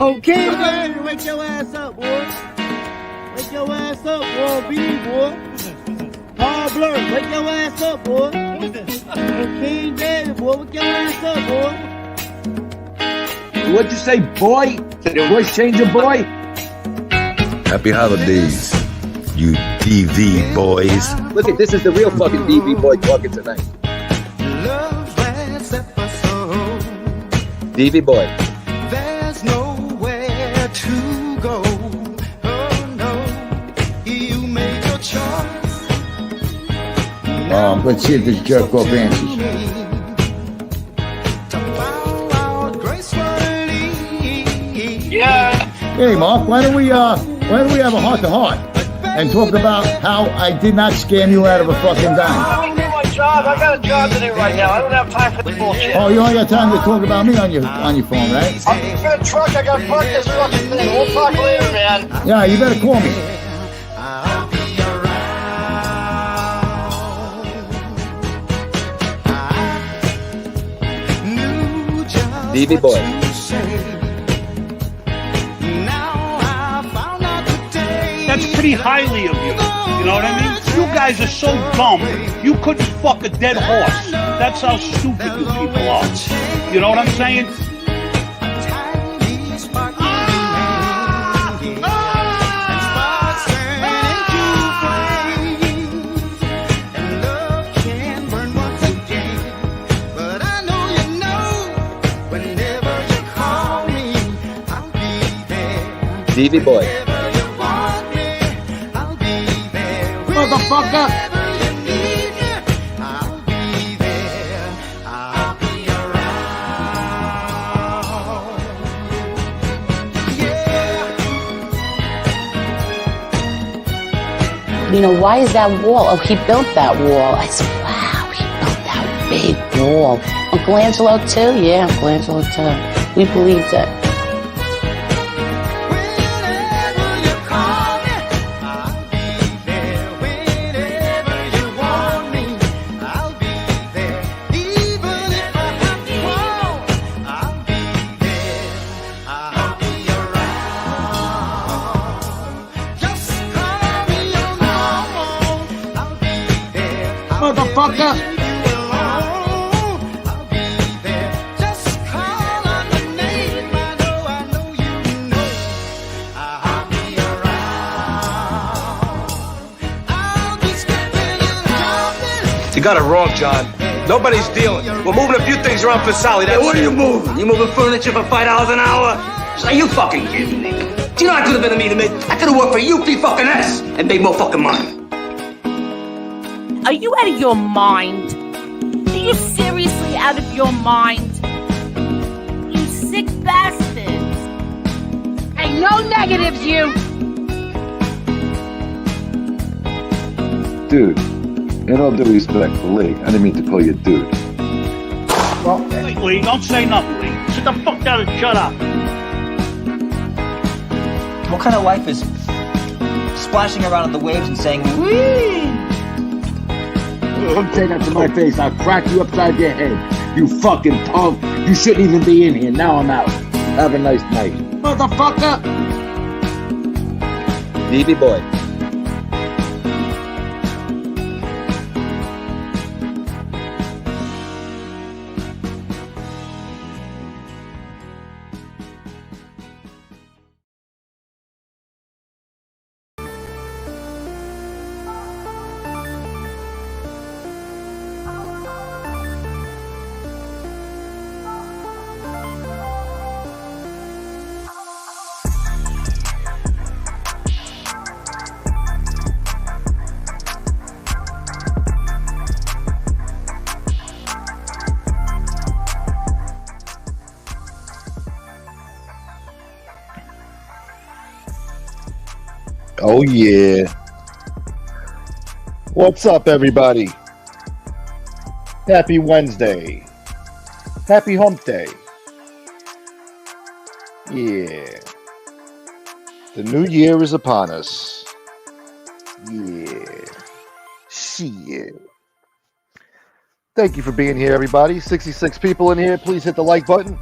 Okay, man, wake your ass up, boy. Wake your ass up, boy. B, boy. Paul Blur, wake your ass up, boy. Okay, David, boy, wake your ass up, boy. What'd you say, boy? Voice changer, boy? Happy holidays, you DV boys. Look at this is the real fucking DV boy talking tonight. DV boy. There's nowhere to go. Oh no, you made your choice. Let's see if this jerk off answers. Yeah. Hey, Mark, why don't we have a heart-to-heart and talk about how I did not scam you out of a fucking dime? Let me do my job. I got a job to do right now. I don't have time for this bullshit. Oh, you only got time to talk about me on your phone, right? I'm in a truck. I got to park this fucking thing. We'll talk later, man. Yeah, you better call me. DV boy. That's pretty highly of you. You know what I mean? You guys are so dumb, you couldn't fuck a dead horse. That's how stupid you people are. You know what I'm saying? DV boy. Motherfucker! You know, why is that wall? Oh, he built that wall. I said, wow, he built that big wall. Uncle Angelo too? Yeah, Uncle Angelo too. We believed it. Motherfucker! You got it wrong, John. Nobody's dealing. We're moving a few things around for Sally. Hey, what are you moving? You moving furniture for $5 an hour? Are you fucking kidding me? Do you know I could have been a meter maid? I could have worked for UP and made more fucking money. Are you out of your mind? Are you seriously out of your mind? You sick bastards! Hey, no negatives, you! Dude, in all due respect for Lee, I didn't mean to call you dude. Well, wait, Lee, don't say nothing, Lee. Sit the fuck down and shut up. What kind of wife is splashing around on the waves and saying, wee? Don't say that to my face. I'll crack you upside your head. You fucking punk. You shouldn't even be in here. Now I'm out. Have a nice night. Motherfucker! DV boy. Oh yeah. What's up, everybody? Happy Wednesday. Happy hump day. Yeah. The new year is upon us. Yeah. Shit. Thank you for being here, everybody. 66 people in here. Please hit the like button.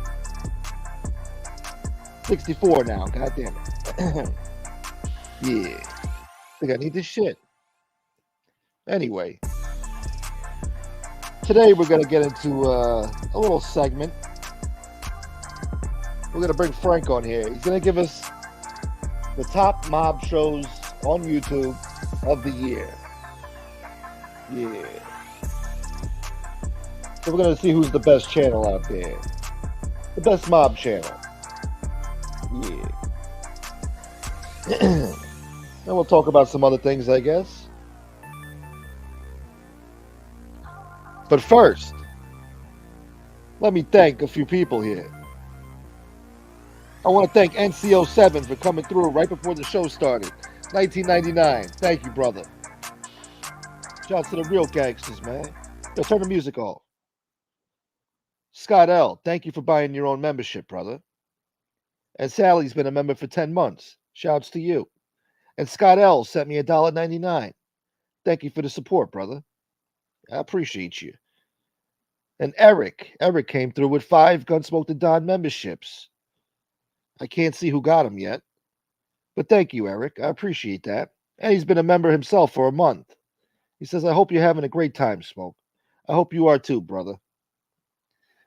64 now. God damn it. Yeah. I think I need this shit. Anyway. Today we're going to get into a little segment. We're going to bring Frank on here. He's going to give us the top mob shows on YouTube of the year. Yeah. So we're going to see who's the best channel out there. The best mob channel. Yeah. Then we'll talk about some other things, I guess. But first, let me thank a few people here. I want to thank NCO7 for coming through right before the show started. 1999. Thank you, brother. Shout out to the real gangsters, man. Yo, turn the music off. Scott L., thank you for buying your own membership, brother. And Sally's been a member for 10 months. Shouts to you. And Scott L. sent me $1.99. Thank you for the support, brother. I appreciate you. And Eric came through with 5 Gunsmoke the Don memberships. I can't see who got them yet. But thank you, Eric. I appreciate that. And he's been a member himself for a month. He says, I hope you're having a great time, Smoke. I hope you are too, brother.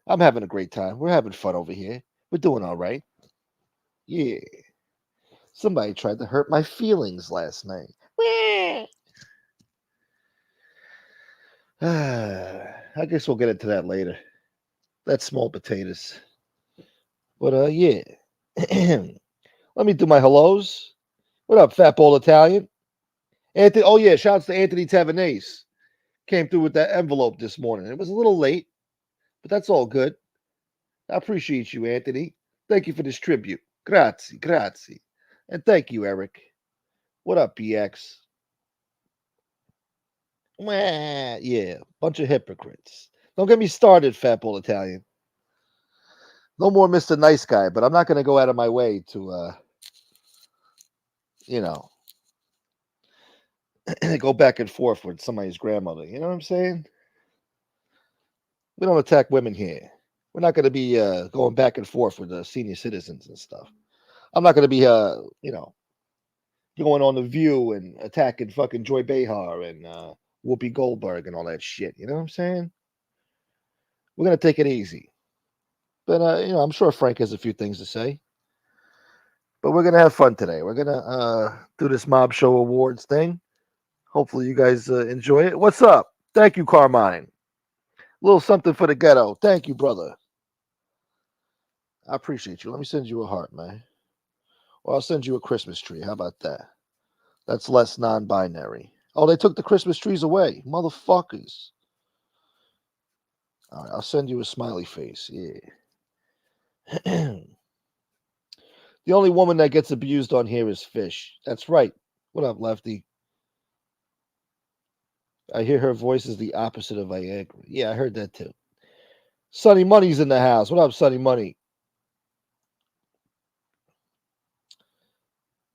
I'm having a great time. We're having fun over here. We're doing all right. Yeah. Somebody tried to hurt my feelings last night. I guess we'll get into that later. That's small potatoes. But, yeah. Let me do my hellos. What up, Fat Ball Italian? Anthony. Oh, yeah. Shouts to Anthony Tavanese. Came through with that envelope this morning. It was a little late, but that's all good. I appreciate you, Anthony. Thank you for this tribute. Grazie, grazie. And thank you, Eric. What up, BX? Yeah, bunch of hypocrites. Don't get me started, Fat Ball Italian. No more Mr. Nice Guy, but I'm not going to go out of my way to, go back and forth with somebody's grandmother. You know what I'm saying? We don't attack women here. We're not going to be going back and forth with the senior citizens and stuff. I'm not going to be, going on The View and attacking fucking Joy Behar and Whoopi Goldberg and all that shit. You know what I'm saying? We're going to take it easy. But, I'm sure Frank has a few things to say. But we're going to have fun today. We're going to do this Mob Show Awards thing. Hopefully you guys enjoy it. What's up? Thank you, Carmine. A little something for the ghetto. Thank you, brother. I appreciate you. Let me send you a heart, man. Or I'll send you a Christmas tree. How about that? That's less non-binary. Oh, they took the Christmas trees away. Motherfuckers. All right, I'll send you a smiley face. Yeah. The only woman that gets abused on here is Fish. That's right. What up, Lefty? I hear her voice is the opposite of Viagra. Yeah, I heard that too. Sonny Money's in the house. What up, Sonny Money?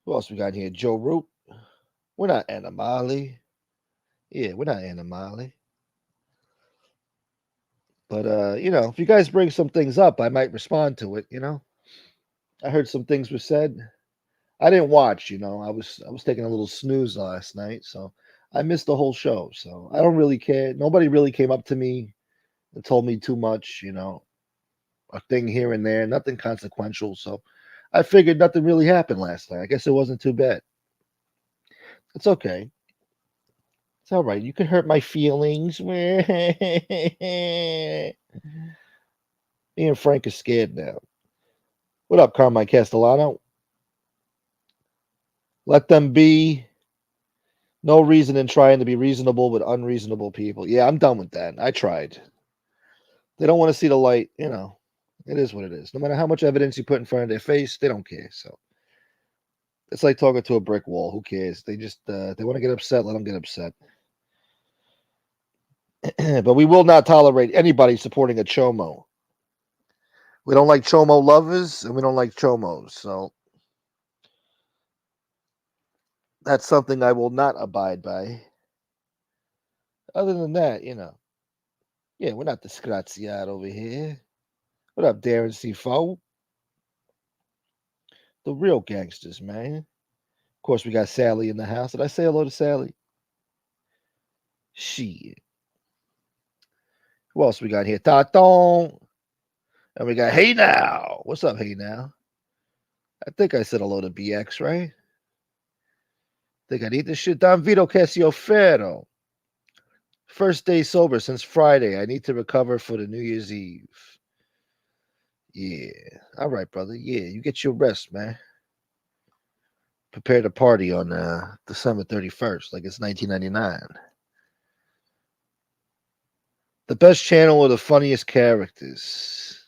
Who else we got here? Joe Root. We're not Animali. Yeah, we're not Animali. But, if you guys bring some things up, I might respond to it, I heard some things were said. I didn't watch, I was taking a little snooze last night, so I missed the whole show. So I don't really care. Nobody really came up to me and told me too much, a thing here and there, nothing consequential. So I figured nothing really happened last night. I guess it wasn't too bad. It's okay. It's all right. You can hurt my feelings. Me and Frank are scared now. What up, Carmine Castellano? Let them be. No reason in trying to be reasonable with unreasonable people. Yeah, I'm done with that. I tried. They don't want to see the light. It is what it is. No matter how much evidence you put in front of their face, they don't care. So it's like talking to a brick wall. Who cares? They just they want to get upset. Let them get upset. But we will not tolerate anybody supporting a chomo. We don't like chomo lovers, and we don't like chomos. So that's something I will not abide by. Other than that, yeah, we're not disgraziato over here. What up, Darren C. Foe? The real gangsters, man. Of course, we got Sally in the house. Did I say hello to Sally? Shit. Who else we got here? Taton. And we got Hey Now. What's up, Hey Now? I think I said hello to BX, right? Think I need this shit. Don Vito Cassiofero. First day sober since Friday. I need to recover for the New Year's Eve. Yeah. All right, brother. Yeah, you get your rest, man. Prepare to party on December 31st, like it's 1999. The best channel with the funniest characters.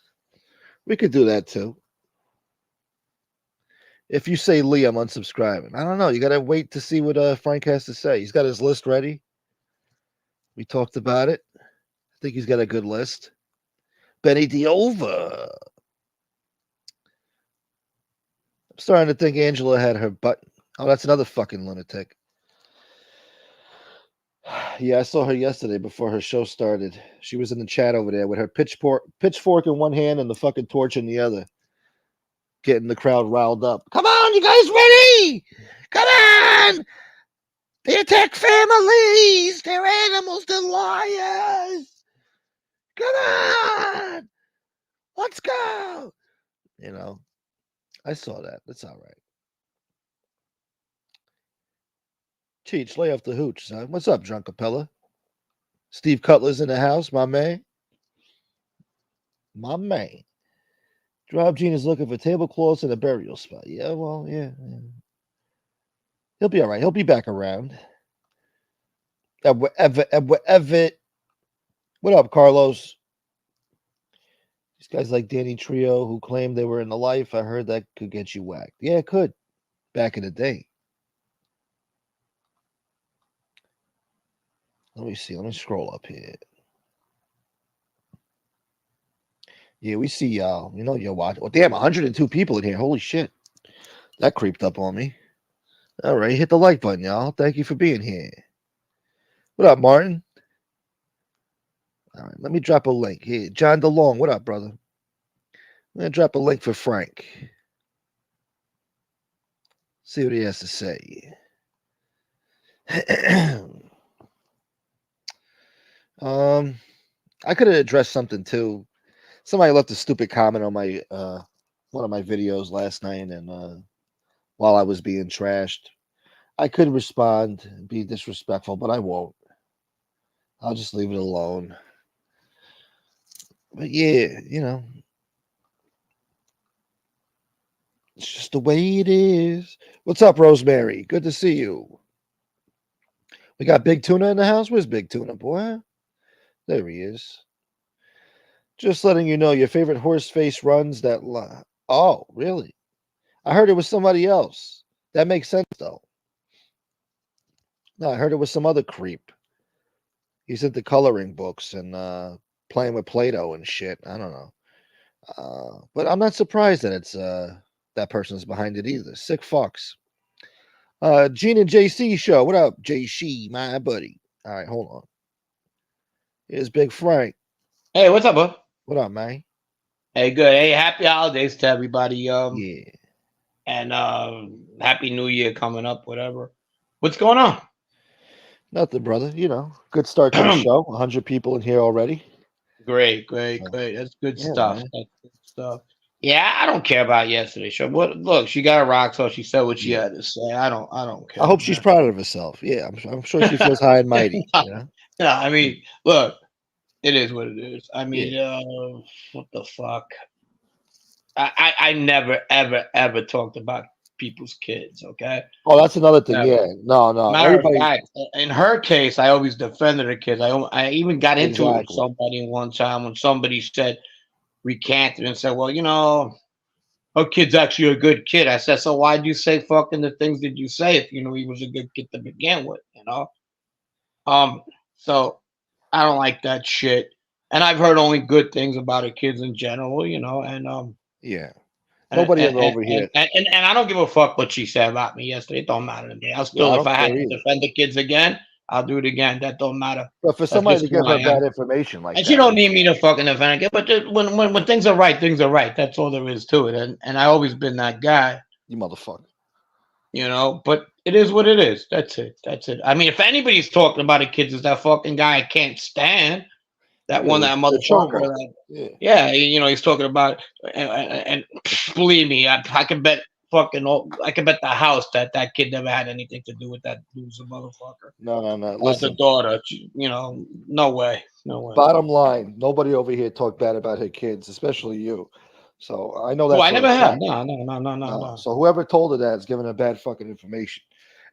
We could do that too. If you say Lee, I'm unsubscribing. I don't know. You got to wait to see what Frank has to say. He's got his list ready. We talked about it. I think he's got a good list. Benny Diova. I'm starting to think Angela had her butt. Oh, that's another fucking lunatic. Yeah, I saw her yesterday before her show started. She was in the chat over there with her pitchfork in one hand and the fucking torch in the other, getting the crowd riled up. Come on, you guys ready? Come on! They attack families. They're animals. They're liars. Come on! Let's go! You know, I saw that. That's all right. Cheech, lay off the hooch, son. What's up, Drunk Capella? Steve Cutler's in the house, my man. My man. Drop Gene is looking for tablecloths and a burial spot. Yeah, well, yeah. He'll be all right. He'll be back around. What up, Carlos? These guys like Danny Trio who claimed they were in the life. I heard that could get you whacked. Yeah, it could. Back in the day. Let me see. Let me scroll up here. Yeah, we see y'all. You know, you're watching. Oh, damn, 102 people in here. Holy shit. That creeped up on me. All right, hit the like button, y'all. Thank you for being here. What up, Martin? All right, let me drop a link. Here, John DeLong. What up, brother? I'm going to drop a link for Frank. See what he has to say. I could have addressed something too. Somebody left a stupid comment on my one of my videos last night, and while I was being trashed, I could respond and be disrespectful, but I won't. I'll just leave it alone. But yeah, you know, it's just the way it is. What's up, Rosemary? Good to see you. We got Big Tuna in the house. Where's Big Tuna, boy? There he is. Just letting you know, your favorite horse face runs that line. Oh, really? I heard it was somebody else. That makes sense, though. No, I heard it was some other creep. He's into coloring books and playing with Play-Doh and shit. I don't know. But I'm not surprised that it's that person's behind it either. Sick fucks. Gene and JC show. What up, JC, my buddy? All right, hold on. Here's Big Frank. Hey, what's up, bud? What up, man? Hey, good. Hey, happy holidays to everybody. Yeah. And happy New Year coming up, whatever. What's going on? Nothing, brother. You know, good start to the show. 100 people in here already. Great. That's good stuff. Man. That's good stuff. Yeah, I don't care about yesterday's show. But look, she got a rock, so she said what she had to say. I don't care. I hope she's proud of herself. Yeah, I'm sure she feels high and mighty. You know? Yeah, I mean, look, it is what it is. I mean, what the fuck? I never, ever talked about people's kids, okay? Oh, that's another thing. Never. Yeah. No. Matter of fact, in her case, I always defended her kids. I even got into it with somebody one time when somebody said, recanted and said, well, you know, her kid's actually a good kid. I said, so why'd you say fucking the things that you say if you know he was a good kid to begin with, you know? So I don't like that shit. And I've heard only good things about her kids in general, you know, and yeah. Nobody ever over here. And I don't give a fuck what she said about me yesterday. It don't matter to me. I'll still, if I had to defend the kids again, I'll do it again. That don't matter. But for somebody to give her bad information like that. And she don't need me to fucking defend it. But when things are right, things are right. That's all there is to it. And I always been that guy. You motherfucker. You know, but it is what it is. That's it. That's it. I mean, if anybody's talking about it, kids, is that fucking guy I can't stand. That one, that motherfucker. Yeah, you know, he's talking about, and believe me, I can bet I can bet the house that kid never had anything to do with that loser motherfucker. No. The daughter, you know, no way. Bottom line, nobody over here talked bad about her kids, especially you. So I know that. Oh, I never have. No. So whoever told her that is giving her bad fucking information,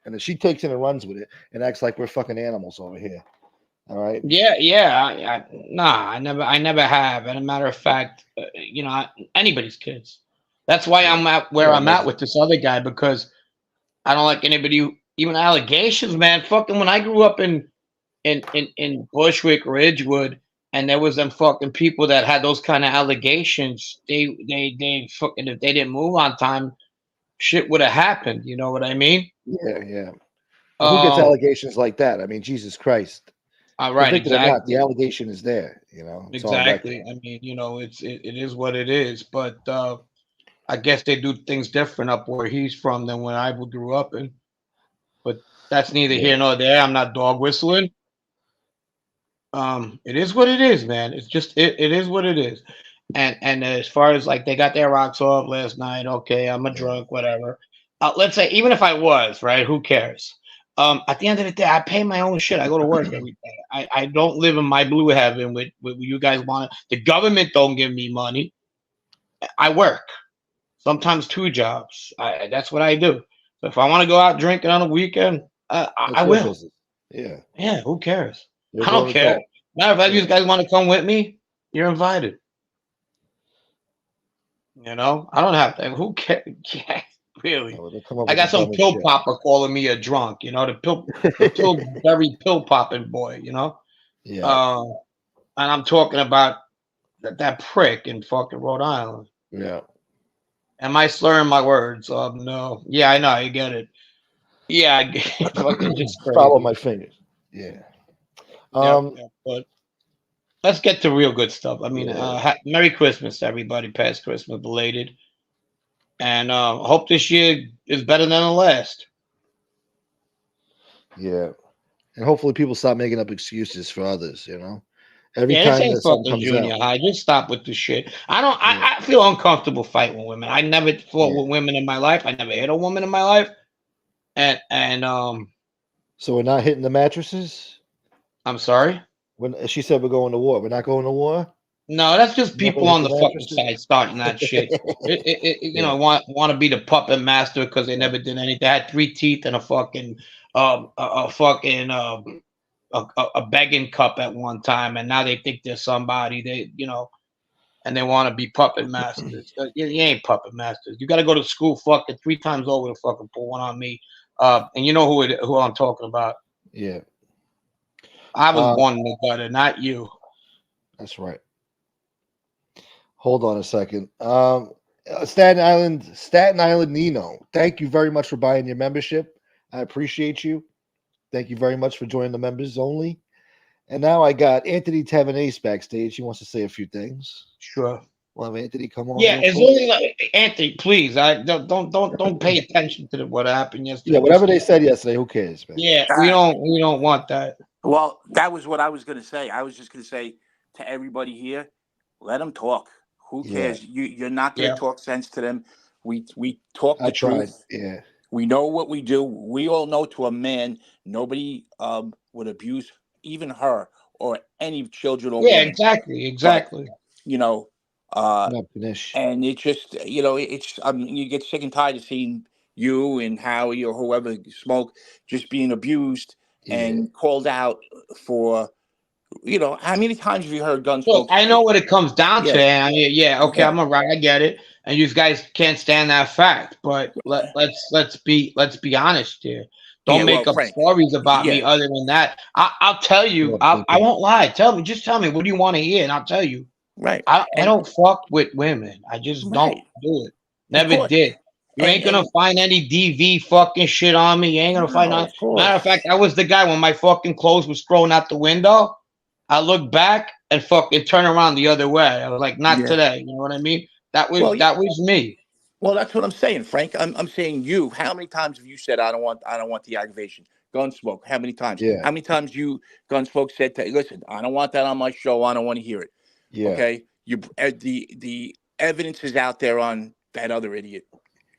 and if she takes it and runs with it and acts like we're fucking animals over here. All right. Yeah. I never have. And a matter of fact, you know, anybody's kids. That's why I'm at where I'm at with this other guy, because I don't like anybody, even allegations, man. Fucking when I grew up in Bushwick, Ridgewood, and there was them fucking people that had those kind of allegations. They fucking, if they didn't move on time, shit would have happened. You know what I mean? Yeah. Who gets allegations like that? I mean, Jesus Christ. Right, exactly. Not, the allegation is there, you know. Exactly. I mean, you know, it is what it is. But I guess they do things different up where he's from than when I grew up in. But that's neither here nor there. I'm not dog whistling. It is what it is, man. It's just it is what it is. And as far as like they got their rocks off last night, okay, I'm a drunk, whatever. Let's say even if I was, right, who cares? At the end of the day, I pay my own shit. I go to work every day. I don't live in my blue heaven with you guys want. The government don't give me money. I work, sometimes 2 jobs. That's what I do. So if I want to go out drinking on a weekend, I will. Yeah. Who cares? I don't care. Matter of fact, you guys want to come with me, you're invited. You know, I don't have to. Who cares? Yeah, really. I got some pill popper calling me a drunk. You know, the pillberry pill popping boy. You know. Yeah. And I'm talking about that prick in fucking Rhode Island. Yeah. Am I slurring my words? No. Yeah, I know. I get it. Yeah, I get it. Fucking just crazy. Follow my fingers. Yeah. But let's get to real good stuff. I mean, Merry Christmas, everybody. Past Christmas, belated. And hope this year is better than the last. Yeah. And hopefully people stop making up excuses for others, you know? Every time this ain't that something fucking comes junior out. high. Just stop with the shit. I feel uncomfortable fighting with women. I never fought with women in my life. I never hit a woman in my life. And So we're not hitting the mattresses? I'm sorry? When she said we're going to war. We're not going to war? No, that's just people on the fucking side starting that shit. You know, want to be the puppet master because they never did anything. They had 3 teeth and a fucking a begging cup at one time, and now they think they're somebody. They, you know, and they want to be puppet masters. You ain't puppet masters. You got to go to school fucking 3 times over to fucking pull one on me. And you know who I'm talking about. Yeah. I was born in the gutter, not you. That's right. Hold on a second. Staten Island Nino, thank you very much for buying your membership. I appreciate you. Thank you very much for joining the members only. And now I got Anthony Tavanese backstage. He wants to say a few things. Sure. We'll have Anthony come on. Yeah, it's only like, Anthony, please. I don't pay attention to what happened yesterday. Yeah, whatever they said yesterday, who cares, man? Yeah, we don't want that. Well, that was what I was going to say. I was just going to say to everybody here, let them talk. Who cares? You're not going to talk sense to them. We talk the truth. Yeah. We know what we do. We all know to a man, nobody would abuse even her or any children or women. Exactly. But, you know, and it just, you know, it's you get sick and tired of seeing you and Howie or whoever smoke just being abused and called out for, you know, how many times have you heard guns? Look, I know what it comes down to. I mean, okay, I'm right. I get it, and you guys can't stand that fact. But let's be honest here. Don't make up stories about me other than that. I'll tell you. I won't lie. Just tell me. What do you want to hear? And I'll tell you. Right. I don't fuck with women. I just don't do it. Never did. You ain't gonna find any DV fucking shit on me. You ain't gonna find none. Matter of fact, I was the guy when my fucking clothes was thrown out the window. I looked back and fucking turn around the other way. I was like, not today. You know what I mean? That was me. Well, that's what I'm saying, Frank. I'm saying you. How many times have you said I don't want the aggravation? Gunsmoke. How many times? Yeah. How many times you Gunsmoke said to listen, I don't want that on my show. I don't want to hear it. Yeah. Okay. The evidence is out there on that other idiot.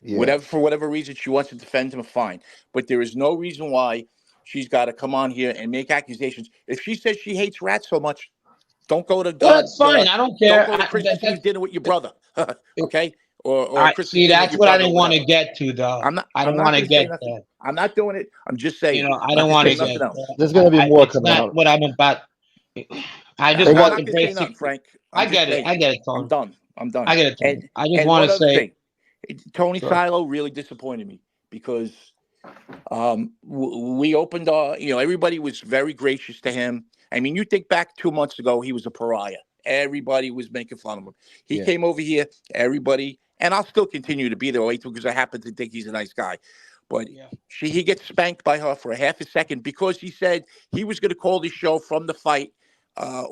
Yeah. For whatever reason she wants to defend him, fine. But there is no reason why she's got to come on here and make accusations. If she says she hates rats so much, don't go to Well, that's fine. I don't care. Don't go to Christmas Eve dinner with your brother. Okay. Or I Christmas see. dinner with That's your what I brother, didn't want to whatever. get to, though. I don't want to get that. I'm not doing it. I'm just saying. You know, I don't want to get. There's going to be more it's coming not out. what I'm about. I just I'm want not to gonna say nothing, basic. Frank. I get it. I get it, Tony. I'm done. I get it, Tony. I just and want one to other say, thing. Tony Silo really disappointed me because we opened our, everybody was very gracious to him. I mean, you think back 2 months ago, he was a pariah. Everybody was making fun of him. He came over here, everybody, and I'll still continue to be there because I happen to think he's a nice guy. But he gets spanked by her for a half a second because he said he was going to call the show from the fight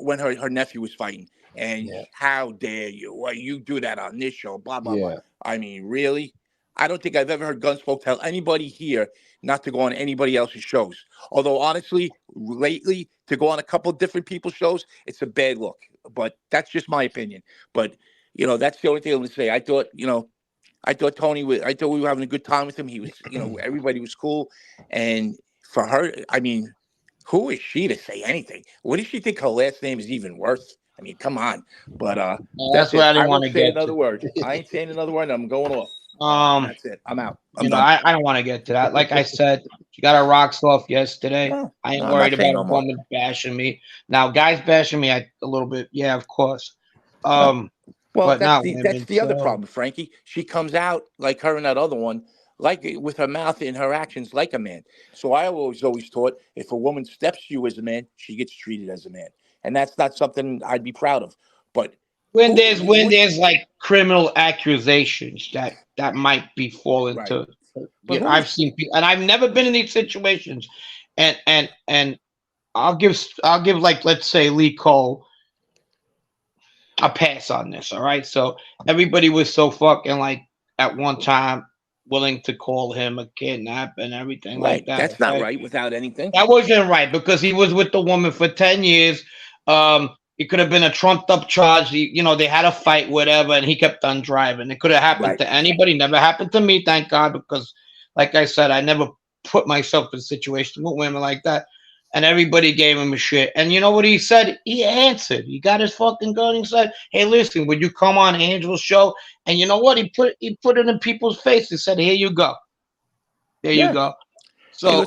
when her nephew was fighting. And how dare you? Well, you do that on this show, blah, blah, blah. I mean, really? I don't think I've ever heard Gunsmoke tell anybody here not to go on anybody else's shows. Although, honestly, lately, to go on a couple of different people's shows, it's a bad look. But that's just my opinion. But, that's the only thing I'm going to say. I thought we were having a good time with him. He was, everybody was cool. And for her, I mean, who is she to say anything? What does she think her last name is even worth? I mean, come on. But that's what I didn't want to get another word. I ain't saying another word. I'm going off. That's it. I'm out. I'm done. I don't want to get to that. Like I said, she got her rocks off yesterday. I ain't worried about a woman bashing me. Now, guys bashing me a little bit. Yeah, of course. Well, but that's the other problem, Frankie. She comes out like her and that other one, like with her mouth and her actions like a man. So I always taught if a woman steps to you as a man, she gets treated as a man. And that's not something I'd be proud of. But when there's like criminal accusations that might be falling to, I've seen people, and I've never been in these situations, and I'll give like, let's say, Lee Cole a pass on this. All right, so everybody was so fucking like at one time willing to call him a kidnap and everything like that. That's not right without anything. That wasn't right because he was with the woman for 10 years. It could have been a trumped up charge. They had a fight, whatever, and he kept on driving. It could have happened to anybody. Never happened to me, thank God, because, like I said, I never put myself in a situation with women like that. And everybody gave him a shit. And you know what he said? He answered. He got his fucking gun. He said, "Hey, listen, would you come on Angel's show?" And you know what? He put it in people's face. He said, "Here you go. There you go." So,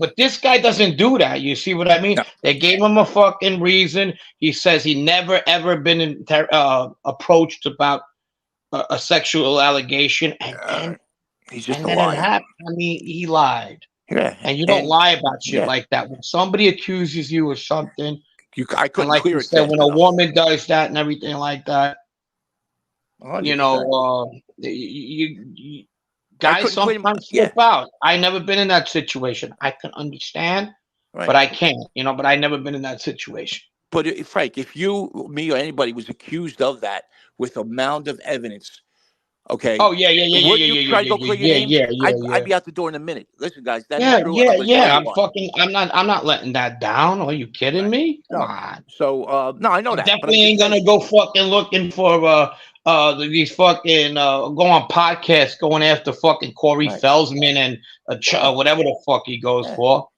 but this guy doesn't do that. You see what I mean? No. They gave him a fucking reason. He says he never ever been approached about a sexual allegation, and he's just and a then liar. it happened. I mean, he lied. Yeah, and you don't lie about shit like that. When somebody accuses you of something, I couldn't like clear you it. Said when a woman does that and everything like that, 100%. You guys sometimes slip out. I never been in that situation. I can understand, but I can't. But I never been in that situation. But Frank, if you, me, or anybody was accused of that with a mound of evidence. Okay. Oh yeah. Would you try to go clear your name? I'd be out the door in a minute. Listen, guys, that is true. I'm not letting that down. Are you kidding me? Come on. So no, I know that. Definitely ain't gonna go fucking looking for these fucking go on podcasts going after fucking Corey Feldman and whatever the fuck he goes for.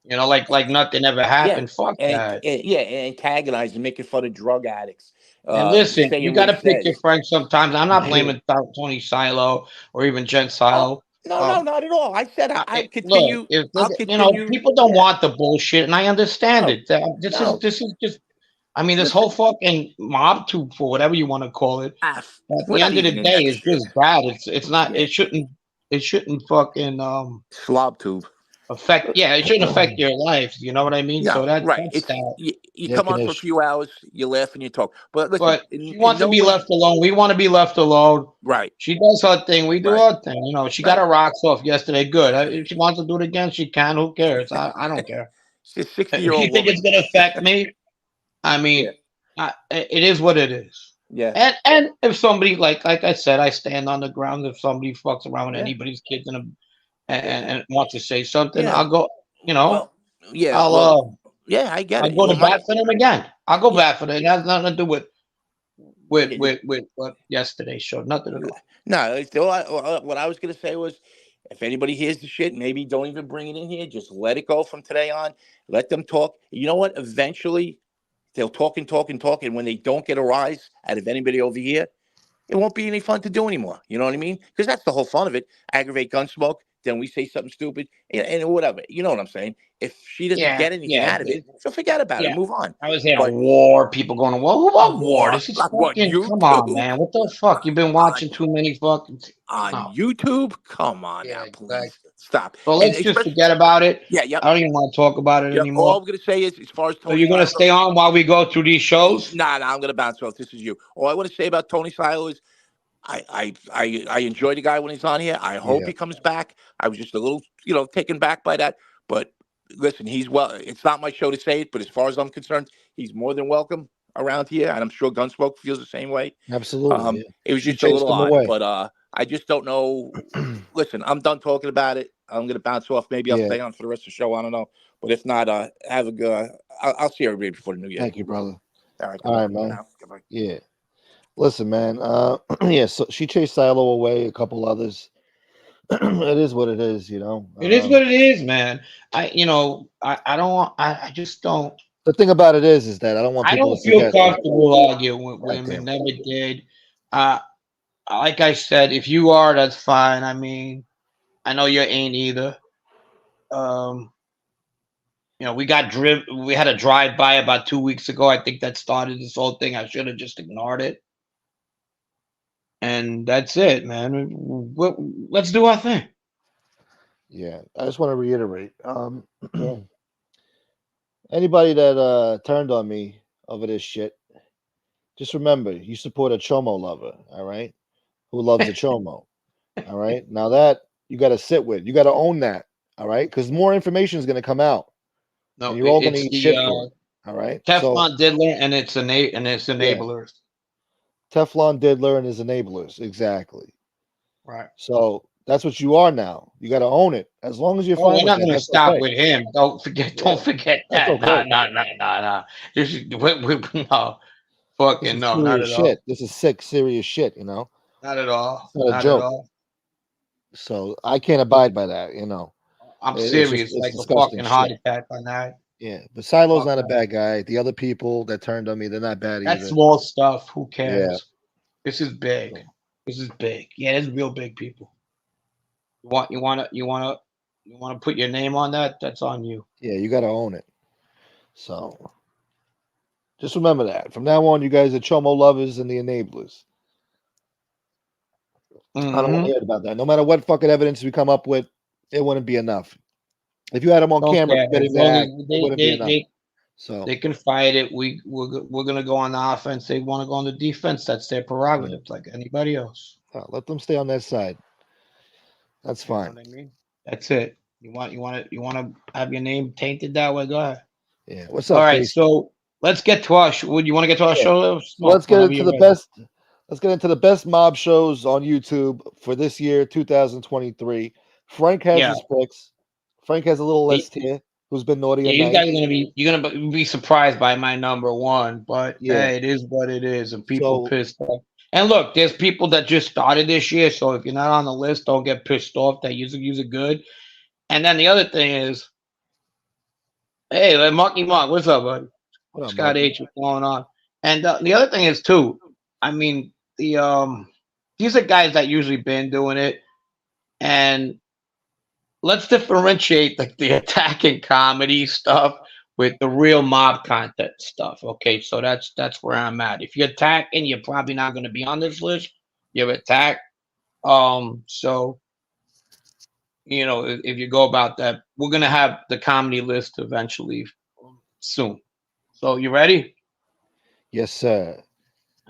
Like nothing ever happened. Fuck that. Antagonizing, making fun of drug addicts. And listen, you got to pick your friends sometimes. I'm not blaming Tony Silo or even Jen Silo. No, not at all. I said I continue. Look, people don't want the bullshit, and I understand it. This is just. I mean, this whole fucking mob tube for whatever you want to call it. At the end of the day, it's just bad. It's not. It shouldn't fucking slob tube. It shouldn't affect your life. You know what I mean? Yeah, so that's right. That's you come on for a few hours, you laugh and you talk. But listen, she wants to be left alone. We want to be left alone. Right. She does her thing. We do our thing. She got her rocks off yesterday. Good. If she wants to do it again, she can. Who cares? I don't care. She's a 60-year-old. You think it's gonna affect me? I mean, it is what it is. Yeah. And if somebody like I said, I stand on the ground. If somebody fucks around with Yeah. anybody's kids and wants to say something, Yeah. I'll go. Well, yeah. Well, yeah, I get I'll it. go Well, to bat for them again. I'll go Yeah. bat for them. It has nothing to do with what yesterday's show. Nothing at all. No, what I was going to say was, if anybody hears the shit, maybe don't even bring it in here. Just let it go from today on. Let them talk. You know what? Eventually, they'll talk and talk and talk. And when they don't get a rise out of anybody over here, it won't be any fun to do anymore. You know what I mean? Because that's the whole fun of it. Aggravate Gunsmoke. Then we say something stupid and whatever. You know what I'm saying? If she doesn't get anything out of it, she'll forget about it. Move on. I was in a war. People going to war. Who about war? This is fucking. Come on, man. What the fuck? You've been watching too many fucking on YouTube. Come on now, please stop. So let's just forget about it. Yeah. I don't even want to talk about it anymore. All I'm gonna say is, as far as Tony, you're gonna stay on while we go through these shows? Nah, I'm gonna bounce off. This is you. All I want to say about Tony Silo is, I enjoy the guy when he's on here. I hope he comes back. I was just a little, taken back by that. But listen, it's not my show to say it, but as far as I'm concerned, he's more than welcome around here, and I'm sure Gunsmoke feels the same way. Absolutely. It was just a little odd, but I just don't know. Listen, I'm done talking about it. I'm gonna bounce off. Maybe I'll stay on for the rest of the show. I don't know, but if not, have a good. I'll see everybody before the new year. Thank you, brother. All right, man. Yeah. Listen, man. Yeah. So she chased Silo away. A couple others. It is what it is, It is what it is, man. I don't want. I just don't. The thing about it is that I don't want. I People don't to feel forget comfortable arguing with women. Never did. Like I said, if you are, that's fine. I mean, I know you ain't either. We got we had a drive-by about 2 weeks ago. I think that started this whole thing. I should have just ignored it. And that's it, man. Let's do our thing. Yeah, I just want to reiterate. Anybody that turned on me over this shit, just remember, you support a chomo lover, all right? Who loves a chomo, all right? Now that you got to sit with, you got to own that, all right? Because more information is going to come out. No, and you're all going to eat shit for it, all right? Teflon Diddler and its enablers. Teflon Diddler and his enablers, exactly. Right. So that's what you are now. You got to own it. As long as you're fine. We're not going to stop with him. Don't forget that. Okay. No. This is no. Fucking no, not at all. This is sick, serious shit, Not at all. It's not a joke. At all. So I can't abide by that, I'm serious, like a fucking heart attack on that. Yeah, but Silo's not a bad guy. The other people that turned on me, they're not bad either. That's small stuff. Who cares? Yeah. This is big. This is big. Yeah, there's real big people. You want to put your name on that? That's on you. Yeah, you got to own it. So just remember that. From now on, you guys are chomo lovers and the enablers. I don't want to hear about that. No matter what fucking evidence we come up with, it wouldn't be enough. If you had them on camera, it wouldn't be enough. So they can fight it. We're gonna go on the offense. They want to go on the defense. That's their prerogative, like anybody else. Let them stay on that side. That's fine. You know what I mean? That's it. You want to have your name tainted that way? Go ahead. Yeah. What's up? All right. So let's get to our. Would you want to get to our show? Let's get into the best. Let's get into the best mob shows on YouTube for this year, 2023. Frank has his picks. Frank has a little list here. Who's been naughty? Yeah, you guys you're gonna be surprised by my number one, but hey, it is what it is, and people pissed off. And look, there's people that just started this year, so if you're not on the list, don't get pissed off. That use it good. And then the other thing is, hey, Marky Mark, what's up, buddy? What up, Scott H, what's going on? And the other thing is too, I mean, these are guys that usually been doing it, and let's differentiate the attacking comedy stuff with the real mob content stuff. Okay, so that's where I'm at. If you're attacking, you're probably not going to be on this list. You're attacked. So if you go about that, we're going to have the comedy list eventually soon. So you ready? Yes, sir.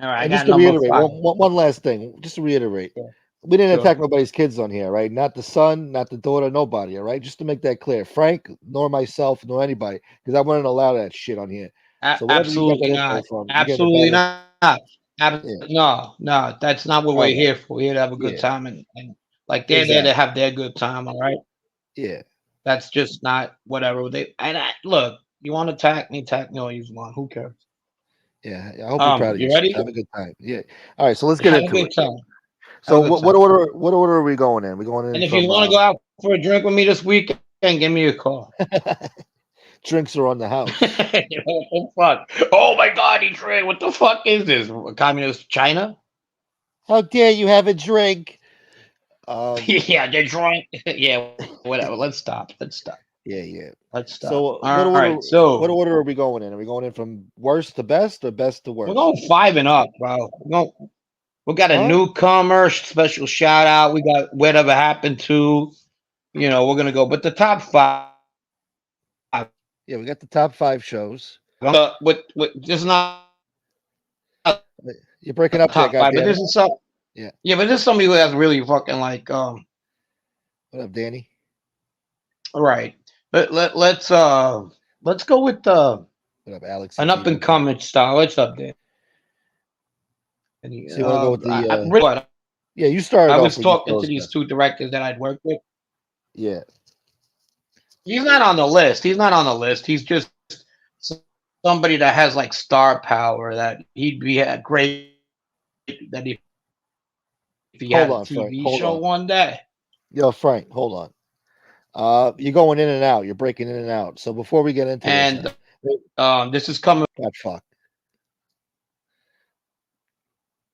All right. And just to reiterate, one last thing, just to reiterate. Yeah. We didn't attack nobody's kids on here, right? Not the son, not the daughter, nobody, all right? Just to make that clear. Frank, nor myself, nor anybody, because I wouldn't allow that shit on here. So absolutely not. Absolutely not. No, that's not what we're Okay. here for. We're here to have a good Yeah. time, and like they're there Exactly. to have their good time. All right. Yeah. That's just not whatever they. And look, you want to attack me all you want. Who cares? Yeah. I hope you're proud of You yourself. ready? Have a good time. Yeah. All right. So let's get Have a into good it. time. Have So a good what time. order? What order are we going in? We going in And if you from want to go out for a drink with me this weekend, give me a call. drinks are on the house. What the fuck? Oh my God, he drank. What the fuck is this? Communist China? How dare you have a drink? Yeah, they're drunk. Yeah, whatever. Let's stop. Let's stop. Yeah. Let's stop. So All right. So what order are we going in? Are we going in from worst to best or best to we're worst? going 5 and up, bro. We got a Huh? newcomer special shout out. We got whatever happened to. We're gonna go, but the top 5. Yeah, we got the top 5 shows. With this is not You're breaking up there, top 5, but goddammit. this is some. Yeah. Yeah, but this is somebody who has really fucking like What up, Danny? Right. Let's go with What up, Alex? an up and coming style. What's up, Dan? So you want to go with the really, yeah, you started I off was with your talking to shows these best. 2 directors that I'd worked with. Yeah. He's not on the list. He's just somebody that has like star power that he'd be great that if he had a TV show one day. Yo, Frank, hold on. You're going in and out. You're breaking in and out. So before we get into And this, this is coming.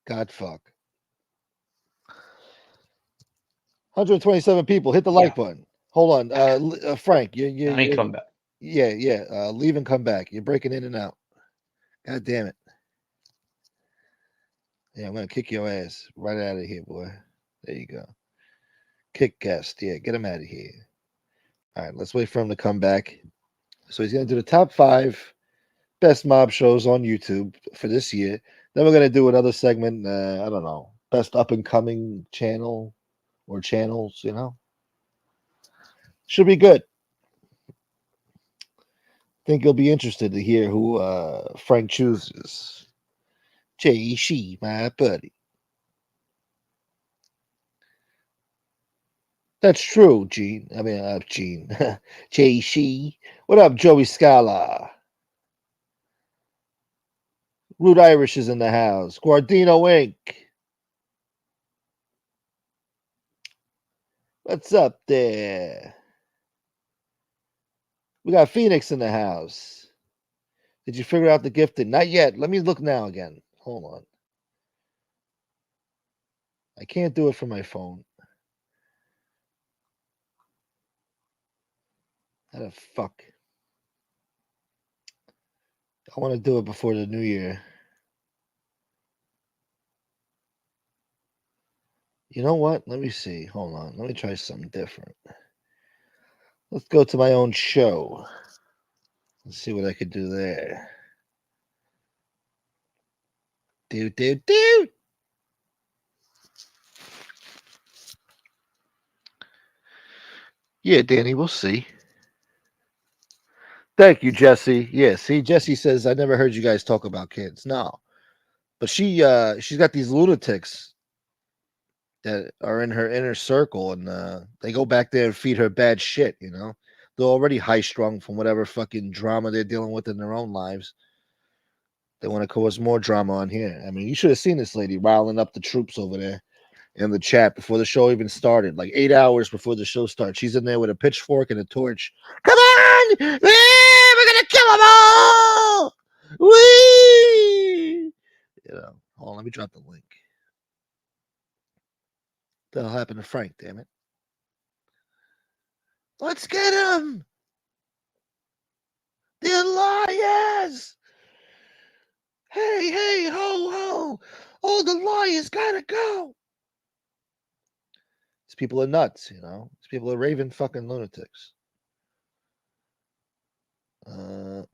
God fuck. 127 people. Hit the like button. Hold on. Frank, you come back. Yeah. Leave and come back. You're breaking in and out. God damn it. Yeah, I'm gonna kick your ass right out of here, boy. There you go. Kick guest. Yeah, get him out of here. All right, let's wait for him to come back. So he's gonna do the top 5 best mob shows on YouTube for this year. Then we're gonna do another segment. I don't know, best up and coming channel or channels. Should be good. Think you'll be interested to hear who Frank chooses. JC, my buddy. That's true, Gene. I mean, Gene. JC. What up, Joey Scala? Rude Irish is in the house. Guardino Inc. What's up there? We got Phoenix in the house. Did you figure out the gifting? Not yet. Let me look now again. Hold on. I can't do it from my phone. How the fuck? I want to do it before the new year. You know what? Let me see. Hold on. Let me try something different. Let's go to my own show. Let's see what I could do there. Do. Yeah, Danny, we'll see. Thank you, Jesse. Yeah, see, Jesse says I never heard you guys talk about kids. No. But she's got these lunatics that are in her inner circle, and they go back there and feed her bad shit, They're already high strung from whatever fucking drama they're dealing with in their own lives. They want to cause more drama on here. I mean, you should have seen this lady riling up the troops over there in the chat before the show even started, like 8 hours before the show starts. She's in there with a pitchfork and a torch. Come on! We're gonna kill them all! Whee! Hold on, let me drop the link. That'll happen to Frank, damn it. Let's get him! They're liars! Hey, ho, ho! All the liars gotta go! These people are nuts, These people are raving fucking lunatics. Well,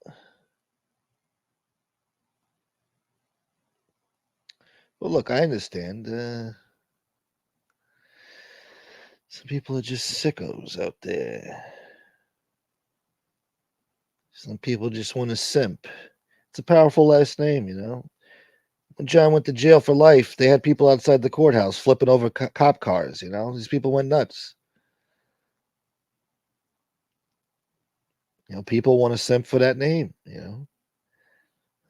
look, I understand. Some people are just sickos out there. Some people just want to simp. It's a powerful last name, When John went to jail for life, they had people outside the courthouse flipping over cop cars. You know, these people went nuts. You know, people want to simp for that name. You know,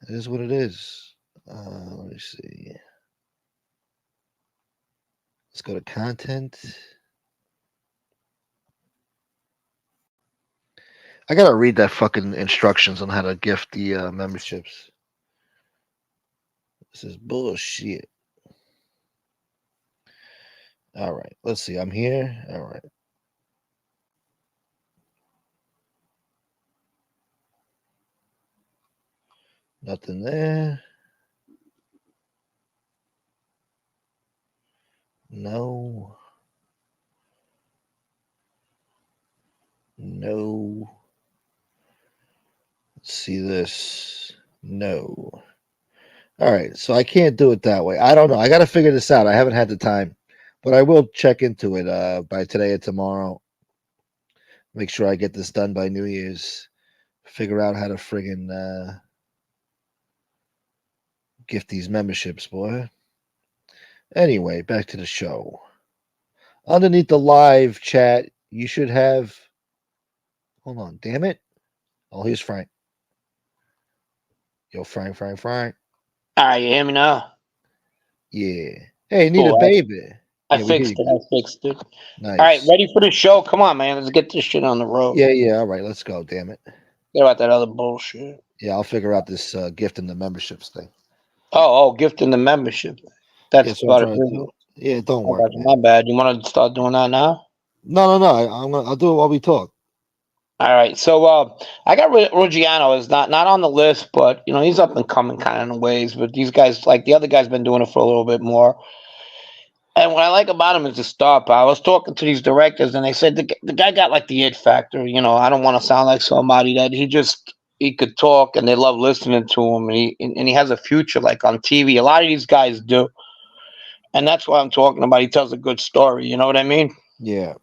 it is what it is. Let me see. Let's go to content. I gotta read that fucking instructions on how to gift the memberships. This is bullshit. All right, let's see. I'm here. All right. Nothing there. No. No. Let's see this. No. All right, so I can't do it that way. I don't know. I got to figure this out. I haven't had the time, but I will check into it by today or tomorrow. Make sure I get this done by New Year's. Figure out how to friggin' gift these memberships, boy. Anyway, back to the show. Underneath the live chat, you should have. Hold on, damn it. Oh, here's Frank. Yo, Frank. All right, you hear me now? Yeah. Hey, need a baby. I fixed it. Nice. All right, ready for the show? Come on, man. Let's get this shit on the road. Yeah. All right, let's go. Damn it. Get about that other bullshit. Yeah, I'll figure out this gift and the memberships thing. Oh, gifting the membership. That's about it. Yeah, don't worry. My bad. You want to start doing that now? No. I'll do it while we talk. All right. So I got Ruggiano is not on the list, but you know he's up and coming kind of in ways. But these guys, like the other guy's been doing it for a little bit more. And what I like about him is the star power. I was talking to these directors, and they said the guy got like the it factor. You know, I don't want to sound like somebody that he could talk, and they love listening to him, and he has a future like on TV. A lot of these guys do, and that's what I'm talking about. He tells a good story. You know what I mean? Yeah.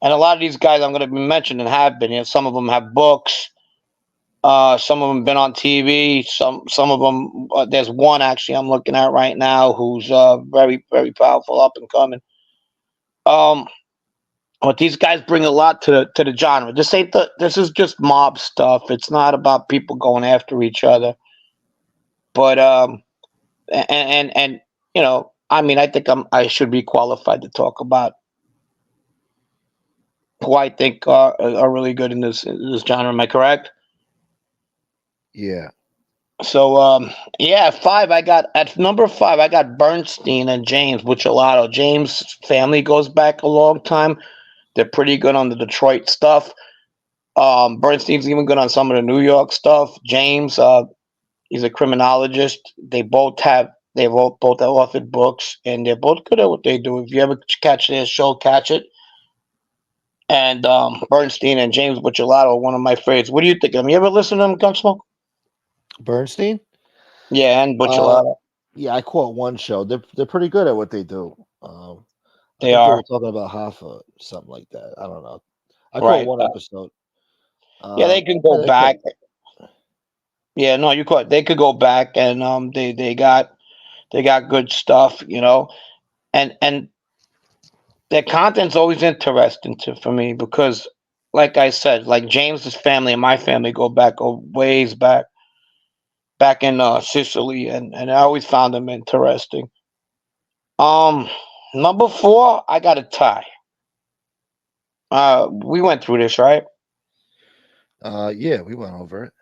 And a lot of these guys I'm going to be mentioning have been. You know, some of them have books. Some of them have been on TV. Some of them. There's one actually I'm looking at right now who's very, very powerful, up and coming. But these guys bring a lot to the genre. This is just mob stuff. It's not about people going after each other. But and you know, I mean, I think I should be qualified to talk about who I think are really good in this genre. Am I correct? Yeah. So yeah, at number 5 I got Bernstein and James Buccellato. James' family goes back a long time. They're pretty good on the Detroit stuff. Bernstein's even good on some of the New York stuff. James, he's a criminologist. They both have authored books, and they're both good at what they do. If you ever catch their show, catch it. And Bernstein and James Buccellato are one of my favorites. What do you think of them? You ever listen to them, Gunsmoke? Bernstein? Yeah, and Buccellato. Yeah, I caught one show. They're pretty good at what they do. They are. They were talking about Hoffa, something like that. I don't know. I caught one episode. Yeah, they can go back. Yeah, no, you caught. They could go back, and they got good stuff, you know, and their content's always interesting for me because, like I said, like James's family and my family go ways back in Sicily, and I always found them interesting. Number 4, I got a tie. We went through this, right? Yeah, we went over it.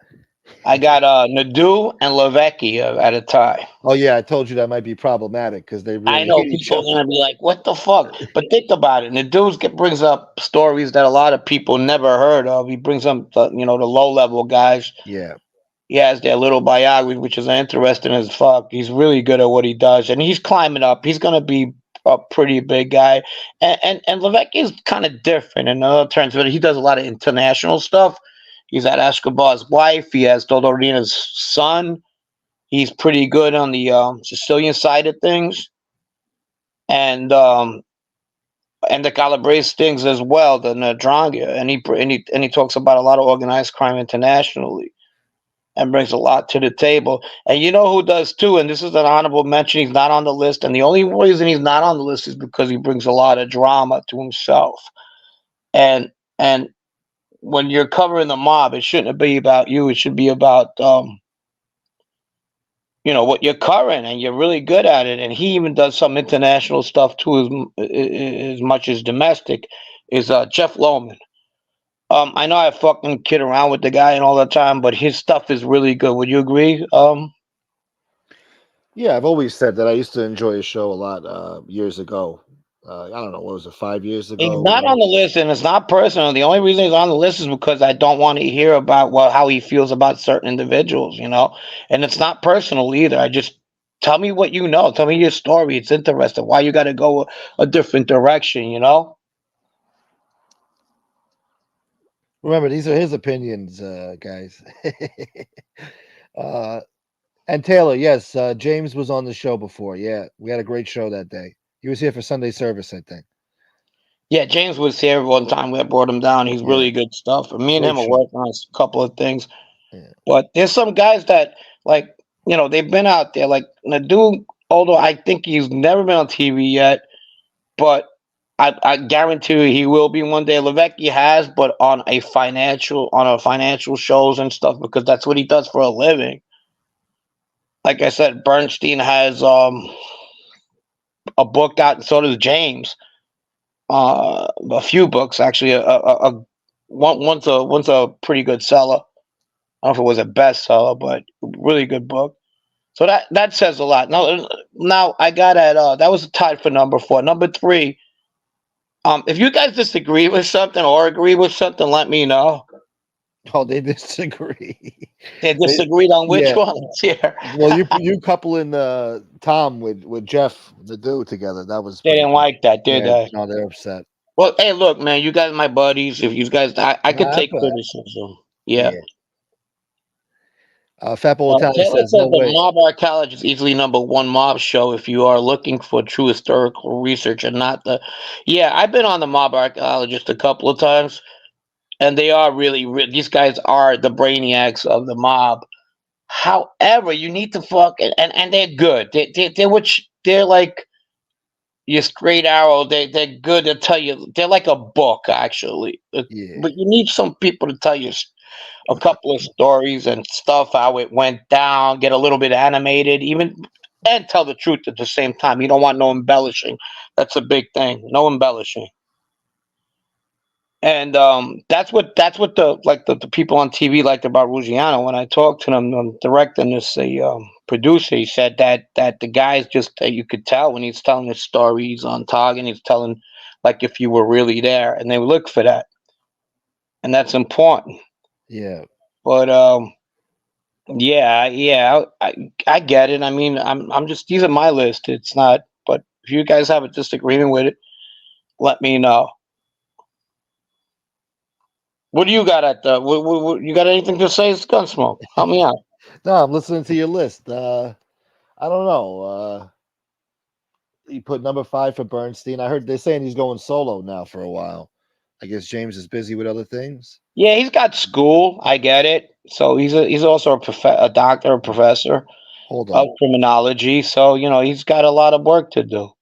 I got Nadeau and Levecki at a tie. Oh yeah, I told you that might be problematic because they really I know people are gonna be like, "What the fuck?" But think about it. Nadeau brings up stories that a lot of people never heard of. He brings up the low level guys. Yeah. He has their little biography, which is interesting as fuck. He's really good at what he does, and he's climbing up. He's gonna be a pretty big guy, and Levecki is kind of different in other terms, but he does a lot of international stuff. He's at Escobar's wife. He has Dodorina's son. He's pretty good on the Sicilian side of things, and the Calabrese things as well, the Nadranghia, and he talks about a lot of organized crime internationally. and brings a lot to the table. And you know who does too? And this is an honorable mention. He's not on the list, and the only reason he's not on the list is because he brings a lot of drama to himself. And when you're covering the mob, it shouldn't be about you. It should be about what you're covering, and you're really good at it. And he even does some international stuff too, as much as domestic. Is Jeff Lohman. I know I fucking kid around with the guy and all the time, but his stuff is really good. Would you agree? Yeah, I've always said that I used to enjoy his show a lot years ago. I don't know, what was it, 5 years ago? He's not on the list, and it's not personal. The only reason he's on the list is because I don't want to hear about how he feels about certain individuals, and it's not personal either. I just tell me what you know. Tell me your story. It's interesting. Why you got to go a different direction, Remember, these are his opinions, guys. And Taylor, yes, James was on the show before. Yeah, we had a great show that day. He was here for Sunday service, I think. Yeah, James was here one time. We brought him down. He's really good stuff. Me and him are working on a couple of things. Yeah. But there's some guys that, they've been out there. Like the dude, although I think he's never been on TV yet, but I guarantee you he will be one day. Levesque has, but on a financial shows and stuff, because that's what he does for a living. Like I said, Bernstein has a book out, and so does James. A few books actually. One's a pretty good seller. I don't know if it was a bestseller, but really good book. So that says a lot. Now I got at that was tied for number 4. Number 3. If you guys disagree with something or agree with something, let me know. Oh, they disagree. They disagreed on which ones here. Well, you coupling Tom with Jeff, the dude, together. That was. They didn't like that, did they? No, they're upset. Well, hey, look, man, you guys, my buddies. If you guys, I could take criticism. Yeah. Fatball Italian says the Mob Archaeology is easily number 1 mob show if you are looking for true historical research and not the. Yeah, I've been on the Mob Archaeologist a couple of times, and they are really these guys are the brainiacs of the mob. However, you need to and they're good. They're like your Straight Arrow. They're good to tell you. They're like a book actually. But you need some people to tell you a couple of stories and stuff, how it went down, get a little bit animated, and tell the truth at the same time. You don't want no embellishing. That's a big thing. No embellishing. And that's what the people on TV liked about Ruggiano. When I talked to them, directing this, producer, he said that the guys just you could tell when he's telling his story, he's on target. He's telling like if you were really there, and they look for that, and that's important. Yeah. But yeah, I get it. I mean, I'm just these are my list. It's not. But if you guys have a disagreement with it, let me know. What do you got at the? You got anything to say? It's Gunsmoke. Help me out. No, I'm listening to your list. I don't know. You put number 5 for Bernstein. I heard they're saying he's going solo now for a while. I guess James is busy with other things. Yeah, he's got school. I get it. So he's also a doctor, a professor of criminology. So he's got a lot of work to do.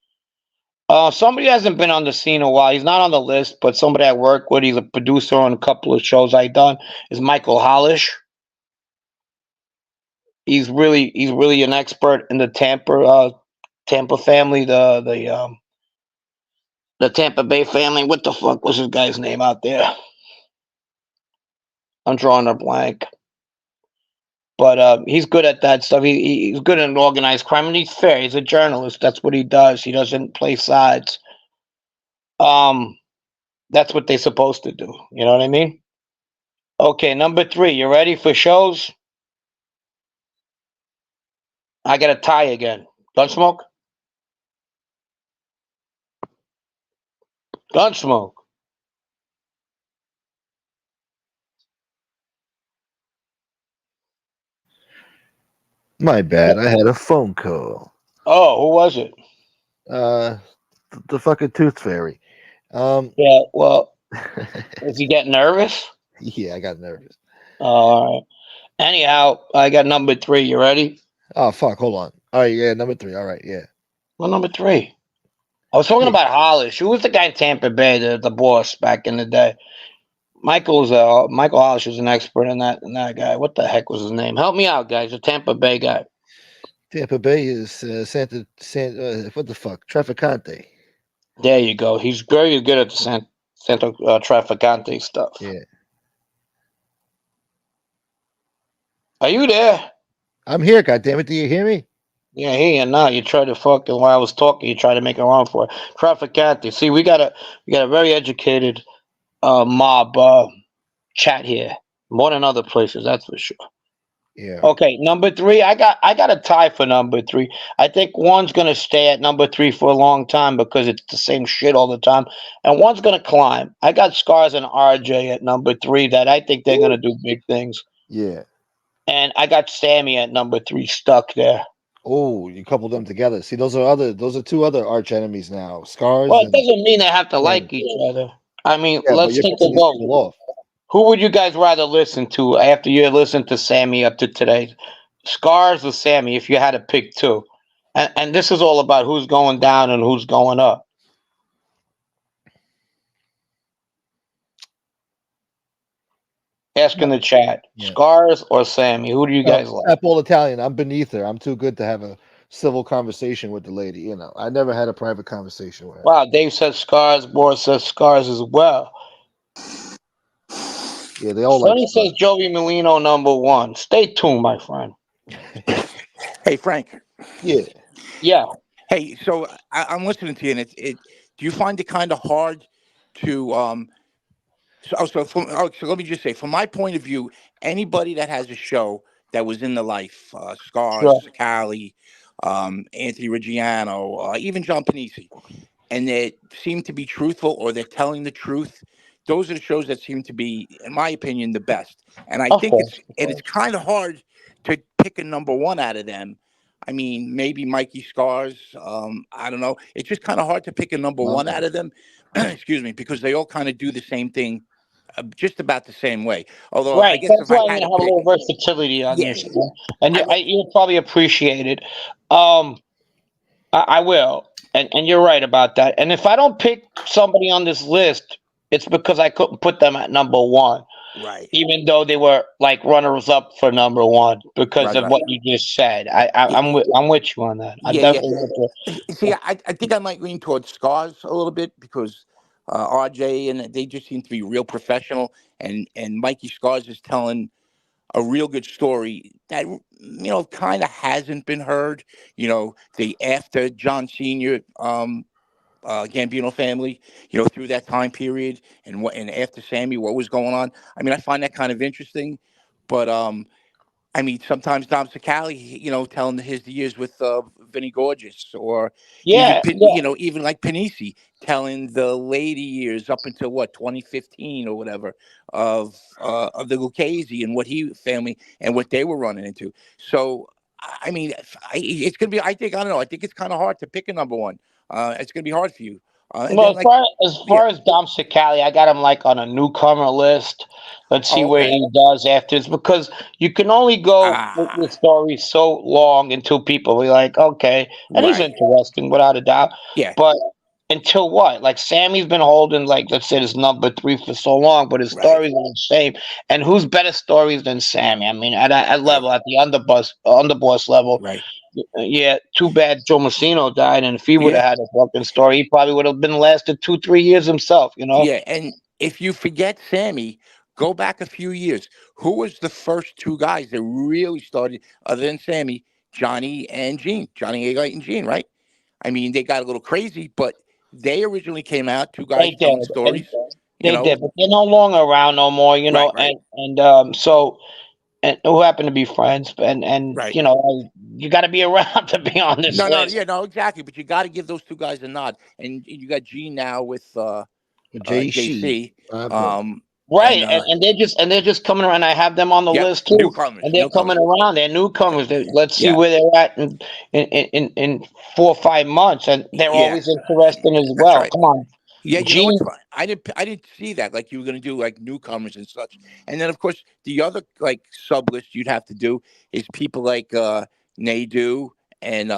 Somebody hasn't been on the scene a while. He's not on the list, but somebody I work with. He's a producer on a couple of shows I've done. Is Michael Hollish. He's really an expert in the Tampa family, the Tampa Bay family. What the fuck was his guy's name out there? I'm drawing a blank. But he's good at that stuff. He's good in organized crime, and he's fair. He's a journalist. That's what he does. He doesn't play sides. That's what they're supposed to do. You know what I mean? Okay, number 3. You ready for shows? I got a tie again. Gunsmoke? Gunsmoke. My bad. I had a phone call. Oh, who was it? The fucking Tooth Fairy. Yeah, well, is he getting nervous? Yeah, I got nervous. All right. Anyhow, I got number 3. You ready? Oh fuck! Hold on. All right, yeah, number 3. All right, yeah. Well, number 3. I was talking about Hollis. Who was the guy in Tampa Bay, the boss back in the day? Michael Hollis was an expert in that guy. What the heck was his name? Help me out, guys. The Tampa Bay guy. Tampa Bay is Santa. What the fuck? Traficante. There you go. He's very good at the Santa Traficante stuff. Yeah. Are you there? I'm here. Goddammit, do you hear me? Yeah, here now. You tried to fucking while I was talking. You tried to make a run for it. Traficante. See, we got a very educated mob chat here, more than other places. That's for sure. Yeah. Okay, number 3. I got a tie for number 3. I think one's gonna stay at number 3 for a long time because it's the same shit all the time, and one's gonna climb. I got Scars and RJ at number 3 that I think they're gonna do big things. Yeah. And I got Sammy at number 3 stuck there. Oh, you coupled them together. See, those are 2 other arch enemies now. Scars. Well, it doesn't mean they have to like each other. I mean, let's think about who would you guys rather listen to after you listen to Sammy up to today? Scars or Sammy, if you had to pick 2. And this is all about who's going down and who's going up. Ask in the chat. Yeah. Scars or Sammy? Who do you guys like? Apple Italian. I'm beneath her. I'm too good to have a civil conversation with the lady. You know, I never had a private conversation with her. Wow, Dave says Scars. Boris says Scars as well. Yeah, they all Sonny like says Joey Molino number 1. Stay tuned, my friend. Hey, Frank. Yeah. Yeah. Hey, so I'm listening to you, and do you find it kind of hard to So let me just say, from my point of view, anybody that has a show that was in the life, Scars, Callie, Anthony Reggiano, even John Panisi, and they seem to be truthful or they're telling the truth, those are the shows that seem to be, in my opinion, the best. And I think it's kind of hard to pick a number 1 out of them. I mean, maybe Mikey Scars. I don't know. It's just kind of hard to pick a number 1 out of them. Excuse me, because they all kind of do the same thing. Just about the same way. Although right, I guess that's if why I I'm had gonna have a little versatility on your show, and you'll probably appreciate it. I will, and you're right about that. And if I don't pick somebody on this list, it's because I couldn't put them at number 1. Right. Even though they were like runners up for number 1 because of what you just said. I'm with you on that. I definitely. See, I think I might lean towards Scars a little bit because. RJ and they just seem to be real professional, and Mikey Scars is telling a real good story that kind of hasn't been heard. The after John Senior Gambino family, through that time period, and after Sammy, what was going on. I mean, I find that kind of interesting, but I mean, sometimes Dom Cicali, telling his years with Vinny Gorgeous, or even like Panisi telling the later years up until 2015 or whatever of the Lucchese and what he family and what they were running into. So, I mean, it's gonna be. I think it's kind of hard to pick a number 1. It's gonna be hard for you. Well, as far as Dom Cicali, I got him like on a newcomer list. Let's see where he does after this, because you can only go with the story so long until people be like, okay, and he's interesting without a doubt. Yeah. But until what? Like Sammy's been holding, like, let's say this number 3 for so long, but his stories are the same. And who's better stories than Sammy? I mean, at level, at the underboss level. Right. Yeah, too bad Joe Messino died, and if he would have had a fucking story, he probably would have been lasted 2-3 years himself, Yeah, and if you forget Sammy, go back a few years. Who was the first 2 guys that really started, other than Sammy, Johnny and Gene, Johnny Agate and Gene, right? I mean, they got a little crazy, but they originally came out, 2 guys telling stories. They did, but they're no longer around no more, so. And who happen to be friends, and you got to be around to be on this list. No, exactly. But you got to give those 2 guys a nod, and you got Gene now with JC. Right, and they're just coming around. I have them on the list too, newcomers, and they're coming around. They're newcomers. Let's see where they're at in 4 or 5 months, and they're always interesting as well. Come on, Yeah, you know what's fun? I didn't see that. Like you were gonna do like newcomers and such. And then of course the other like sub list you'd have to do is people like Nadu and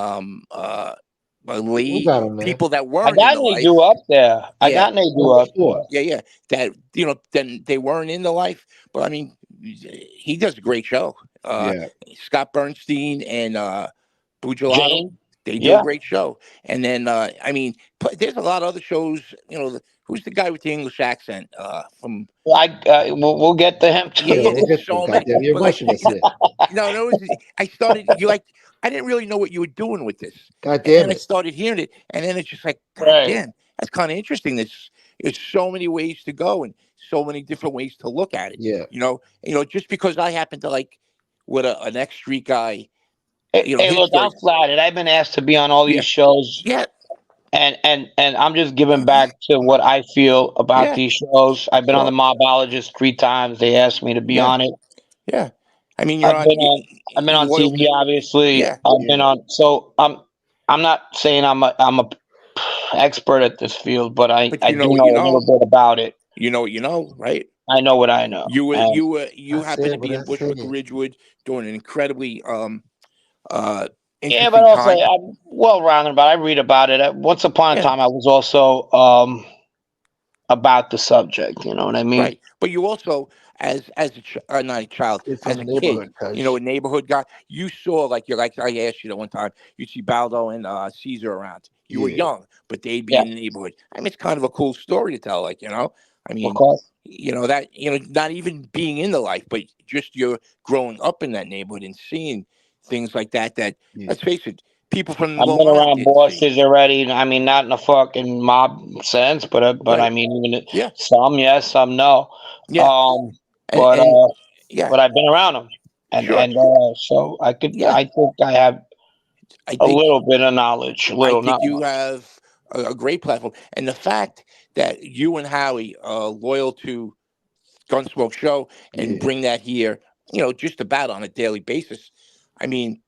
Lee, people that I weren't in got the life. Nadu up there. I Yeah. got Nadu up there. Yeah. That then they weren't in the life. But I mean, he does a great show. Scott Bernstein and Bujalato, Jane? they do Yeah. a great show. And then I mean, there's a lot of other shows. Who's the guy with the English accent from? We'll get to him too. Yeah, we'll get to so him. many. Goddamn, you're But, like, rushing us here. no, I started. I didn't really know what you were doing with this. God And damn then I it. started hearing it, and then it's just like, God damn, that's kind of interesting. There's so many ways to go and so many different ways to look at it. Yeah. Just because I happen to like what an X Street guy. Hey, look, I'm flattered. I've been asked to be on all these shows. Yeah. And I'm just giving back to what I feel about these shows. I've been on the Mobologist 3 times. They asked me to be on it. Yeah. I mean, I've been on TV, obviously. Yeah. I've been on. So I'm not saying I'm a expert at this field, but I do know a little bit about it. You know what you know, right? I know what I know. You happen to be in Bushwick Ridgewood doing an incredibly yeah, but also I'm well-rounded about it. I read about it. Once upon a time, I was also about the subject. You know what I mean? Right. But you also, as not a child, as a kid, a neighborhood guy, you saw I asked you that one time. You see Baldo and Caesar around. You were young, but they'd be in the neighborhood. I mean, it's kind of a cool story to tell. I mean, not even being in the life, but just you're growing up in that neighborhood and seeing things like that. Let's face it, people from I've been around bosses already. I mean, not in a fucking mob sense, but I mean, even some yes, some no. Yeah. But I've been around them, and so I could. I think I have a little bit of knowledge. You have a great platform, and the fact that you and Howie are loyal to Gunsmoke Show and bring that here, just about on a daily basis. I mean,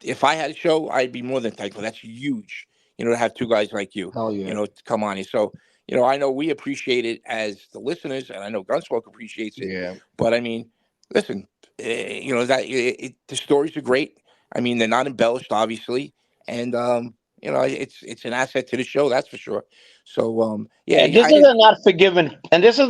if I had a show, I'd be more than thankful. That's huge, to have two guys like you, to come on here. So, I know we appreciate it as the listeners, and I know Gunsmoke appreciates it. Yeah. But I mean, listen, the stories are great. I mean, they're not embellished, obviously, and it's an asset to the show, that's for sure. So, this is a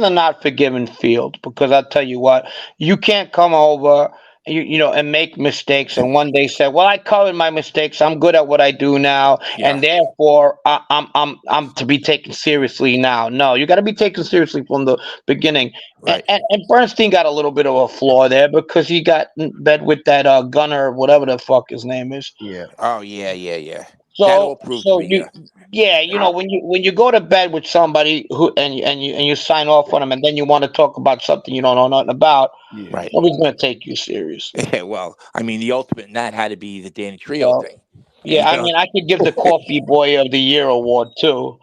not forgiven field, because I'll tell you what, you can't come over and make mistakes and one day say, well, I covered my mistakes, I'm good at what I do now, and therefore I'm to be taken seriously now. No, you got to be taken seriously from the beginning. Right. And Bernstein got a little bit of a flaw there, because he got in bed with that Gunner, whatever the fuck his name is. Yeah. Oh yeah. So when you go to bed with somebody who and you sign off on them, and then you want to talk about something you don't know nothing about, right? Nobody's going to take you seriously. Yeah, well, I mean, the ultimate in that had to be the Danny Trio thing. Yeah, I mean, I could give the Coffee Boy of the Year award too.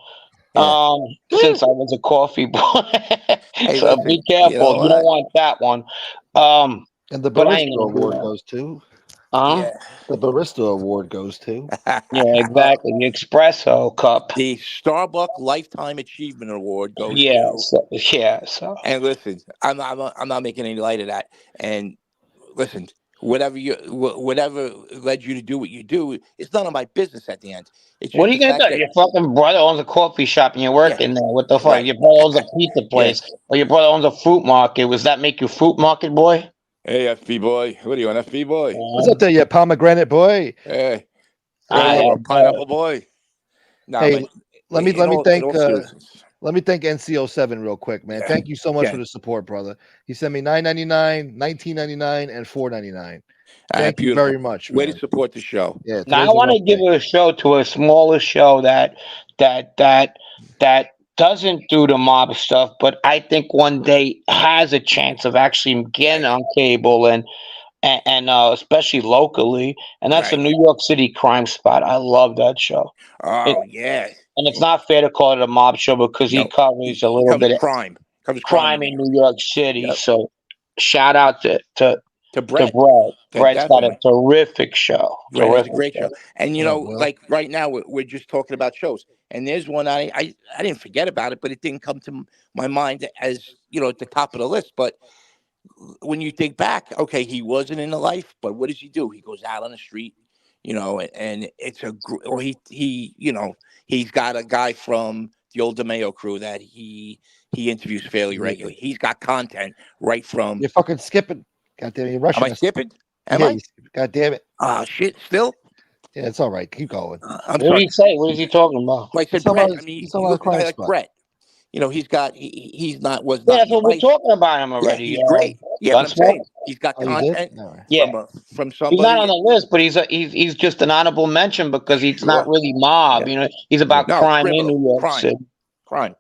Since I was a coffee boy. So be careful. You don't want that one. And the Barista Award goes to. Yeah. The Barista Award goes to. Yeah, exactly. The Espresso Cup. The Starbucks Lifetime Achievement Award goes to. So. And listen, I'm not making any light of that. And listen, whatever led you to do what you do, it's none of my business at the end. What are you gonna do? Your fucking brother owns a coffee shop and you're working there. What the fuck? Right. Your brother owns a pizza place, or your brother owns a fruit market. Was that make you fruit market boy? Hey, FB boy. What are you, an FB boy? What's up there, you pomegranate boy? Hey. Pineapple boy. No, hey, let me thank NCO7 real quick, man. Thank you so much for the support, brother. He sent me $9.99, $19.99, and $4.99. Thank you very much. Way to support the show. Yeah. Now I want to give a show to a smaller show that doesn't do the mob stuff, but I think one day has a chance of actually getting on cable and especially locally, and that's the New York City Crime Spot. I love that show. Oh, and it's not fair to call it a mob show, because he covers a little bit of crime in New York City. Yep. So shout out to Brett. Brett's got a terrific show. Brett has a great show. And, you know, like right now, we're just talking about shows. And there's one I didn't forget about it, but it didn't come to my mind as, you know, at the top of the list. But when you think back, okay, he wasn't in the life, but what does he do? He goes out on the street, you know, and it's or he, you know, he's got a guy from the old DeMeo crew that he interviews fairly regularly. He's got content right from. You're fucking skipping. God damn it, you're rushing Am I us. skipping? Am I? God damn it. Ah, shit, still? Yeah, it's all right. Keep going. I'm What sorry. did he say? What is he talking about? Well, I said Brett. I mean, you look at a guy like Brett. You know, he's got. He's not. Was not. Yeah, that's what we're talking about him already. Yeah, he's great. Yeah, but I'm saying he's got content from somebody. He's not on the list, but he's just an honorable mention because he's not really mob. You know, he's about crime in New York City. Crime.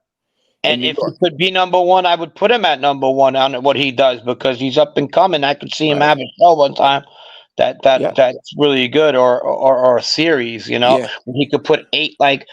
And if he could be number one, I would put him at number one on what he does because he's up and coming. I could see him have a show one time that's really good or a series, you know. He could put 8 like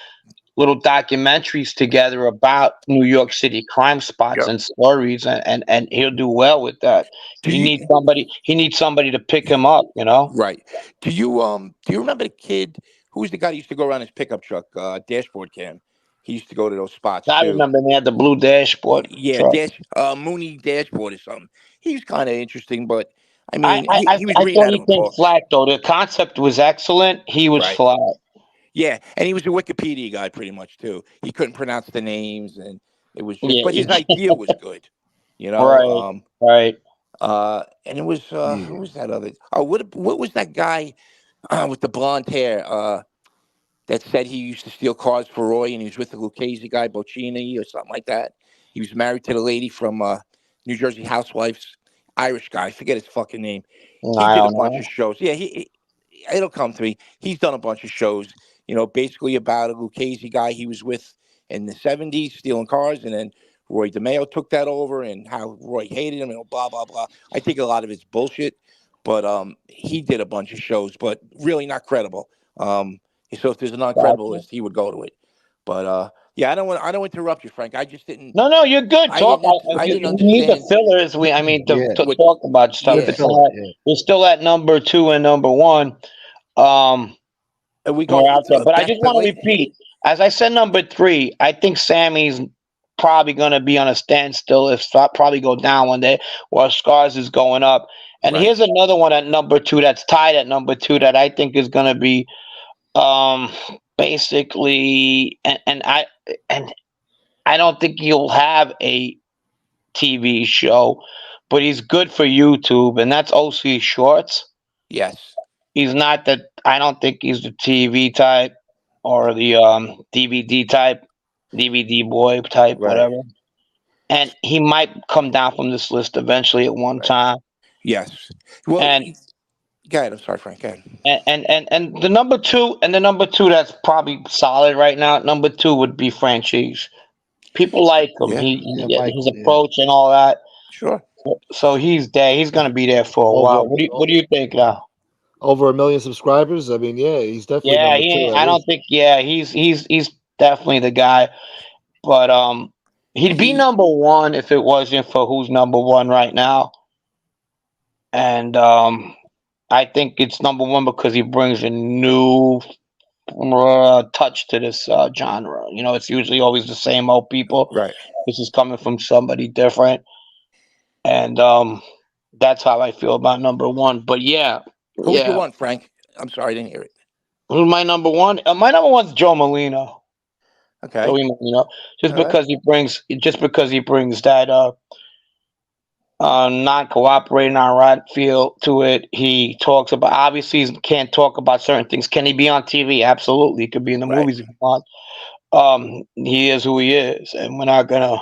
little documentaries together about New York City crime spots and stories, and he'll do well with that. He needs somebody to pick him up, you know. Right. Do you remember the kid who was the guy that used to go around his pickup truck, dashboard cam? He used to go to those spots. I remember they had the blue dashboard. Yeah, truck. Mooney dashboard or something. He was kind of interesting, but I mean, I he was thought reading he came flat though. The concept was excellent. He was flat. Yeah, and he was a Wikipedia guy pretty much too. He couldn't pronounce the names, and it was just, but his idea was good. You know, right. And it was who was that other? Oh, what was that guy with the blonde hair? That said he used to steal cars for Roy, and he was with the Lucchese guy, Bocchini, or something like that. He was married to the lady from New Jersey Housewives, Irish guy. I forget his fucking name. He did a bunch of shows. Yeah, it'll come to me. He's done a bunch of shows, you know, basically about a Lucchese guy he was with in the 70s, stealing cars, and then Roy DeMeo took that over, and how Roy hated him, and blah, blah, blah. I think a lot of it's bullshit, but he did a bunch of shows, but really not credible. So if there's a non-credible list, he would go to it. But yeah, I don't want to interrupt you, Frank. I just didn't. No, you're good. I Talk. didn't We need the fillers. To talk about stuff. We're still at number 2 and number 1. We go out there, but I just want to repeat. As I said, number 3. I think Sammy's probably going to be on a standstill. If probably go down one day, while Scars is going up. And here's another one at number 2 that's tied at number 2 that I think is going to be. Basically, and I don't think he'll have a TV show, but he's good for YouTube, and that's OC Shorts. Yes, he's not that. I don't think he's the TV type or the DVD type, DVD boy type, whatever. And he might come down from this list eventually at one time. Yes. Well, go ahead. I'm sorry, Frank. Go ahead. And the number 2 that's probably solid right now. Number 2 would be Franchise. People like him. His approach and all that. Sure. So he's there. He's gonna be there for a while. What do you think now? Over 1 million subscribers. I mean, yeah, he's definitely. Yeah, I don't think. Yeah, he's definitely the guy. But he'd be number 1 if it wasn't for who's number 1 right now. And I think it's number 1 because he brings a new touch to this genre. You know, it's usually always the same old people. Right. This is coming from somebody different. And that's how I feel about number 1. But yeah. Who's your 1, Frank? I'm sorry, I didn't hear it. Who's my number 1? My number 1's Joe Molino. Okay. Joey Molino. Just because he brings that non-cooperating on right feel to it. He talks about, obviously he can't talk about certain things. Can he be on TV? Absolutely. He could be in the movies if he wants. He is who he is, and we're not gonna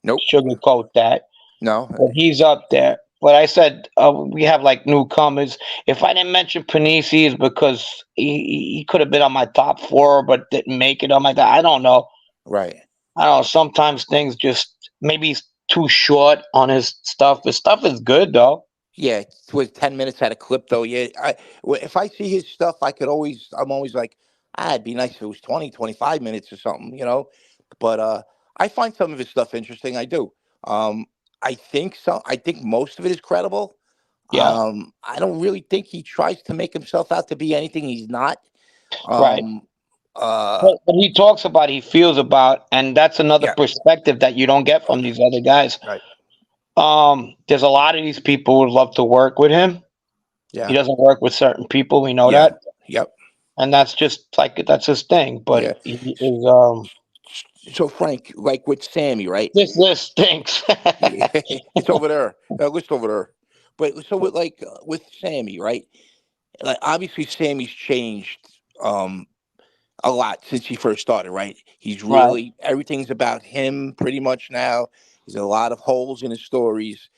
sugarcoat that. No. But he's up there. But I said we have like newcomers. If I didn't mention Panisi, is because he could have been on my top 4 but didn't make it on my top. I don't know. Right. I don't know. Sometimes things just maybe too short on his stuff. His stuff is good though. Yeah, it was 10 minutes at a clip though. Yeah, if I see his stuff, I'm always like, it'd be nice if it was 20, 25 minutes or something, you know. But I find some of his stuff interesting. I do. I think most of it is credible. Yeah. I don't really think he tries to make himself out to be anything he's not. Right. Uh, But he talks about, he feels about, and that's another yeah. perspective that you don't get from these other guys. Right. There's a lot of these people who would love to work with him. Yeah. He doesn't work with certain people. We know Yeah. that. Yep. And that's just like, that's his thing. But Yeah. he is, So Frank, like with Sammy, right? this list stinks. It's over there. List over there. But so with Sammy, right? Like obviously Sammy's changed a lot since he first started, right? He's Right. really everything's about him pretty much now. There's a lot of holes in his stories.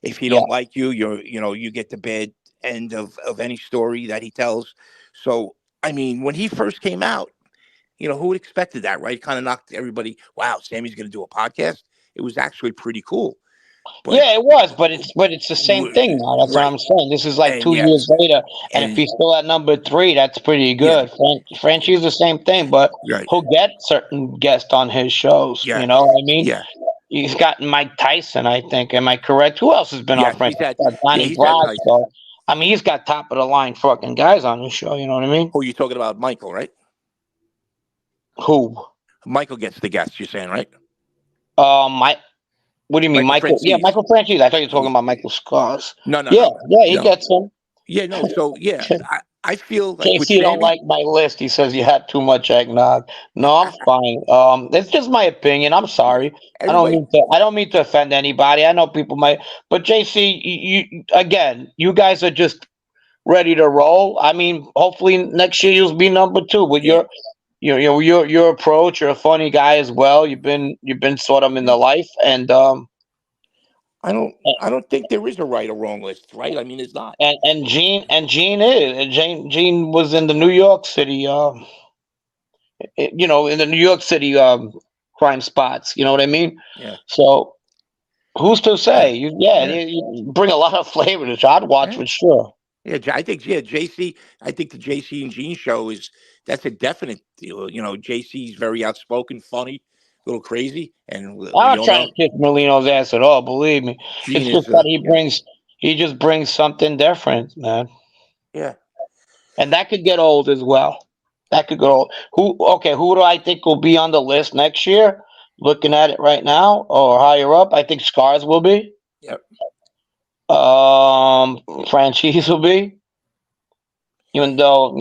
If he Yeah. don't like you, you get the bad end of any story that he tells. So I mean, when he first came out, who would expected that, right? Kind of knocked everybody. Wow, Sammy's going to do a podcast. It was actually pretty cool. But, yeah, it was, but it's the same thing now. That's what I'm saying. This is like And 2 yes. years later, and if he's still at number 3, that's pretty good. Frenchie's the same thing, but he'll get certain guests on his shows. Yeah. You know what I mean? Yeah. He's got Mike Tyson, I think. Am I correct? Who else has been on French? Donnie Brasco. I mean, he's got top of the line fucking guys on his show. You know what I mean? Who you talking about? Michael, right? Who? Michael gets the guests. You're saying, right? What do you mean, Michael? Yeah, Michael Franchise. I thought you were talking about Michael Scars. No. Yeah, he gets them. Yeah, no. So yeah, I feel like with JC don't Sammy, like my list. He says you had too much eggnog. No, I'm fine. It's just my opinion. I'm sorry. I don't mean to offend anybody. I know people might, but JC, you guys are just ready to roll. I mean, hopefully next year you'll be number 2 with your approach. You're a funny guy as well. You've been sort of in the life, and I don't think there is a right or wrong list, right? I mean, it's not. And Gene is. Gene was in the New York City, in the New York City crime spots. You know what I mean? Yeah. So who's to say? You bring a lot of flavor to it. I'd watch for sure. Yeah, I think JC. I think the JC and Gene show that's a definite deal. JC's very outspoken, funny, a little crazy, and I'm not trying to kick Molino's ass at all. Believe me, it's just that he just brings something different, man. Yeah, and that could get old as well. That could go. Who do I think will be on the list next year? Looking at it right now, or higher up, I think Scars will be. Yep. Franchise will be. Even though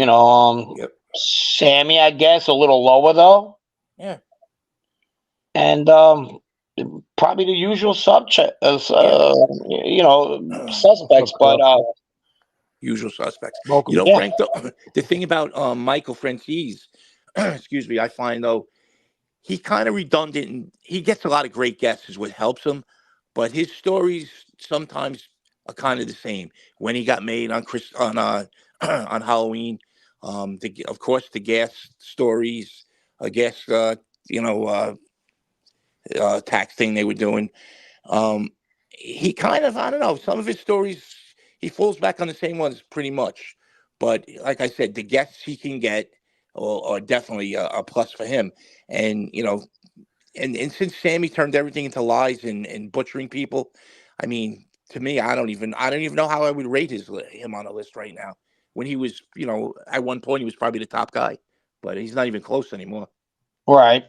Sammy, I guess, a little lower though. Yeah. And probably the usual suspects, but usual suspects. Frank, the thing about Michael Franchise, excuse me, I find though he kind of redundant, and he gets a lot of great guests is what helps him, but his stories sometimes are kind of the same. When he got made on on Halloween, of course the gas stories, I guess tax thing they were doing. He kind of, I don't know, some of his stories, he falls back on the same ones pretty much. But like I said, the guests he can get are definitely a plus for him. And, and since Sammy turned everything into lies and butchering people, I mean, to me, I don't even know how I would rate him on the list right now. When he was, at one point he was probably the top guy, but he's not even close anymore. Right.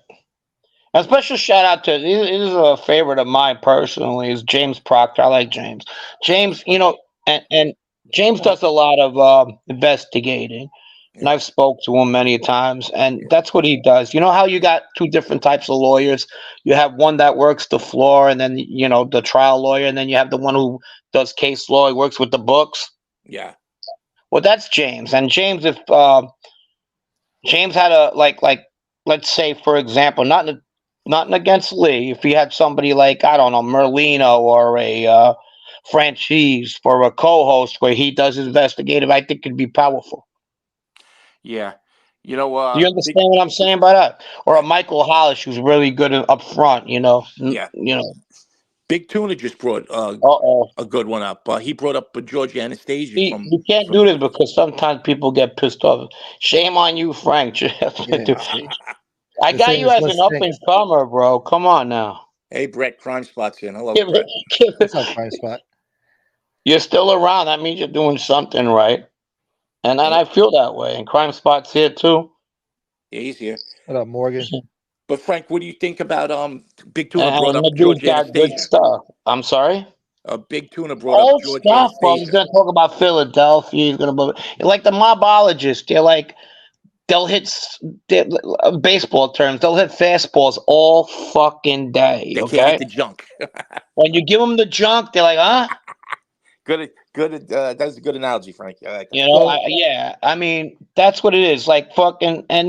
A special shout out to, this is a favorite of mine personally, is James Proctor. I like James. James, and James does a lot of investigating. And I've spoke to him many times, and that's what he does. You know how you got 2 different types of lawyers? You have one that works the floor, and then, the trial lawyer, and then you have the one who does case law. He works with the books. Yeah. Well, that's James. And James, if James had a, like, let's say, for example, nothing against Lee, if he had somebody like, I don't know, Merlino or a Franchise for a co-host where he does his investigative, I think it'd be powerful. Yeah. Do you understand what I'm saying by that? Or a Michael Hollis who's really good up front, Yeah. Big Tuna just brought a good one up. He brought up George Anastasia. You can't do this because sometimes people get pissed off. Shame on you, Frank. I got you as an up-and-comer, bro. Come on now. Hey, Brett, Crime Spot's in. Hello, Brett. What's up, Crime Spot? you're still around. That means you're doing something right. And I feel that way. And Crime Spot's here too. Yeah, he's here. What up, Morgan? But Frank, what do you think about Big Tuna And brought up the George dude's got good Anastasia? stuff. I'm sorry? Big Tuna brought up Old George stuff, bro. He's Anastasia. going to talk about Philadelphia. He's going to... Like the mobologists. They're like... They'll hit baseball terms. They'll hit fastballs all fucking day. They Okay, can't hit the junk. when you give them the junk, they're like, "Huh?" Good. That's a good analogy, Frank. I like that. You know, yeah. I mean, that's what it is. Like fucking, and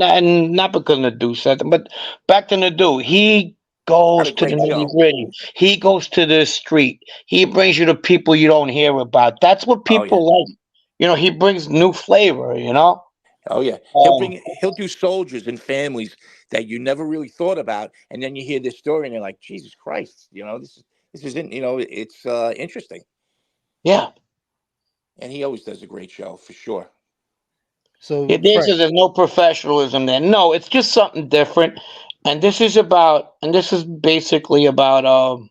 not because Nadu said them, but back to Nadu. He goes to the nitty gritty. He goes to the street. He brings you the people you don't hear about. That's what people like. You know, he brings new flavor. You know. Oh yeah, he'll do soldiers and families that you never really thought about, and then you hear this story and you're like, Jesus Christ, you know, this isn't, you know, it's interesting. Yeah, and he always does a great show for sure. So there's no professionalism there. No, it's just something different, and this is basically about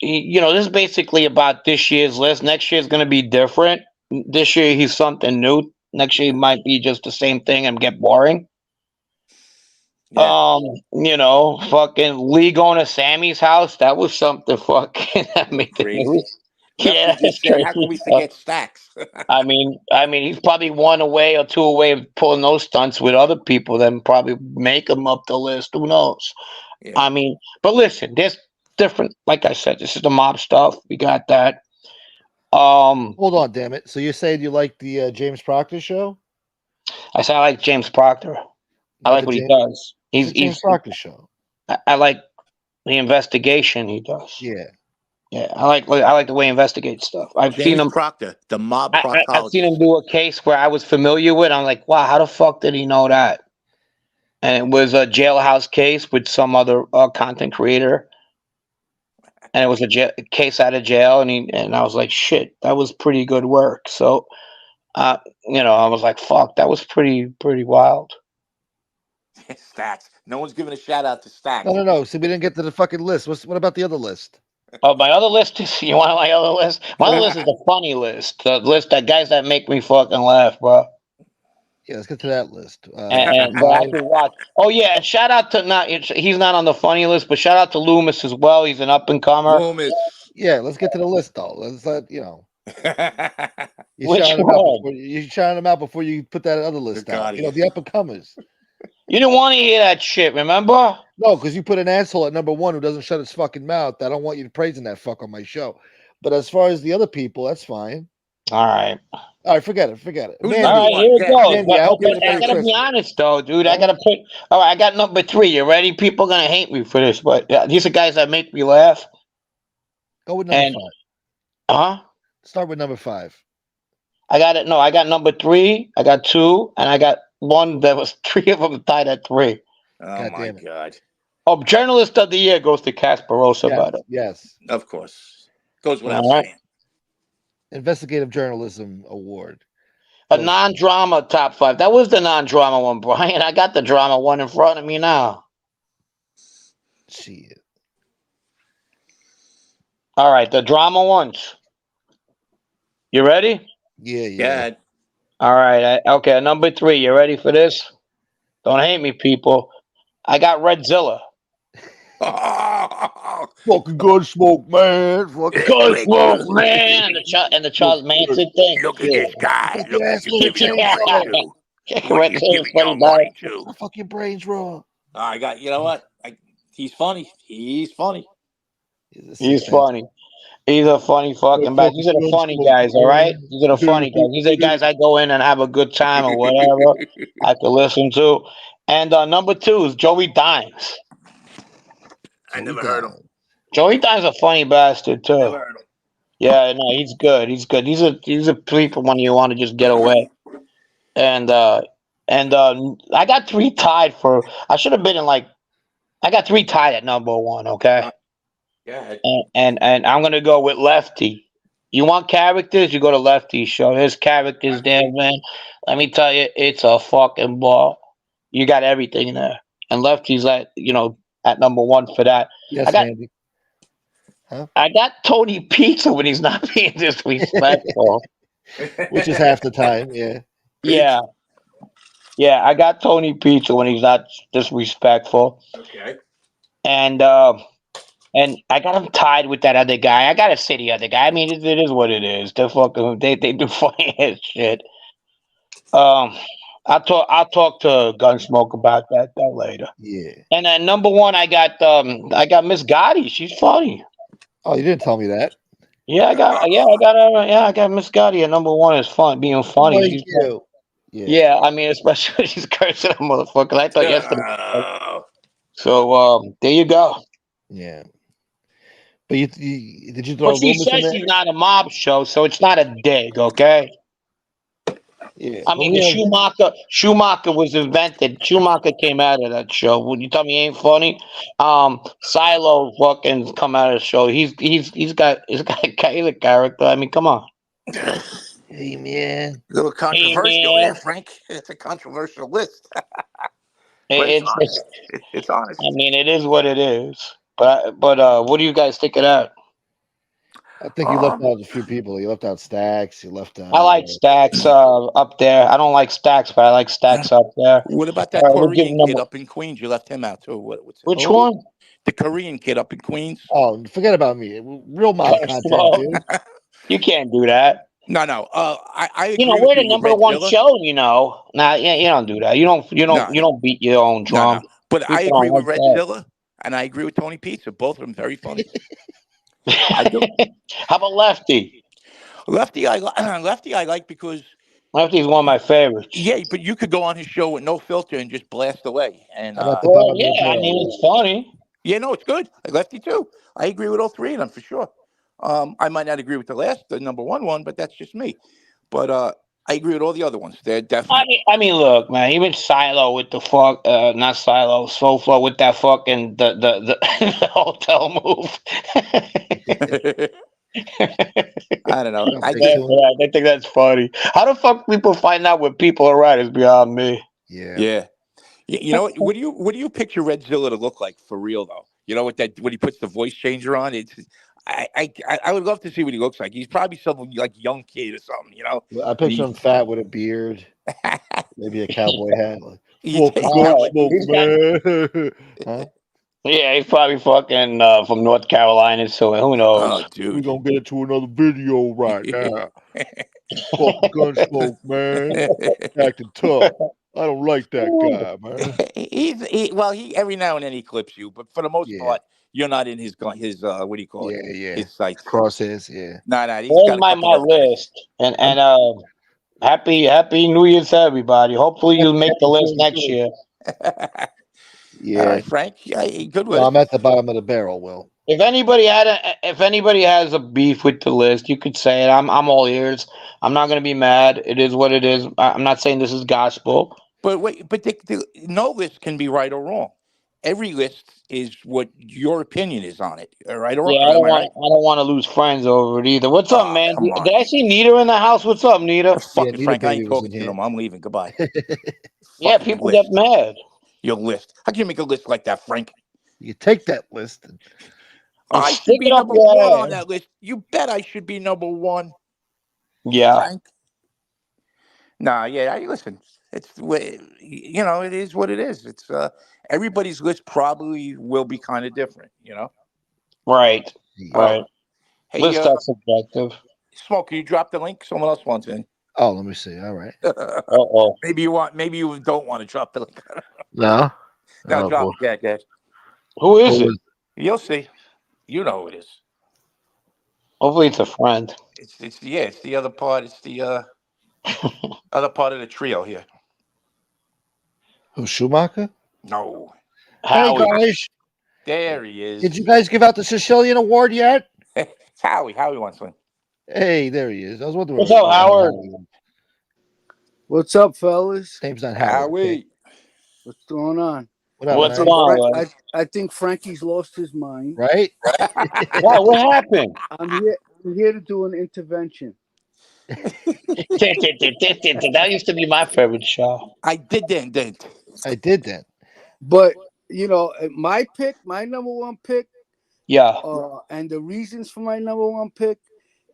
you know, this is basically about this year's list. Next year is going to be different. This year he's something new. Next year might be just the same thing and get boring. Yeah. You know, fucking Lee going to Sammy's house. That was something fucking that made the news. Yeah, how can we forget Stacks? I mean, he's probably 1 away or 2 away of pulling those stunts with other people that probably make him up the list. Who knows? Yeah. I mean, but listen, there's different. Like I said, this is the mob stuff. We got that. Hold on, damn it. So you're saying you like the James Proctor show? I said I like James Proctor. I like what he does. He's James Proctor show. I like the investigation he does. Yeah. I like the way he investigates stuff. I've seen him Proctor, the mob I've proctologist. seen him do a case where I was familiar with. I'm like, wow, how the fuck did he know that? And it was a jailhouse case with some other content creator. And it was a case out of jail, and I was like, shit, that was pretty good work. So, you know, I was like, fuck, that was pretty wild. Stacks. No one's giving a shout out to Stacks. No. See, we didn't get to the fucking list. What about the other list? Oh, my other list is, you want my other list? My other list is the funny list. The list that guys that make me fucking laugh, bro. Yeah, let's get to that list. And I can watch. Oh yeah, and shout out to he's not on the funny list, but shout out to Loomis as well. He's an up and comer. Loomis. Yeah, let's get to the list though. Let's let you know. Which You shouting them out before you put that other list out. You know, the up and comers. You didn't want to hear that shit, remember? No, because you put an asshole at number 1 who doesn't shut his fucking mouth. I don't want you praising that fuck on my show. But as far as the other people, that's fine. All right, forget it. Mandy, all right, here it goes. Mandy, I gotta be honest though, dude. I gotta put. All right, I got number 3. You ready? People are gonna hate me for this, but these are guys that make me laugh. Go with number 5. Huh? Start with number 5. I got it. No, I got number 3. I got 2, and I got 1 that was 3 of them tied at 3. Oh my God. Oh, journalist of the year goes to Casparosa, by the way. Yes, of course. Goes without All right. saying. Investigative Journalism Award. A non-drama top 5. That was the non-drama one, Brian. I got the drama one in front of me now. Shit. All right, the drama ones. You ready? Yeah. All right. Okay, number 3. You ready for this? Don't hate me, people. I got Redzilla. Fucking good smoke, man. Fucking good smoke, man. And the Charles Manson thing. Look at this guy. Look at this. Fuck your brains raw. I got. You know what? He's funny. He's funny. He's funny. He's a funny fucking bag. These are the funny guys, all right? These are the funny guys. These are the guys I go in and have a good time or whatever I can listen to. And number 2 is Joey Dimes. I never heard him. Joey Dimes a funny bastard too. Never heard him. Yeah, no, he's good. He's good. These are people when you want to just get away. And I got 3 tied for. I should have been in like. I got 3 tied at number 1. Okay. Yeah. And I'm gonna go with Lefty. You want characters? You go to Lefty's show. There's characters there, man. Let me tell you, it's a fucking ball. You got everything in there. And Lefty's at number 1 for that. Yes, I got, Andy. I got Tony Pizza when he's not being disrespectful. Which is half the time, yeah. Yeah. Yeah, I got Tony Pizza when he's not disrespectful. Okay. And I got him tied with that other guy. I gotta say the other guy. I mean, it is what it is. They do funny as shit. I'll talk to Gunsmoke about that later. Yeah. And then number one, I got Miss Gotti. She's funny. Oh, you didn't tell me that. I got Miss Gotti at number one is being funny. Like She's you. Yeah, I mean, especially when she's cursing at motherfucker. I thought yesterday. So there you go. Yeah. But did you throw Well, she Loomis in says there? she's not a mob show, so it's not a dig, okay? Yeah. I mean, Schumacher was invented. Schumacher came out of that show. Would you tell me he ain't funny? Silo fucking come out of the show. He's a character. I mean, come on. Hey man, A little controversial there, Frank. It's a controversial list. It's honest. I mean, it is what it is. But what do you guys think of that? I think you left out a few people. You left out Stacks. You left out. I like Stacks up there. I don't like Stacks, but I like Stacks up there. What about that Korean kid up in Queens? You left him out too. Which one? The Korean kid up in Queens. Oh, forget about me. Real mob content, dude. You can't do that. No. I agree we're the number one show. You don't do that. You don't beat your own drum. No. But I agree with Redzilla, and I agree with Tony Pizza. Both of them very funny. I do. How about Lefty? Lefty, I like because Lefty's one of my favorites. Yeah, but you could go on his show with no filter and just blast away. And I mean, it's funny. Yeah, no, it's good. I Lefty too. I agree with all three of them for sure. I might not agree with the number one, but that's just me. But I agree with all the other ones. They're definitely. I mean, look, man. Even Silo with the fuck, not Silo, Soulflow with that fucking the hotel move. I don't know. I think that's funny. How the fuck people find out when people are right is beyond me. Yeah. You know what do you picture Redzilla to look like for real though? You know when he puts the voice changer on, I would love to see what he looks like. He's probably some like young kid or something, you know. I picture him fat with a beard, maybe a cowboy hat. Huh? Yeah, he's probably fucking from North Carolina, so who knows? Oh, dude. We're gonna get into another video right now. Fuck Gunsmoke, man. Acting tough. I don't like that guy, man. He every now and then he clips you, but for the most part, you're not in his what do you call it? Yeah. His sights. Crosshairs, yeah. Nah, he's on my list. And happy New Year's to everybody. Hopefully you'll make the list next year. Yeah, all right, Frank. Yeah, good list. I'm at the bottom of the barrel, Will. If anybody has a beef with the list, you could say it. I'm all ears. I'm not gonna be mad. It is what it is. I'm not saying this is gospel. But wait, no list can be right or wrong. Every list is what your opinion is on it, right or wrong. Yeah, I don't want to lose friends over it either. What's up, man? Did I see Nita in the house? What's up, Nita? Fucking Frank, I ain't talking to them. I'm leaving. Goodbye. Yeah, people get mad. Your list. How can you make a list like that, Frank? You take that list. I should be number one on that list. You bet I should be number one. Yeah. Frank. Nah, yeah. Listen, it's it is what it is. It's everybody's list probably will be kind of different, you know. Right. Right. Hey, list that's subjective. Smoke, can you drop the link? Someone else wants in. Oh, let me see. All right. Maybe you don't want to drop the link. No. No, drop it. Yeah. Who is it? You'll see. You know who it is. Hopefully it's a friend. It's the other part. It's the other part of the trio here. Who, Schumacher? No. Howie. Hey guys. There he is. Did you guys give out the Sicilian Award yet? It's Howie. Howie wants one. Hey, there he is. I was wondering. What's up, Howard? What's up, fellas? His name's not Howard. Howie. What's going on? What's wrong? I think Frankie's lost his mind. Right? Why? What happened? I'm here to do an intervention. That used to be my favorite show. I did that. I did that. But my number one pick, Yeah. And the reasons for my number one pick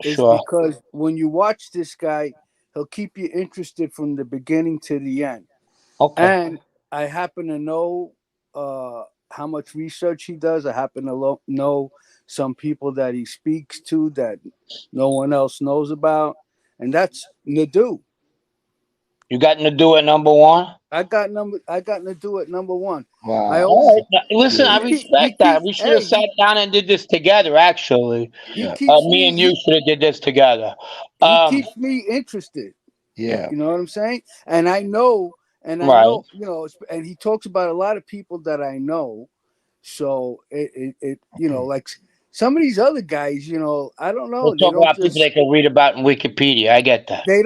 is Sure. because when you watch this guy, he'll keep you interested from the beginning to the end. Okay. And I happen to know how much research he does. I happen to know some people that he speaks to that no one else knows about, and that's Nadu. You got Nadu at number one? I got Nadu at number one. Wow. I All always right. Now, listen, I respect that. We should have sat down and did this together. Actually, he keeps me me and you should have did this together. he keeps me interested. Yeah. You know what I'm saying? And I know, Right. you know, and he talks about a lot of people that I know. So it you know, like some of these other guys, you know, I don't know. We're They talking don't about people they can read about in Wikipedia. I get that. they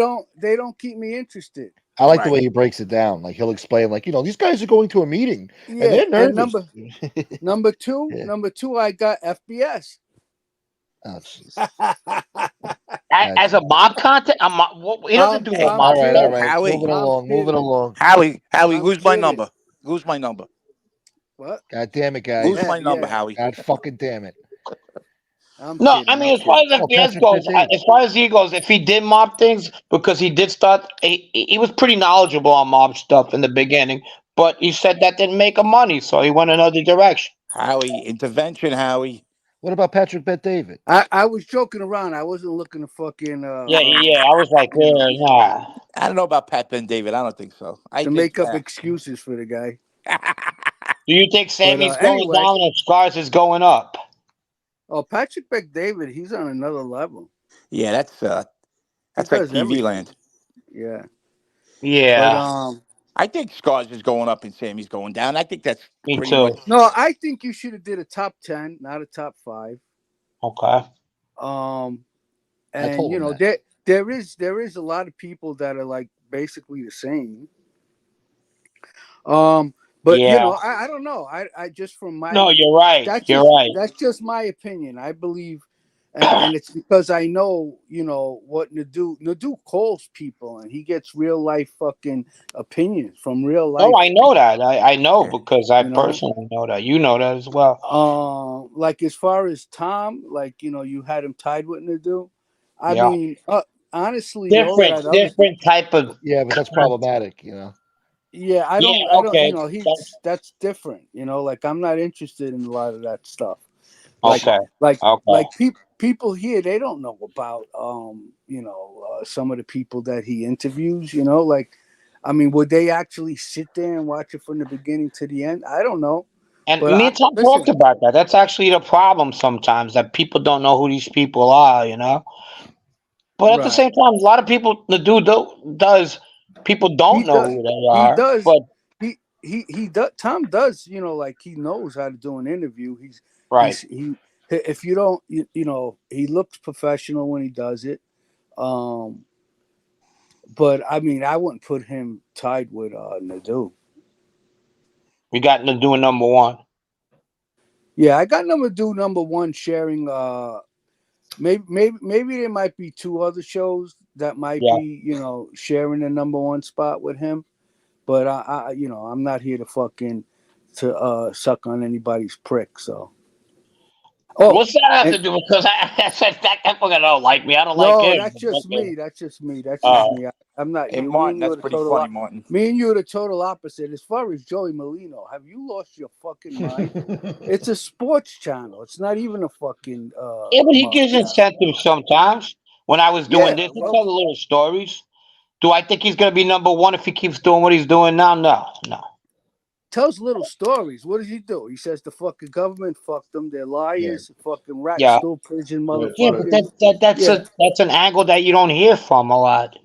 don't keep me interested. I like the way he breaks it down. Like he'll explain, like, you know, these guys are going to a meeting and Yeah. they're nervous. Number two, I got FBS. Oh, jeez. As a mob content, he doesn't do no mob stuff. All right. Moving along. Howie, who's my kidding. number? Who's my number? What? God damn it, guys. Who's my number, Howie? God fucking damn it. No, I mean, as far as FBS goes, as far as he goes, if he did mob things, because he did start, he was pretty knowledgeable on mob stuff in the beginning, but he said that didn't make him money, so he went another direction. Howie, intervention, Howie. What about Patrick Bet David? I was joking around. I wasn't looking to fucking Yeah. I was like, nah. I don't know about Pat Ben David. I don't think so. To make up excuses for the guy. Do you think Sammy's going anyway. down and Scars is going up? Oh, Patrick Bet David, he's on another level. Yeah, that's like TV everything. land. Yeah. Yeah. But, I think Scars is going up and Sammy's going down. I think that's pretty too. much. No, I think you should have did a top 10, not a top 5. Okay. And you know, there is a lot of people that are like basically the same. But you know, I don't know. I just from my No, you're right. That's just my opinion. I believe, and it's because I know, you know, what Nadu calls people, and he gets real life fucking opinions from real life. Oh, I know that. I know because I personally know that. You know that as well. Like as far as Tom, like, you know, you had him tied with Nadu. I Yeah. mean, honestly, different type of. Yeah, but that's problematic, you know. Yeah, I don't, okay. you know, that's different, you know, like I'm not interested in a lot of that stuff. Okay. Like people here, they don't know about, you know, some of the people that he interviews, you know, like, I mean, would they actually sit there and watch it from the beginning to the end? I don't know. And me and Tom talked about that. That's actually the problem sometimes, that people don't know who these people are, you know. But at the same time, a lot of people, the dude does. People don't know who they are. He does. But he does. Tom does. You know, like he knows how to do an interview. He's right. If you don't, you know, he looks professional when he does it. But I mean, I wouldn't put him tied with Nadu. We got Nadu at number one. Yeah, I got Nadu number one, sharing. Maybe there might be 2 other shows that might be, you know, sharing the number one spot with him. But I you know, I'm not here to fucking suck on anybody's prick. So. Oh, what's that have to do? Because I said that fucking don't like me. I don't like him. No, that's just me. That's just me. I'm not. Hey, Martin, that's pretty funny, Martin. Me and you are the total opposite. As far as Joey Molino, have you lost your fucking mind? It's a sports channel. It's not even a fucking. Yeah, but he gives incentives sometimes. When I was doing this, he tells little stories. Do I think he's going to be number one if he keeps doing what he's doing now? No. Tells little stories. What does he do? He says the fucking government fucked them. They're liars. Fucking rat stool pigeon motherfuckers. Yeah, but that's an angle that you don't hear from a lot.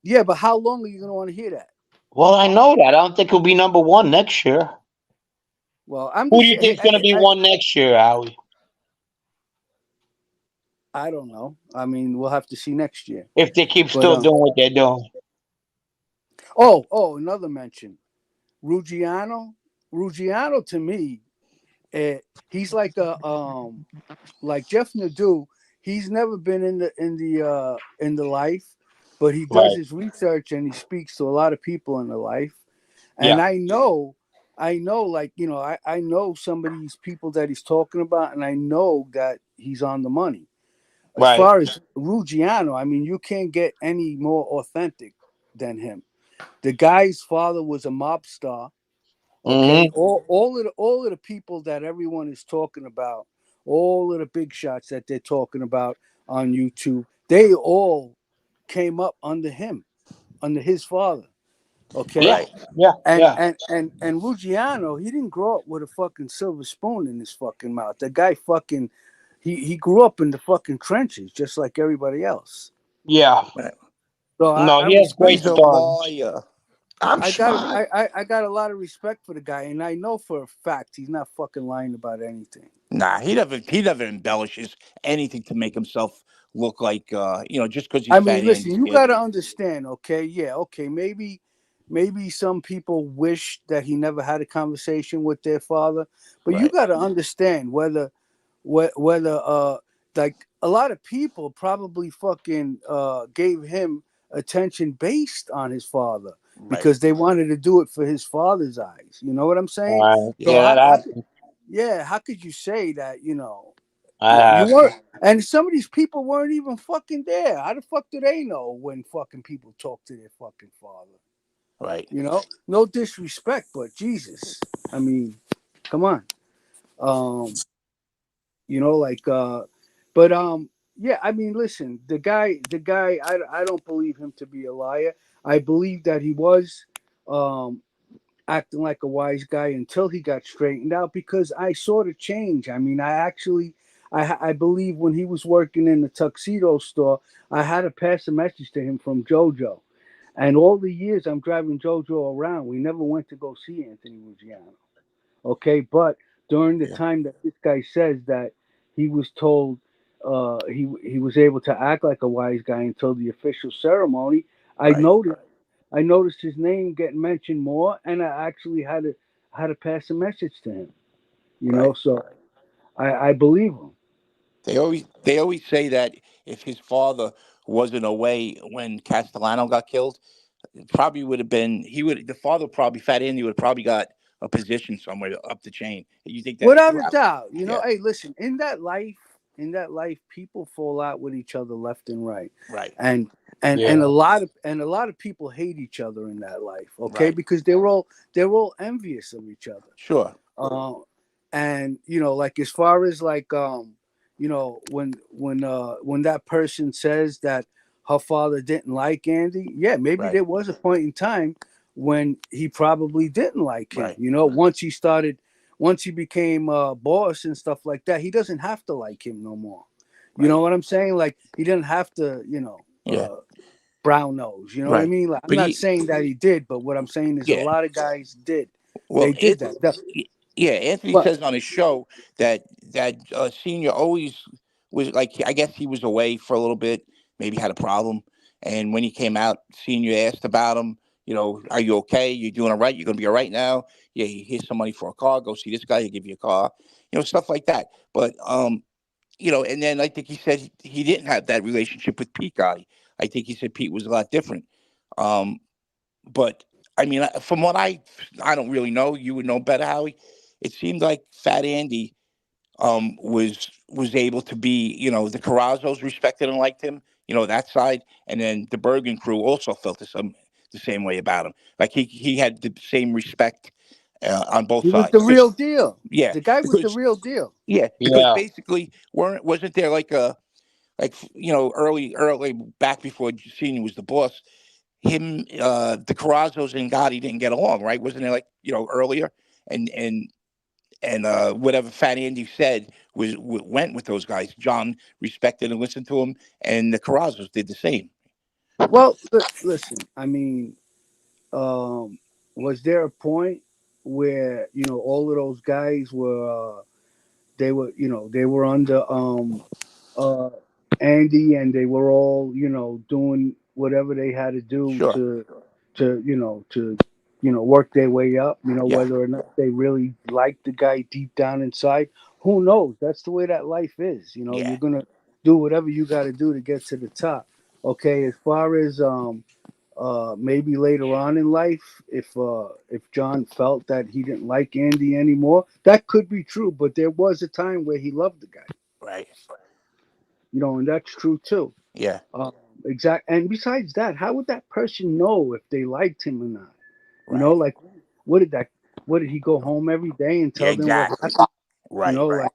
Yeah, but how long are you going to want to hear that? Well, I know that. I don't think he'll be number one next year. Well, who do you think is going to be one next year, Howie? I don't know. I mean, we'll have to see next year. If they keep still doing what they're doing. Oh, another mention. Ruggiano to me, he's like like Jeff Nadu. He's never been in the life, but he does his research and he speaks to a lot of people in the life. And I know I know, like, I know some of these people that he's talking about, and I know that he's on the money. As Right. far as Ruggiano, I mean, you can't get any more authentic than him. The guy's father was a mob star. Okay, Mm-hmm. all of the people that everyone is talking about, all of the big shots that they're talking about on YouTube, they all came up under him, under his father. Okay, Yeah. Yeah. and Yeah. Ruggiano, he didn't grow up with a fucking silver spoon in his fucking mouth. The guy fucking, he grew up in the fucking trenches just like everybody else. Yeah. So No, I he has great respect. He's a stories. lawyer. I'm I got smart. I got a lot of respect for the guy, and I know for a fact he's not fucking lying about anything. Nah, he never embellishes anything to make himself look like just because he's I mean, Fat listen, Andy's you kid. got to understand, okay? Yeah, okay, maybe some people wish that he never had a conversation with their father, but you Right. got to understand whether like a lot of people probably fucking gave him attention based on his father Right. because they wanted to do it for his father's eyes. You know what I'm saying? Right. So Yeah, that happened. how could you say that? That You happened. weren't, and some of these people weren't even fucking there. How the fuck do they know when fucking people talk to their fucking father? Right. No disrespect, but Jesus, I mean, come on. Um, like but yeah, I mean, listen, the guy I don't believe him to be a liar. I believe that he was um acting like a wise guy until he got straightened out, because I saw the change. I mean, I believe when he was working in the tuxedo store, I had to pass a message to him from JoJo. And all the years I'm driving JoJo around, we never went to go see Anthony Ruggiano. Okay, but during the Yeah. time that this guy says that he was told he was able to act like a wise guy until the official ceremony, I Right. noticed his name getting mentioned more, and I actually had to pass a message to him. Right. So I believe him. They always say that if his father wasn't away when Castellano got killed, it probably would have been the father probably Fat Andy would have probably got a position somewhere up the chain. You think that's Without true? a doubt, Yeah. hey, listen, in that life, people fall out with each other left and right, Right. and Yeah. a lot of people hate each other in that life, okay, Right. because they're all envious of each other. Sure. Uh, and like as far as like when that person says that her father didn't like Andy, yeah, maybe Right. there was a point in time when he probably didn't like him. Right. Once he became boss and stuff like that, he doesn't have to like him no more. You Right. know what I'm saying? Like he didn't have to, Yeah. brown nose. You know what I Right. mean? Like, I'm But not saying that he did, but what I'm saying is a yeah. lot of guys did. Well, They did that. yeah, Anthony But says on his show that Senior always was like, I guess he was away for a little bit, maybe had a problem, and when he came out, Senior asked about him. Are you okay? You doing all right? You're gonna be all right now? Yeah, here's some money for a car. Go see this guy. He'll give you a car. Stuff like that. But and then I think he said he didn't have that relationship with Pete Gotti. I think he said Pete was a lot different. Um, but I mean, from what I don't really know. You would know better, Howie. It seemed like Fat Andy was able to be, the Carrazos respected and liked him, that side, and then the Bergen crew also felt the same way about him. Like he had the same respect on both he was sides. the Because real deal. yeah, The guy was the because real deal. yeah, because Yeah. basically wasn't there like early back before Senior was the boss, him, the Carrazos and Gotti didn't get along, right? Wasn't it like earlier, and whatever Fat Andy said went with those guys. John respected and listened to him, and the Carrazos did the same. Well, listen, I mean, was there a point where all of those guys were they were under uh Andy, and they were all doing whatever they had to do Sure. to work their way up, Yeah. whether or not they really liked the guy deep down inside, who knows? That's the way that life is. Yeah. You're gonna do whatever you got to do to get to the top. Okay, as far as maybe later on in life, if John felt that he didn't like Andy anymore, that could be true. But there was a time where he loved the guy. Right. You know, and that's true too. Yeah. Exact. And besides that, how would that person know if they liked him or not? You Right. know, like what did he go home every day and tell Yeah, them what exactly. happened? Right. You know, Right. like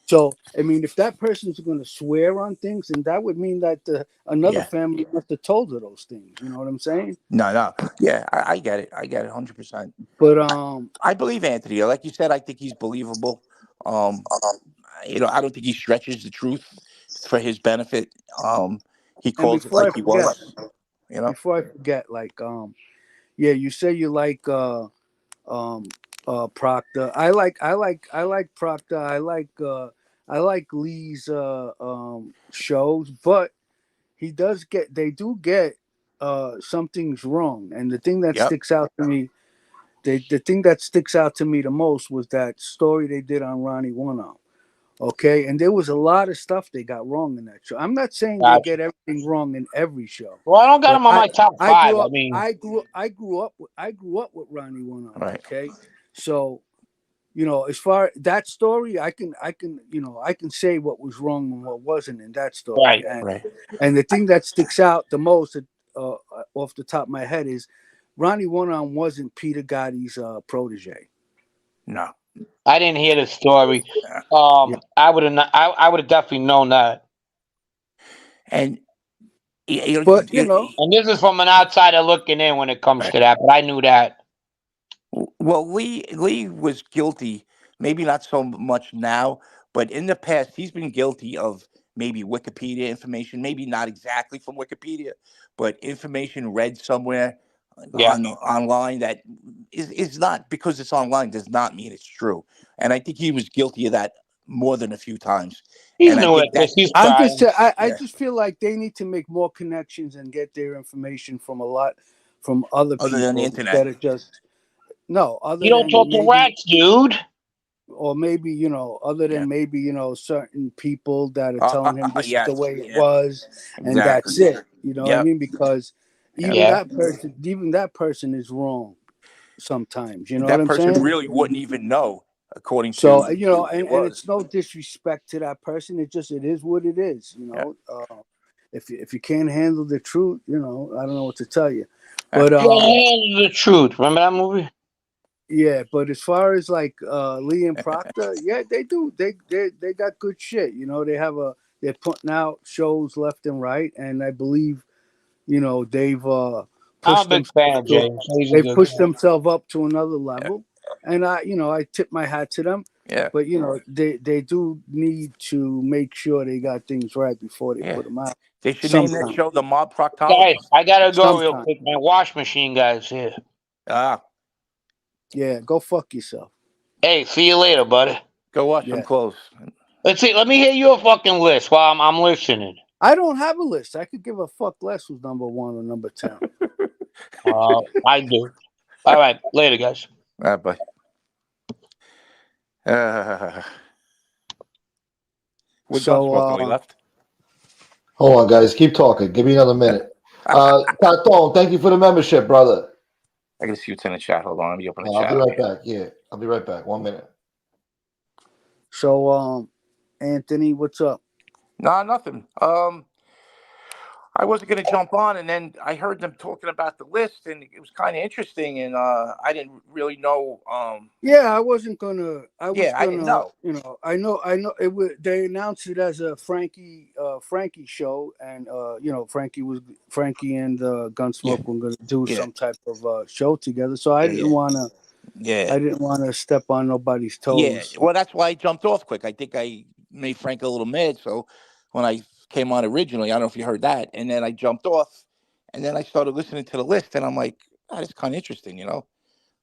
so. I mean, if that person's going to swear on things, then that would mean that another Yeah. family must have told her those things. You know what I'm saying? No. Yeah, I get it. I get it 100%. But I believe Anthony. Like you said, I think he's believable. I don't think he stretches the truth for his benefit. He and calls it like he was. before I forget, like yeah, you say you like Proctor. I like Proctor. I like Lee's shows, but they do get some things wrong. And the thing that Yep. sticks out to me, the thing that sticks out to me the most was that story they did on Ronnie One Arm. Okay, and there was a lot of stuff they got wrong in that show. I'm not saying they get everything wrong in every show. Well, I don't got him on my top five. I grew up with Ronnie One Arm. Right. Okay, so as far that story, I can say what was wrong and what wasn't in that story. Right. Right. And the thing that sticks out the most off the top of my head is Ronnie One Arm wasn't Peter Gotti's protege. No. I didn't hear the story. I would have. I would have definitely known that. And but and this is from an outsider looking in when it comes to that. But I knew that. Well, Lee was guilty. Maybe not so much now, but in the past, he's been guilty of maybe Wikipedia information. Maybe not exactly from Wikipedia, but information read somewhere online that is not, because it's online does not mean it's true. And I think he was guilty of that more than a few times. He's and I think that I just feel like they need to make more connections and get their information from other people than the internet. Instead of just other you don't talk to rats, dude. Or maybe other than maybe certain people that are telling him this is the way it was, and that's it. You know what I mean? Because even that person is wrong sometimes. You know that what I'm person saying? really wouldn't even know, according so, to and it's no disrespect to that person. It is what it is. If you can't handle the truth, I don't know what to tell you. But handle the truth. Remember that movie? Yeah, but as far as like Lee and Proctor, yeah, they do. They got good shit. They're putting out shows left and right, and I believe, they've pushed themselves up to another level, and I tip my hat to them. Yeah. But they do need to make sure they got things right before they put them out. They should name that show the Mob Proctologist. Guys, I gotta go real quick. My wash machine guy's here. Yeah, go fuck yourself. Hey, see you later, buddy. Go wash some clothes. Let's see. Let me hear your fucking list while I'm listening. I don't have a list. I could give a fuck less who's number 1 or number 10. I do. All right, later, guys. All right, bye. We left. Hold on, guys. Keep talking. Give me another minute. Carton, thank you for the membership, brother. I got to see what's in the chat. Hold on. Let me open the I'll chat. be right back. Yeah, I'll be right back. 1 minute. So, Anthony, what's up? Nah, nothing. I wasn't going to jump on, and then I heard them talking about the list, and it was kind of interesting, and I didn't really know. Yeah, I wasn't gonna. I didn't know. I know. It was. They announced it as a Frankie show, and Frankie and Gunsmoke were gonna do some type of show together. So I didn't want to. Yeah. I didn't want to step on nobody's toes. Yeah. Well, that's why I jumped off quick. I think I made Frank a little mad. So when I came on originally, I don't know if you heard that, and then I jumped off, and then I started listening to the list, and I'm like, that's kind of interesting,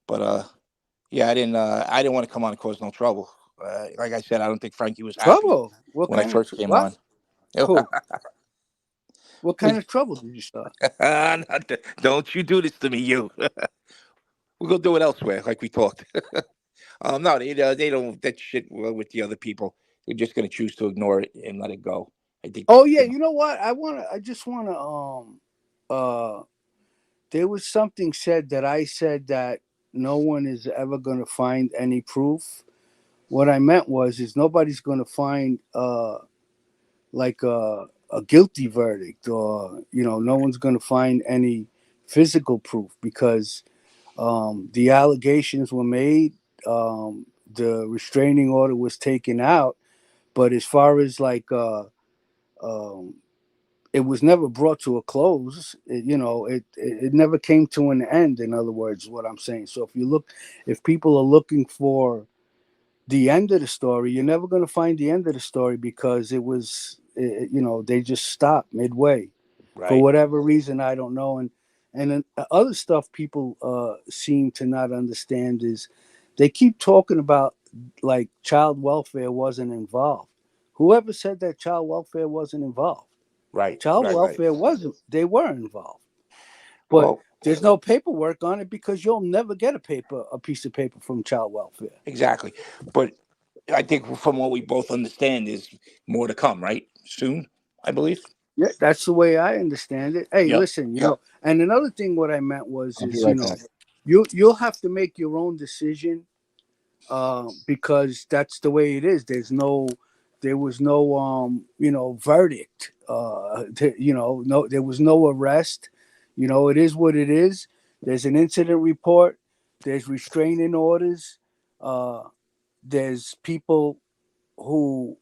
But yeah, I didn't want to come on and cause no trouble. Like I said, I don't think Frankie was happy when I first came on. Cool. What kind of trouble did you start? Don't you do this to me, you. We'll go do it elsewhere, like we talked. No, they don't. That shit with the other people. They're just going to choose to ignore it and let it go. I think. Oh yeah, you know what? I just want to there was something said that I said that no one is ever going to find any proof. What I meant was is nobody's going to find like a guilty verdict, or no one's going to find any physical proof because the allegations were made, the restraining order was taken out, but as far as like um, it was never brought to a close. It never came to an end. In other words, what I'm saying. So if people are looking for the end of the story, you're never going to find the end of the story because they just stopped midway for Right. whatever reason. I don't know. And then other stuff people seem to not understand is they keep talking about like child welfare wasn't involved. Whoever said that child welfare wasn't involved? Right. Child Right. welfare wasn't. They were involved, but Well, there's no paperwork on it because you'll never get a piece of paper from child welfare. exactly. But I think from what we both understand is more to come, right? Soon, I believe. Yeah, that's the way I understand it. Hey, Yep. listen, and another thing, what I meant was, I'll be is right back. you'll have to make your own decision, because that's the way it is. There was no verdict. No, there was no arrest. It is what it is. There's an incident report. There's restraining orders. There's people who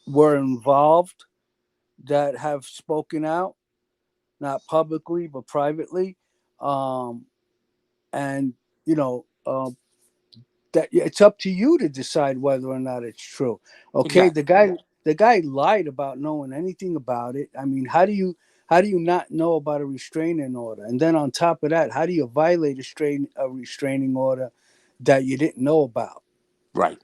were involved that have spoken out, not publicly but privately, and that it's up to you to decide whether or not it's true. Okay, Exactly. the guy lied about knowing anything about it. I mean, how do you not know about a restraining order? And then on top of that, how do you violate a restraining order that you didn't know about? Right.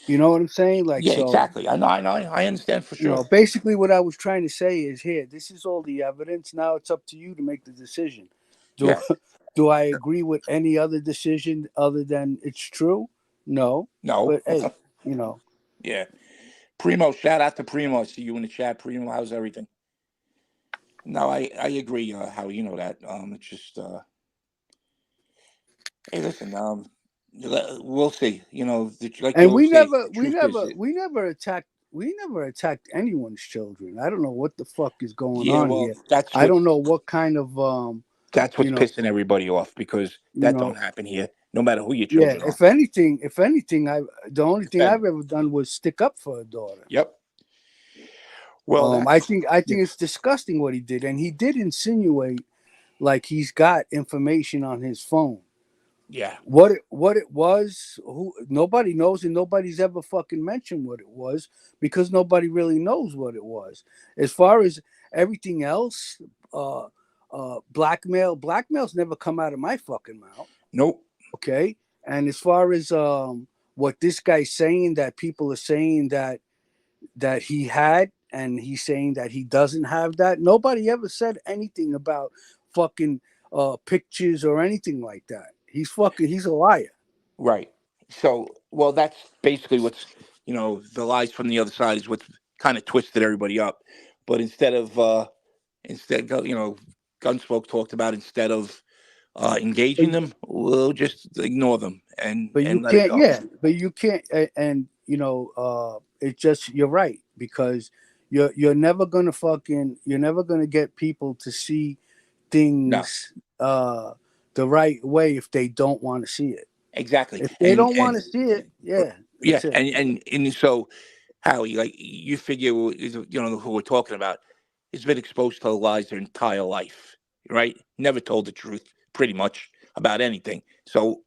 You know what I'm saying? Like, Yeah. so, Exactly. I know. I know. I understand for sure. basically what I was trying to say is, here, this is all the evidence. Now it's up to you to make the decision. Do Yeah. do I agree with any other decision other than it's true? No. No. But hey, you know. Yeah. Primo, shout out to Primo. I see you in the chat. Primo, how's everything? No, I agree, how you know that. It's just hey, listen, we'll see. Like you And always say, the truth is, we never attacked anyone's children. I don't know what the fuck is going yeah. on Well, here. that's I what's don't know what kind of that's you what's know, pissing everybody off because you that don't know, happen here, no matter who your yeah, children are. if anything, the only thing Defend. I've ever done was stick up for a daughter. Yep. Well, I that's think yeah. it's disgusting what he did, and he did insinuate like he's got information on his phone. Yeah. What it was, who nobody knows, and nobody's ever fucking mentioned what it was because nobody really knows what it was. As far as everything else, blackmail's never come out of my fucking mouth. Nope. Okay, and as far as what this guy's saying, that people are saying that he had, and he's saying that he doesn't have that. Nobody ever said anything about fucking pictures or anything like that. He's a liar. Right. So, well, that's basically what's the lies from the other side is what's kind of twisted everybody up. But instead, Gunsmoke talked about instead of engaging them, we'll just ignore them and But you let it can't, go. yeah. But you can't, and it's just, you're right, because you're never gonna get people to see No. things the right way if they don't want to see it. Exactly. If they don't want And to see it, yeah, yeah, that's it. and so Howie, like you figure, who we're talking about, has been exposed to lies their entire life, right? Never told the truth, pretty much, about anything. So,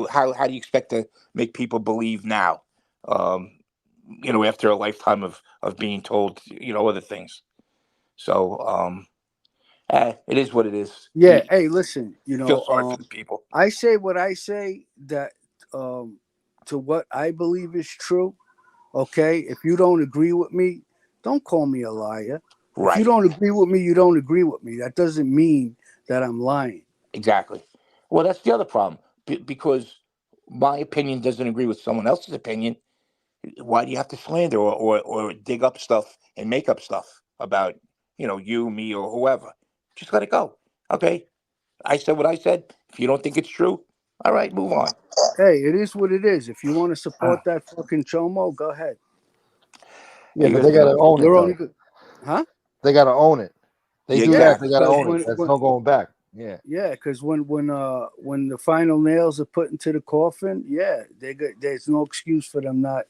how do you expect to make people believe now? After a lifetime of being told, other things. So, it is what it is. Yeah. Hey, listen. Feel sorry for the people. I say what I say, that to what I believe is true. Okay, if you don't agree with me, don't call me a liar. If you Right. don't agree with me, you don't agree with me. That doesn't mean that I'm lying. Exactly. Well, that's the other problem. Because my opinion doesn't agree with someone else's opinion. Why do you have to slander or dig up stuff and make up stuff about you, me, or whoever. Just let it go. Okay, I said what I said. If you don't think it's true, all right, move on. Hey, it is what it is. If you want to support that fucking chomo, go ahead. Yeah, but they gotta own it, You're though. only good. Huh? They gotta own it. They do that. They gotta own it. There's no going back. Yeah. Yeah, because when the final nails are put into the coffin, yeah, there's no excuse for them not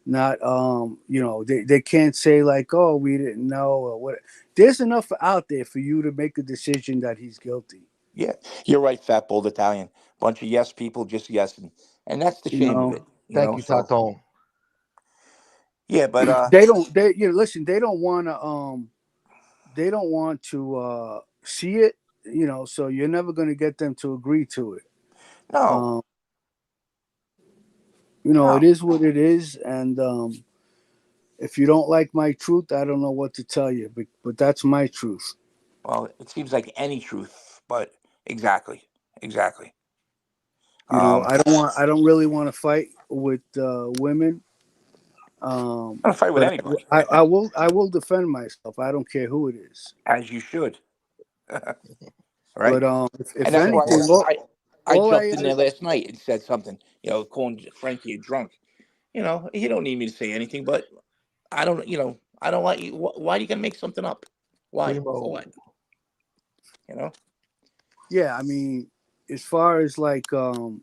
they can't say like, oh, we didn't know or what. There's enough out there for you to make a decision that he's guilty. Yeah, you're right, fat bald Italian. Bunch of yes people just yesing, and that's the shame of it. Thank you, So Taton. yeah, but they don't. Listen. They don't want to. They don't want to see it. So you're never going to get them to agree to it. No. It is what it is, and if you don't like my truth, I don't know what to tell you, but that's my truth. Well, it seems like any truth, but exactly. I don't really want to fight with women. I don't fight with anybody. I will defend myself. I don't care who it is. As you should. Right. But if and that's anything, why I jumped in there last night and said something. Calling Frankie a drunk. You don't need me to say anything, but I don't. I don't like you. Why do you gotta make something up? Why? For what? Yeah, I mean, as far as like, that's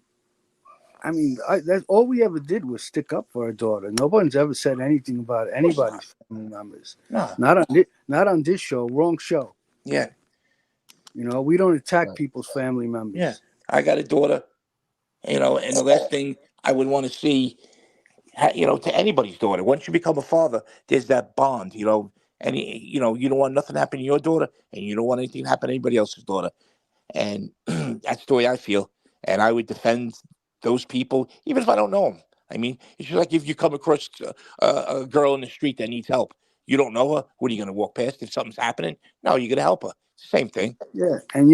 all we ever did was stick up for our daughter. No one's ever said anything about anybody's family members. No. Not on this show. Wrong show. Yeah. We don't attack people's family members. Yeah. I got a daughter. And the last thing I would want to see, to anybody's daughter, once you become a father, there's that bond. You don't want nothing to happen to your daughter, and you don't want anything to happen to anybody else's daughter. And that's the way I feel. And I would defend those people, even if I don't know them. I mean, it's just like if you come across a girl in the street that needs help. You don't know her. What are you going to walk past if something's happening? No, you're going to help her. Same thing. Yeah, and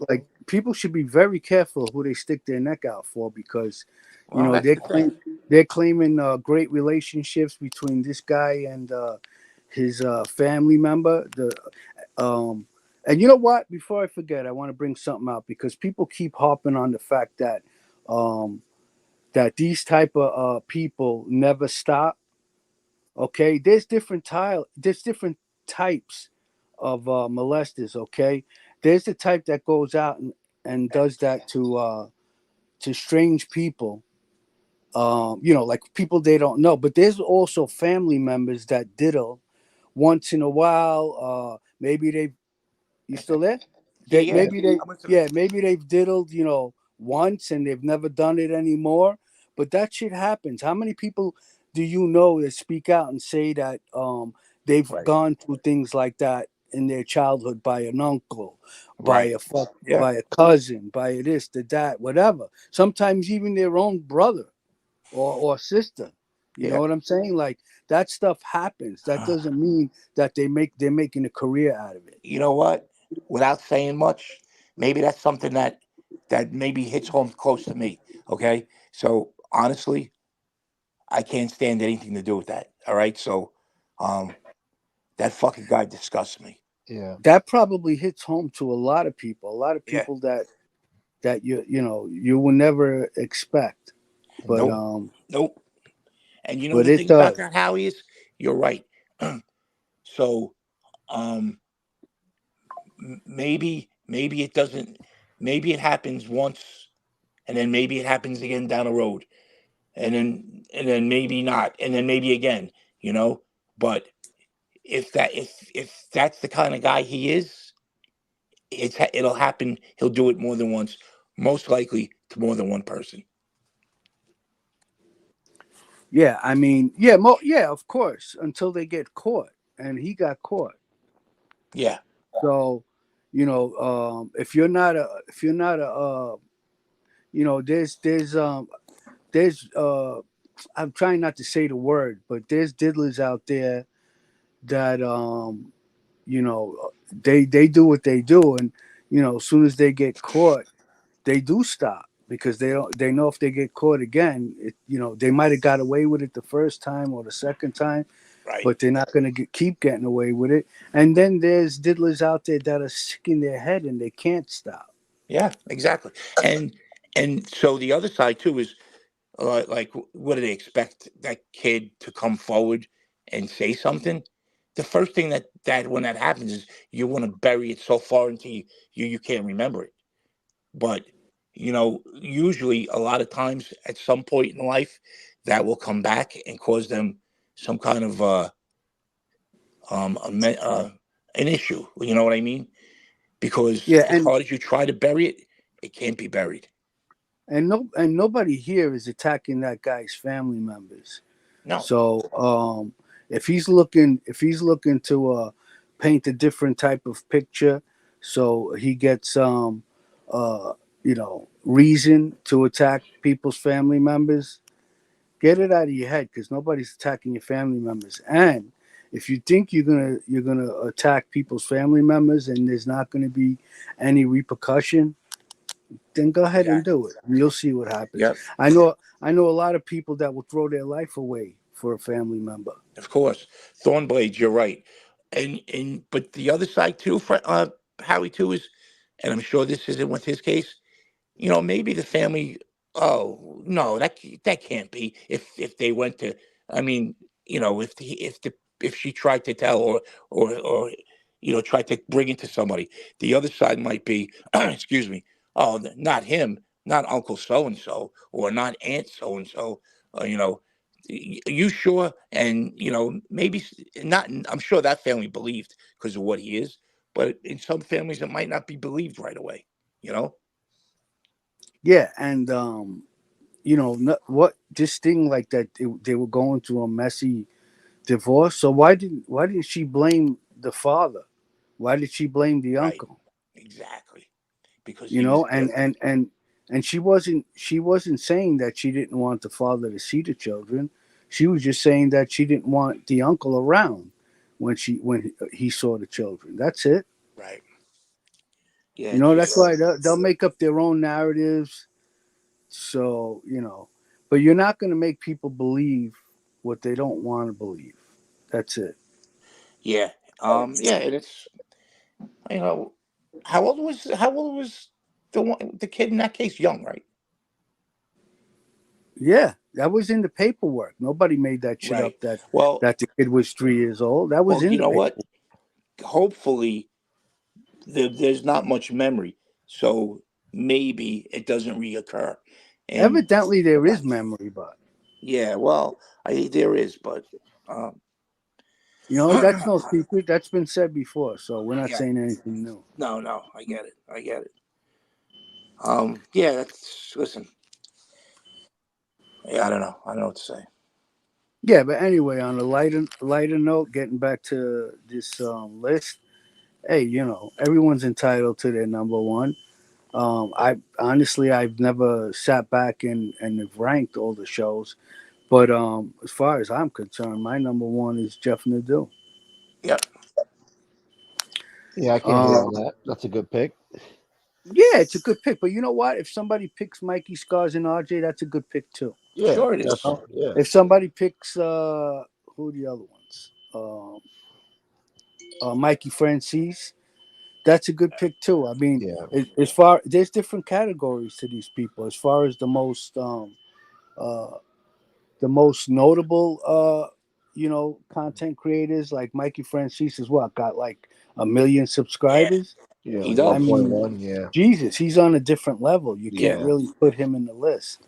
like people should be very careful who they stick their neck out for because they're claiming great relationships between this guy and his family member. And you know what? Before I forget, I want to bring something out because people keep harping on the fact that that these type of people never stop. Okay, there's different types of molesters. Okay, there's the type that goes out and does that to strange people. Like people they don't know. But there's also family members that diddle once in a while. Maybe they. You still there? Maybe they've diddled, once and they've never done it anymore. But that shit happens. How many people do you know that speak out and say that they've gone through things like that in their childhood by an uncle, by a cousin, by this, that, whatever. Sometimes even their own brother or sister. You know what I'm saying? Like that stuff happens. That doesn't mean that they're making a career out of it. You know what? Without saying much, maybe that's something that maybe hits home close to me. Okay, so honestly, I can't stand anything to do with that. All right, so that fucking guy disgusts me. Yeah, that probably hits home to a lot of people. A lot of people that you will never expect. But nope. And the thing about that, Howie, is you're right. So maybe it doesn't. Maybe it happens once, and then maybe it happens again down the road, and then maybe not, and then maybe again. But if that's the kind of guy he is, it'll happen. He'll do it more than once, most likely to more than one person. Yeah, I mean, of course, until they get caught, and he got caught. Yeah. So, if you're not a, there's I'm trying not to say the word, but there's diddlers out there that they do what they do, and as soon as they get caught, they do stop because they know if they get caught again, they might have got away with it the first time or the second time, Right. But they're not going to keep getting away with it. And then there's diddlers out there that are sick in their head and they can't stop. Yeah, exactly. And so the other side too is like, what do they expect that kid to come forward and say something? The first thing that when that happens is you want to bury it so far into you can't remember it. But usually a lot of times at some point in life that will come back and cause them some kind of an issue. You know what I mean? Because as hard as you try to bury it, it can't be buried. And nobody here is attacking that guy's family members. No. So if he's looking to paint a different type of picture, so he gets reason to attack people's family members, get it out of your head, because nobody's attacking your family members. And if you think you're gonna attack people's family members and there's not gonna be any repercussion, then go ahead and do it. And you'll see what happens. Yep. I know a lot of people that will throw their life away for a family member. Of course, Thornblades, you're right, and but the other side too, Howie too is, and I'm sure this isn't with his case. Maybe the family. Oh no, that can't be. If they went to, I mean, if she tried to tell or tried to bring it to somebody, the other side might be, excuse me. Oh, not him, not Uncle so and so, or not Aunt so and so. You sure? And maybe not. I'm sure that family believed because of what he is, but in some families it might not be believed right away. Yeah, and what this thing like that they were going through a messy divorce. So why didn't she blame the father? Why did she blame the uncle? Exactly, because and she wasn't saying that she didn't want the father to see the children. She was just saying that she didn't want the uncle around when he saw the children. That's it. Right. Yeah. That's why they'll make up their own narratives. So but you're not going to make people believe what they don't want to believe. That's it. Yeah. Yeah, and it's how old was the kid in that case? Young, right? Yeah, that was in the paperwork. Nobody made that shit up that the kid was 3 years old. That was in the paperwork. What? Hopefully there's not much memory, so maybe it doesn't reoccur. And evidently there is memory, but yeah, well, there is, but that's no secret. That's been said before, so we're not saying anything new. No, I get it. Yeah, listen. Yeah, I don't know what to say. Yeah, but anyway, on a lighter note, getting back to this list, hey, everyone's entitled to their number one. I've never sat back and have ranked all the shows, but as far as I'm concerned, my number one is Jeff Nadeau. Yep. Yeah, I can't hear on that. That's a good pick. Yeah, it's a good pick. But you know what? If somebody picks Mikey Scars and RJ, that's a good pick too. Yeah, sure it is. Yeah. If somebody picks who are the other ones? Mikey Francis, that's a good pick too. I mean, there's different categories to these people. As far as the most notable content creators, like Mikey Francis is got like 1 million subscribers. Yeah, he like does. 1.1. Yeah, Jesus, he's on a different level. You can't really put him in the list.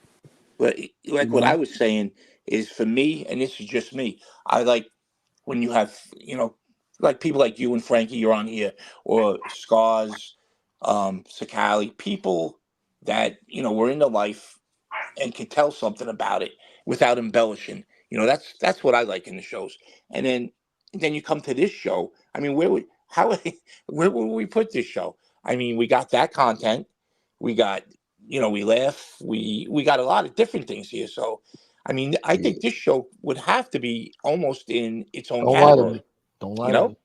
But what I was saying is, for me, and this is just me, I like when you have like people like you and Frankie, you're on here, or Scars, Sakali, people that were in the life and can tell something about it without embellishing. That's what I like in the shows. And then you come to this show. I mean, where would we put this show? I mean, we got that content. We got, we laugh. We got a lot of different things here. So, I mean, I think this show would have to be almost in its own category. Don't lie to me.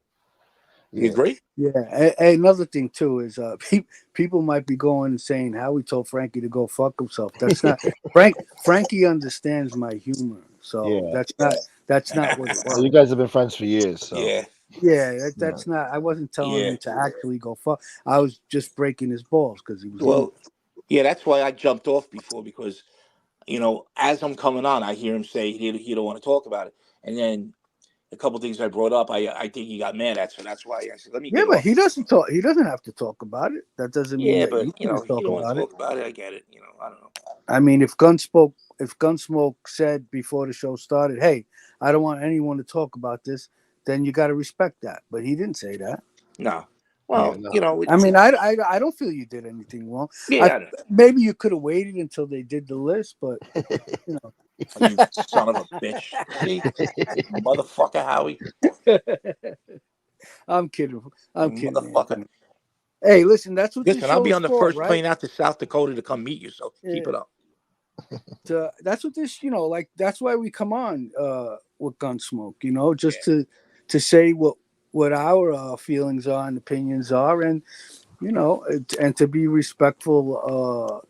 You agree? Yeah. Another thing too is people might be going and saying Howie told Frankie to go fuck himself. That's not Frankie understands my humor. So that's not what it was. You guys have been friends for years, so Yeah, that's not. I wasn't telling him to actually go fuck. I was just breaking his balls because he was. Well, yeah, that's why I jumped off before, because as I'm coming on, I hear him say he don't want to talk about it, and then a couple things I brought up, I think he got mad at, so that's why I said let me Yeah, get but off. he doesn't talk. He doesn't have to talk about it. That doesn't mean Yeah, that you but can you talk don't want to about it. talk about it. I get it. I don't know. I mean, if Gunsmoke said before the show started, "Hey, I don't want anyone to talk about this," then you got to respect that. But he didn't say that. No. Well, I mean, I don't feel you did anything wrong. Yeah. Maybe you could have waited until they did the list, but You son of a bitch. See, motherfucker, Howie. I'm kidding. I'm kidding, motherfucker. man. Hey, listen, that's what this Listen, I'll be show's on the for, first right? plane out to South Dakota to come meet you. So keep Yeah. it up. That's what this, like that's why we come on with Gunsmoke, just to say what our feelings are and opinions are, and and to be respectful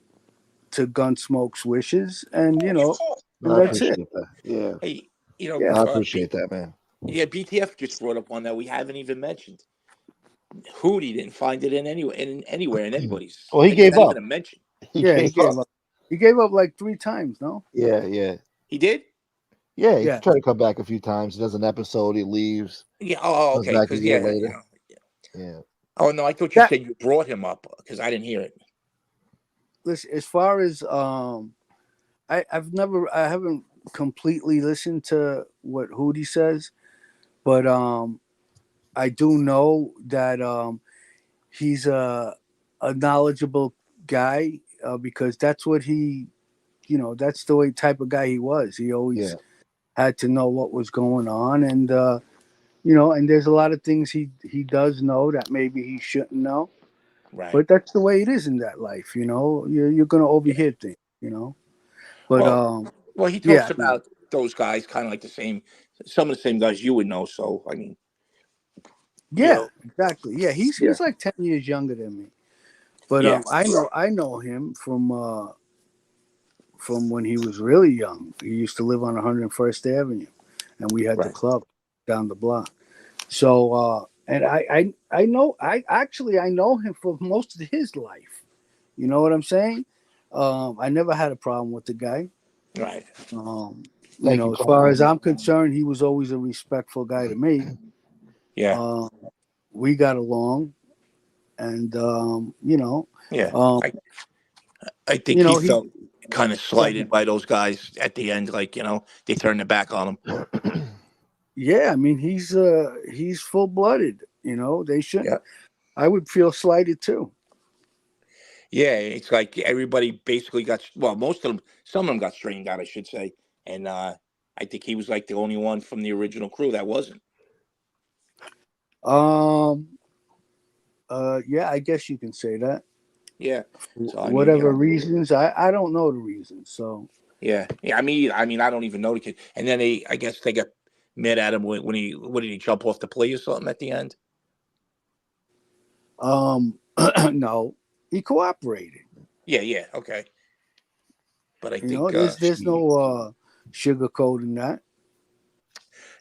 to Gunsmoke's wishes, and and I that's it. appreciate that. Yeah. Hey, I appreciate that, man. Yeah, BTF just brought up one that we haven't even mentioned. Hootie didn't find it anywhere in anybody's. Well, he Like, it's gave not up. even a mention. He gave up. He gave up like 3 times, no? Yeah. He did? Yeah, he Yeah. tried to come back a few times. He does an episode, he leaves. Yeah. Comes Okay. back a Because year later. Yeah. Oh no, I thought you said you brought him up because I didn't hear it. Listen, as far as I haven't completely listened to what Hootie says, but I do know that he's a knowledgeable guy because that's what that's the way type of guy he was. He always had to know what was going on, and and there's a lot of things he does know that maybe he shouldn't know. Right. But that's the way it is in that life, You're gonna overhear things, But well, he talks about those guys kind of like some of the same guys you would know. So I mean, exactly. Yeah, he's like 10 years younger than me. But I know him from when he was really young. He used to live on 101st Avenue, and we had the club down the block. So and I know him for most of his life. You know what I'm saying? I never had a problem with the guy. Right. As far as I'm concerned, he was always a respectful guy to me. Yeah. We got along, and I think he felt kind of slighted by those guys at the end, like they turned their back on him. Yeah, I mean he's full blooded. They shouldn't. Yeah. I would feel slighted too. Yeah, it's like everybody basically most of them, some of them got strained out, I should say, and I think he was like the only one from the original crew that wasn't. Yeah, I guess you can say that. Yeah. So, whatever reasons, I don't know the reasons. So. Yeah. I mean, I don't even know the kid. And then I guess they got mad at him when what did he jump off the plea or something at the end? No, he cooperated. Yeah, okay. But I think there's no sugarcoating that.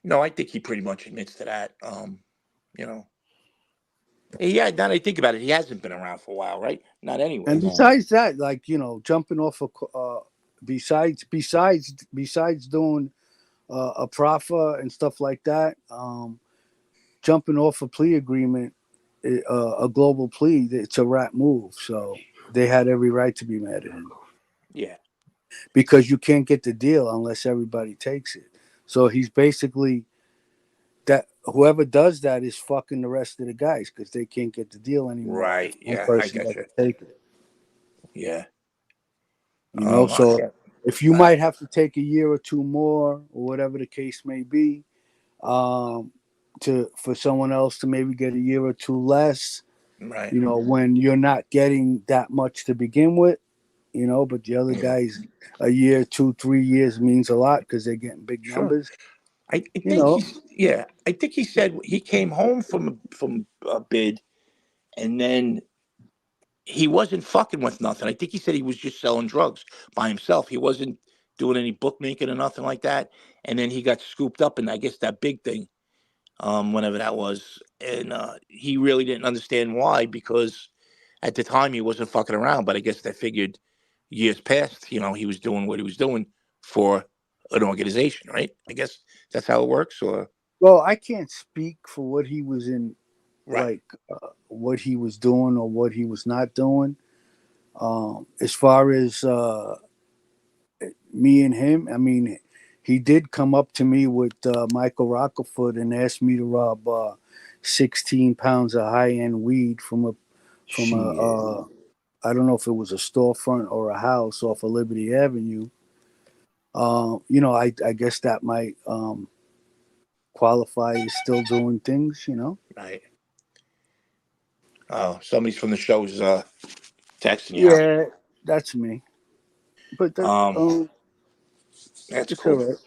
No, I think he pretty much admits to that. Yeah, now that I think about it, he hasn't been around for a while, right? Not anyway. And besides that, like jumping off besides doing a proffer and stuff like that, jumping off a plea agreement, a global plea, it's a rat move. So they had every right to be mad at him. Yeah. Because you can't get the deal unless everybody takes it. So he's basically that whoever does that is fucking the rest of the guys because they can't get the deal anymore. Right. Yeah. I get you. Take it. Yeah. So if you might have to take a year or two more or whatever the case may be, for someone else to maybe get a year or two less, right? When you're not getting that much to begin with, but the other guys, a year, 2, 3 years means a lot because they're getting big numbers. I think he said he came home from a bid, and then he wasn't fucking with nothing. I think he said he was just selling drugs by himself. He wasn't doing any bookmaking or nothing like that. And then he got scooped up in, I guess, that big thing, whenever that was. And he really didn't understand why, because at the time he wasn't fucking around. But I guess they figured years past, he was doing what he was doing for an organization, right? I guess that's how it works. Or Well, I can't speak for what he was in, right. what he was doing or what he was not doing. As far as me and him, I mean, he did come up to me with Michael Rockefoot and asked me to rob 16 pounds of high end weed from a I don't know if it was a storefront or a house off of Liberty Avenue. I guess that might qualify as still doing things, Right. Oh, somebody's from the show's texting you. Yeah, that's me. But that, that's it's cool. all right.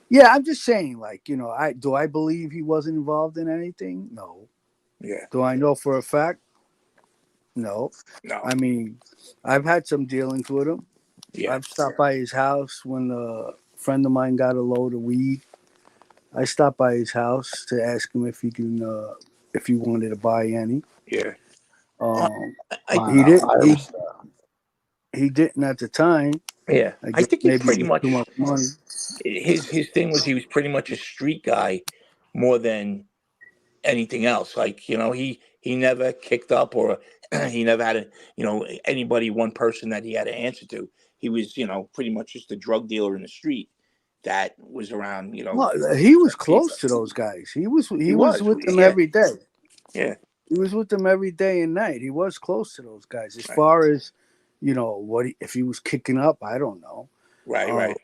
Yeah, I'm just saying, I believe he wasn't involved in anything? No. Yeah. Do I know for a fact? No. No. I mean, I've had some dealings with him. Yeah. I've stopped by his house when a friend of mine got a load of weed. I stopped by his house to ask him if if he wanted to buy any. Yeah. He didn't at the time. Yeah. I think he's maybe pretty much too much money. His thing was he was pretty much a street guy more than anything else. Like, he never kicked up, or he never had anybody, one person that he had to answer to. He was, pretty much just a drug dealer in the street that was around, Well, he was close to those guys. He was with them every day. Yeah. He was with them every day and night. He was close to those guys. As far as, if he was kicking up, I don't know. Right, right.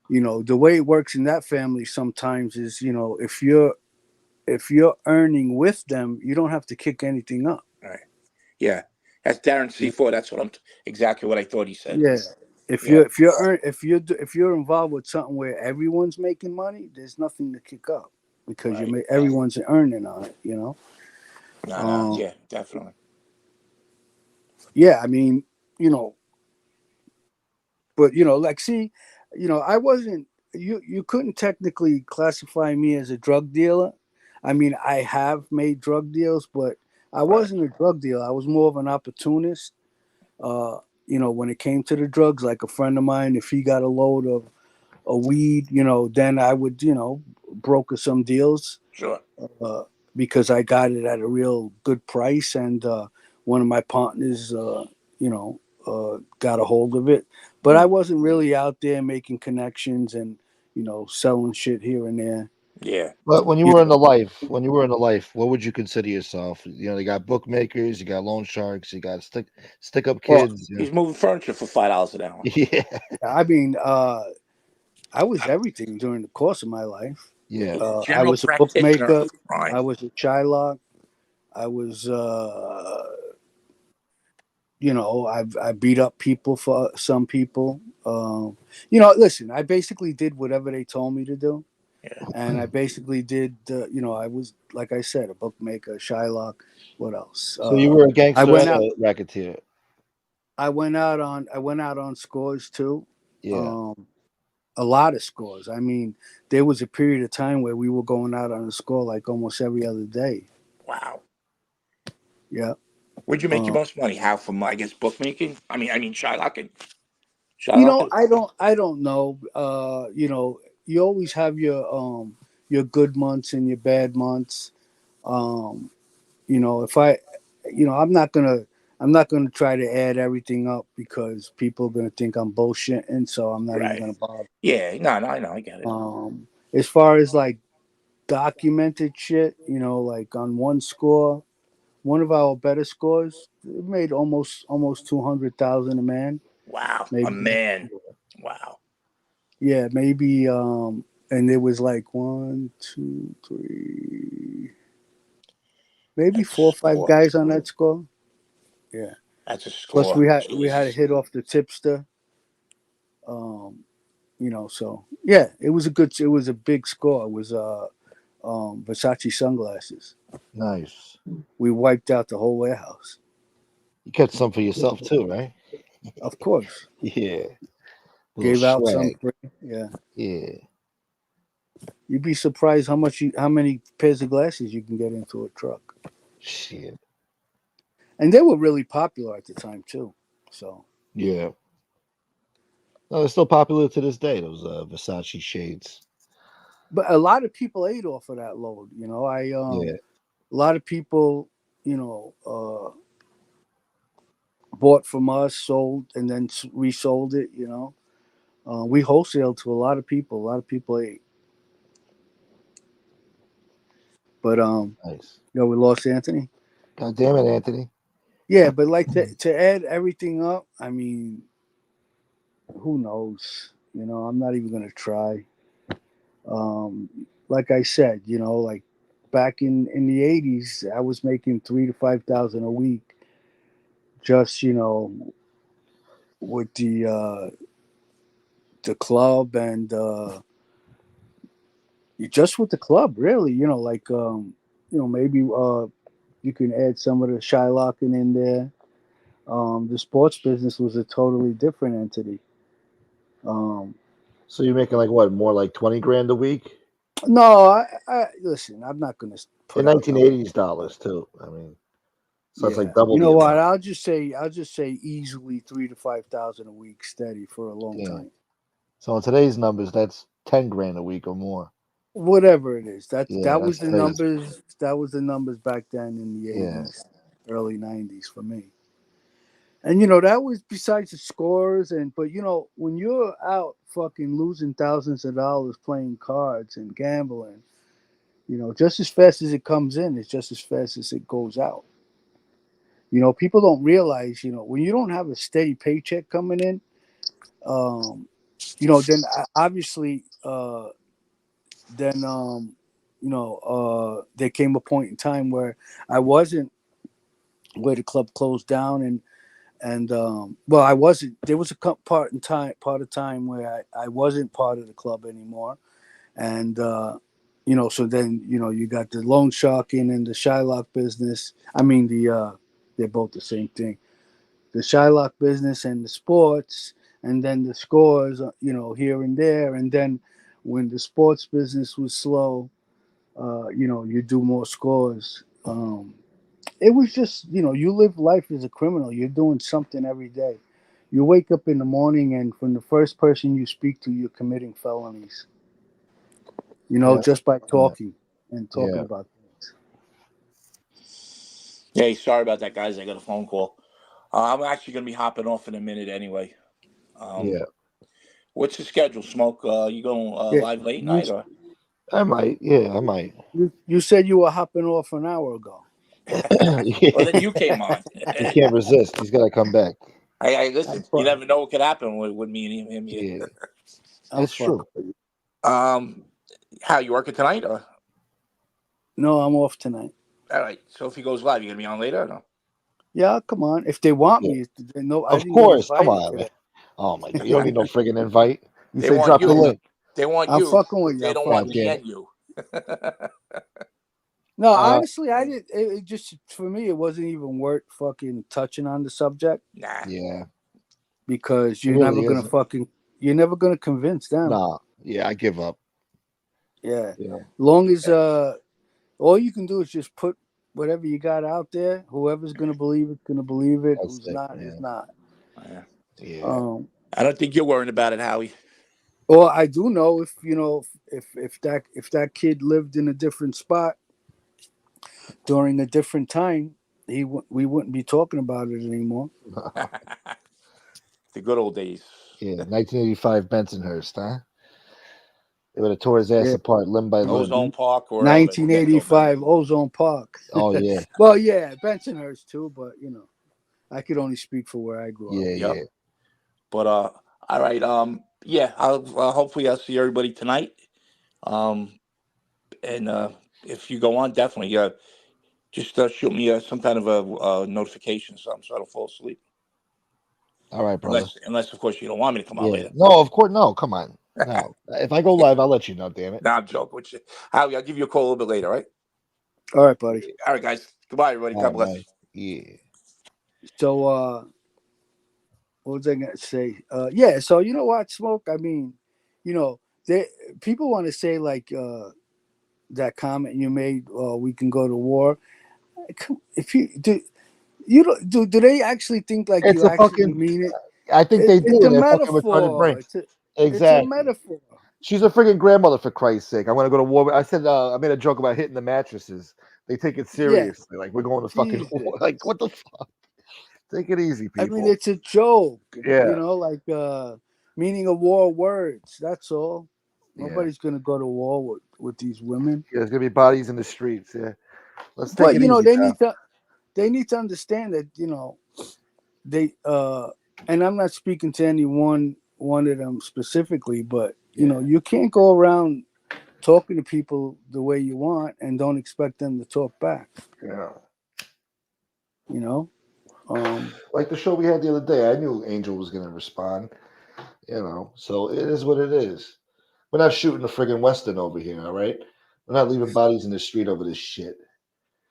The way it works in that family sometimes is, if you're earning with them, you don't have to kick anything up. Right. Yeah. That's Darren C4. That's exactly what I thought he said. Yeah. If you're involved with something where everyone's making money, there's nothing to kick up because everyone's earning on it, No, yeah, definitely. Yeah, I mean, but I wasn't. You couldn't technically classify me as a drug dealer. I mean, I have made drug deals, but I wasn't a drug dealer. I was more of an opportunist. When it came to the drugs, like a friend of mine, if he got a load of a weed, then I would, broker some deals. Sure. Because I got it at a real good price, and one of my partners, got a hold of it. But I wasn't really out there making connections and, selling shit here and there. Yeah. But when you were in the life, what would you consider yourself? You got bookmakers, you got loan sharks, you got stick up kids. He's moving furniture for $5 an hour. Yeah. I mean, I was everything during the course of my life. Yeah. I was a bookmaker. I was a Shylock. I was, I beat up people for some people. Listen, I basically did whatever they told me to do. Yeah. And I basically did, I was, like I said, a bookmaker, Shylock. What else? So you were a gangster racketeer. I went out on scores too. Yeah. A lot of scores. I mean, there was a period of time where we were going out on a score like almost every other day. Wow. Yeah. Where'd you make your most money? How, from, I guess, bookmaking? I mean, Shylocking. I don't know. You always have your good months and your bad months. If I'm not gonna try to add everything up because people are gonna think I'm bullshitting, so I'm not even gonna bother. Yeah, no, I know, I get it. As far as like documented shit, like on one score, one of our better scores, it made almost 200,000 a man. Wow, maybe. A man. Wow. Yeah, maybe. And there was like 1, 2, 3, maybe that's 4 or 5 guys on that score. Yeah, that's a score. Plus we had a hit off the tipster. So yeah, it was a big score. It was Versace sunglasses. Nice. We wiped out the whole warehouse. You kept some for yourself too, right? Of course. Yeah. Gave out some swag. free. Yeah. Yeah. You'd be surprised how many pairs of glasses you can get into a truck. Shit. And they were really popular at the time too. So Yeah. No, they're still popular to this day. Those Versace shades. but a lot of people ate off of that load. Yeah. A lot of people, bought from us, sold, and then resold it. We wholesaled to a lot of people. A lot of people ate. But Nice. we lost Anthony. God damn it, Anthony. Yeah, but like to add everything up, I mean, who knows? I'm not even gonna try. Like I said, like back in the '80s, I was making 3,000 to 5,000 a week, just with the club and just with the club, really. Like maybe you can add some of the Shylocking in there. The sports business was a totally different entity. So you're making like what? More like 20 grand a week? No, I listen. I'm not going to put In out 1980s dollars too. I mean, so it's like double. You the know what? amount. I'll just say easily 3,000 to 5,000 a week, steady for a long time. So in today's numbers, that's 10 grand a week or more. Whatever it is, that was that's the crazy. numbers. That was the numbers back then in the Yeah. '80s, early '90s for me. And that was besides the scores, but when you're out fucking losing thousands of dollars playing cards and gambling, just as fast as it comes in, it's just as fast as it goes out. People don't realize, when you don't have a steady paycheck coming in, then obviously, there came a point in time where where the club closed down, and I wasn't. There was a part of time where I wasn't part of the club anymore, and so then you got the loan sharking and the Shylock business. I mean they're both the same thing. The Shylock business and the sports, and then the scores, here and there, and then when the sports business was slow, you do more scores. It was just, you live life as a criminal. You're doing something every day. You wake up in the morning, and from the first person you speak to, you're committing felonies. Just by talking and talking about things. Hey, sorry about that, guys. I got a phone call. I'm actually going to be hopping off in a minute anyway. What's the schedule, Smoke? You going live late night? Or? I might. Yeah, I might. You said you were hopping off an hour ago. Well, then you came on. He can't resist. He's got to come back. Hey, listen. You never know what could happen with me and him. Yeah, that's true. How you working tonight? Or? No, I'm off tonight. All right. So if he goes live, you gonna be on later? Or no? Yeah, come on. If they want me, no. Of course, come on, man. Oh my god, you don't need no friggin' invite. You say drop the link. They want I'm you. fucking with you. They don't want me and you. No, honestly, I didn't. It just for me, it wasn't even worth fucking touching on the subject. Nah. Yeah. Because you're never gonna convince them. Nah. Yeah, I give up. Yeah. Long as all you can do is just put whatever you got out there. Whoever's gonna believe it's gonna believe it. Who's not is not. Yeah. I don't think you're worrying about it, Howie. Well, I do know if that kid lived in a different spot during a different time, we wouldn't be talking about it anymore. The good old days. Yeah, 1985 Bensonhurst, huh? They would have tore his ass apart limb by limb. Ozone Park or 1985 Ozone Park. Oh yeah. Well, yeah, Bensonhurst too, but I could only speak for where I grew up. Yeah. But all right. I'll hopefully I'll see everybody tonight. And if you go on, definitely just shoot me some kind of a notification or something so I don't fall asleep. All right, brother. Unless of course you don't want me to come on later. No, of course, no. Come on. No, if I go live, I'll let you know. Damn it. No, I'm joking with you. Howie, I'll give you a call a little bit later. All right. All right, buddy. All right, guys. Goodbye, everybody. God bless. Yeah. So what was I gonna say? Yeah. So you know what, Smoke? I mean, you know, they people want to say like that comment you made. We can go to war. If you do, you don't do they actually think like It's you a actually fucking. mean it? I think they It's do. a They're fucking retarded metaphor. brains. It's a Exactly. metaphor. She's a freaking grandmother, for Christ's sake. I want to go to war. I said I made a joke about hitting the mattresses. They take it Yeah. seriously. Like we're going to fucking war. Jesus. Like what the fuck? Take it easy, I mean, people. it's a joke. Yeah, You know, like meaning of war words. That's all. yeah. Nobody's gonna go to war with these women. There's gonna be bodies in the streets. Yeah. Let's take But it you know, easy now. they need to understand that they and I'm not speaking to any one of them specifically, but you can't go around talking to people the way you want and don't expect them to talk back. Yeah. You know, Like the show we had the other day, I knew Angel was gonna respond. So it is what it is. We're not shooting the friggin' Western over here, all right? We're not leaving bodies in the street over this shit.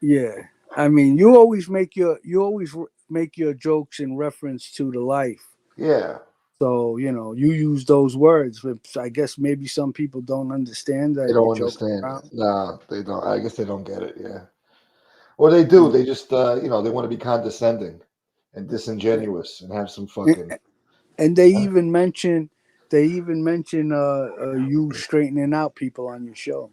yeah. I mean, you always make your jokes in reference to the life. Yeah. So you use those words, but I guess maybe some people don't understand They that you're don't joking understand. around. No, they don't. I guess they don't get it. Yeah. Or they do. They just, they want to be condescending and disingenuous and have some fucking. And they even mention you straightening out people on your show.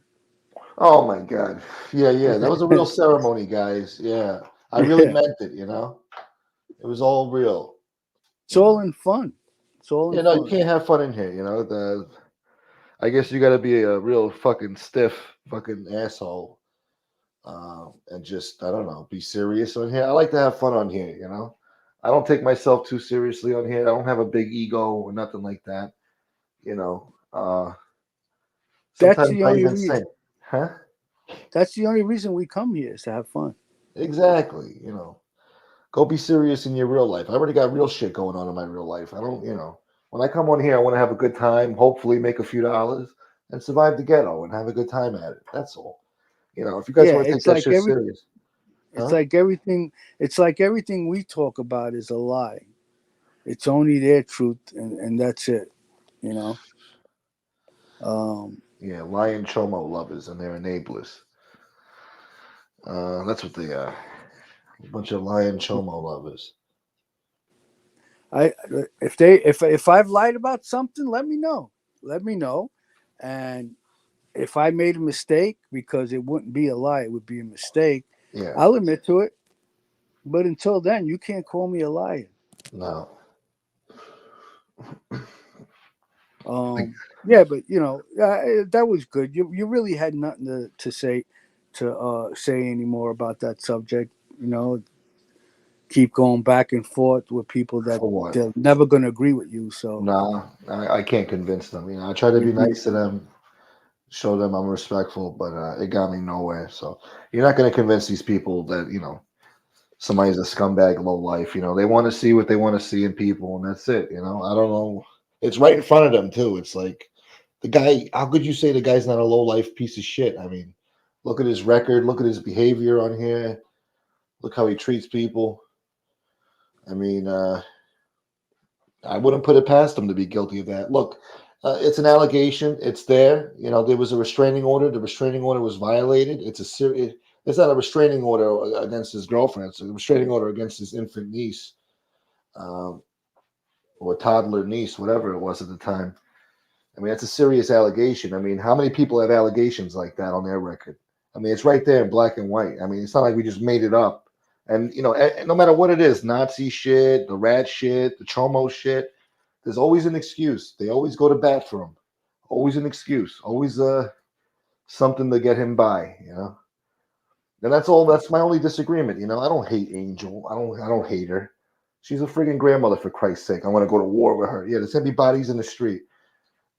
Oh my God. Yeah, yeah. That was a real ceremony, guys. Yeah. I really Yeah, meant it, It was all real. it's all in fun. It's all in No, you fun. can't have fun in here, I guess you got to be a real fucking stiff fucking asshole, and just I don't know, be serious on here. I like to have fun on here, I don't take myself too seriously on here. I don't have a big ego or nothing like that, you know. That's Sometimes the I only even sing, reason. huh? That's the only reason we come here is to have fun. Exactly, Go be serious in your real life. I already got real shit going on in my real life. I don't, when I come on here, I want to have a good time, hopefully make a few dollars, and survive the ghetto and have a good time at it. That's all. If you guys Yeah, want to take that shit serious, it's huh? like everything. It's like everything we talk about is a lie. It's only their truth, and that's it. You know. Yeah, lion chomo lovers and their enablers. That's what they are. A bunch of lion chomo lovers. If I've lied about something, let me know. Let me know, and if I made a mistake, because it wouldn't be a lie, it would be a mistake. Yeah. I'll admit to it. But until then, you can't call me a liar. No. Yeah, but that was good. You really had nothing to say anymore about that subject. Keep going back and forth with people that For what? they're never going to agree with you. So Nah, I can't convince them. I try to be we nice to them, show them I'm respectful, but it got me nowhere. So you're not going to convince these people that somebody's a scumbag low life. They want to see what they want to see in people, and that's it. I don't know. It's right in front of them too. It's like the guy. How could you say the guy's not a low life piece of shit? I mean, look at his record. Look at his behavior on here. Look how he treats people. I mean, I wouldn't put it past him to be guilty of that. Look, it's an allegation. It's there. There was a restraining order. The restraining order was violated. It's a serious. It's not a restraining order against his girlfriend. It's a restraining order against his infant niece, or toddler niece, whatever it was at the time. I mean, that's a serious allegation. I mean, how many people have allegations like that on their record? I mean, it's right there in black and white. I mean, it's not like we just made it up. And no matter what it is, Nazi shit, the rat shit, the chomo shit, there's always an excuse. They always go to bat for him. Always an excuse. Always something to get him by. And that's all. That's my only disagreement. I don't hate Angel. I don't hate her. She's a friggin' grandmother, for Christ's sake. I want to go to war with her. Yeah, there's gonna be bodies in the street.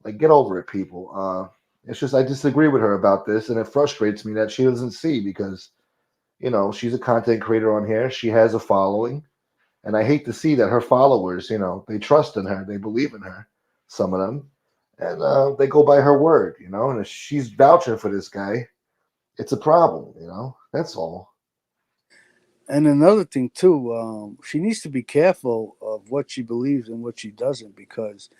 Like, get over it, people. It's just I disagree with her about this, and it frustrates me that she doesn't see because, she's a content creator on here. She has a following, and I hate to see that her followers, they trust in her, they believe in her, some of them, and they go by her word, and if she's vouching for this guy, it's a problem, That's all. And another thing too, she needs to be careful of what she believes and what she doesn't, because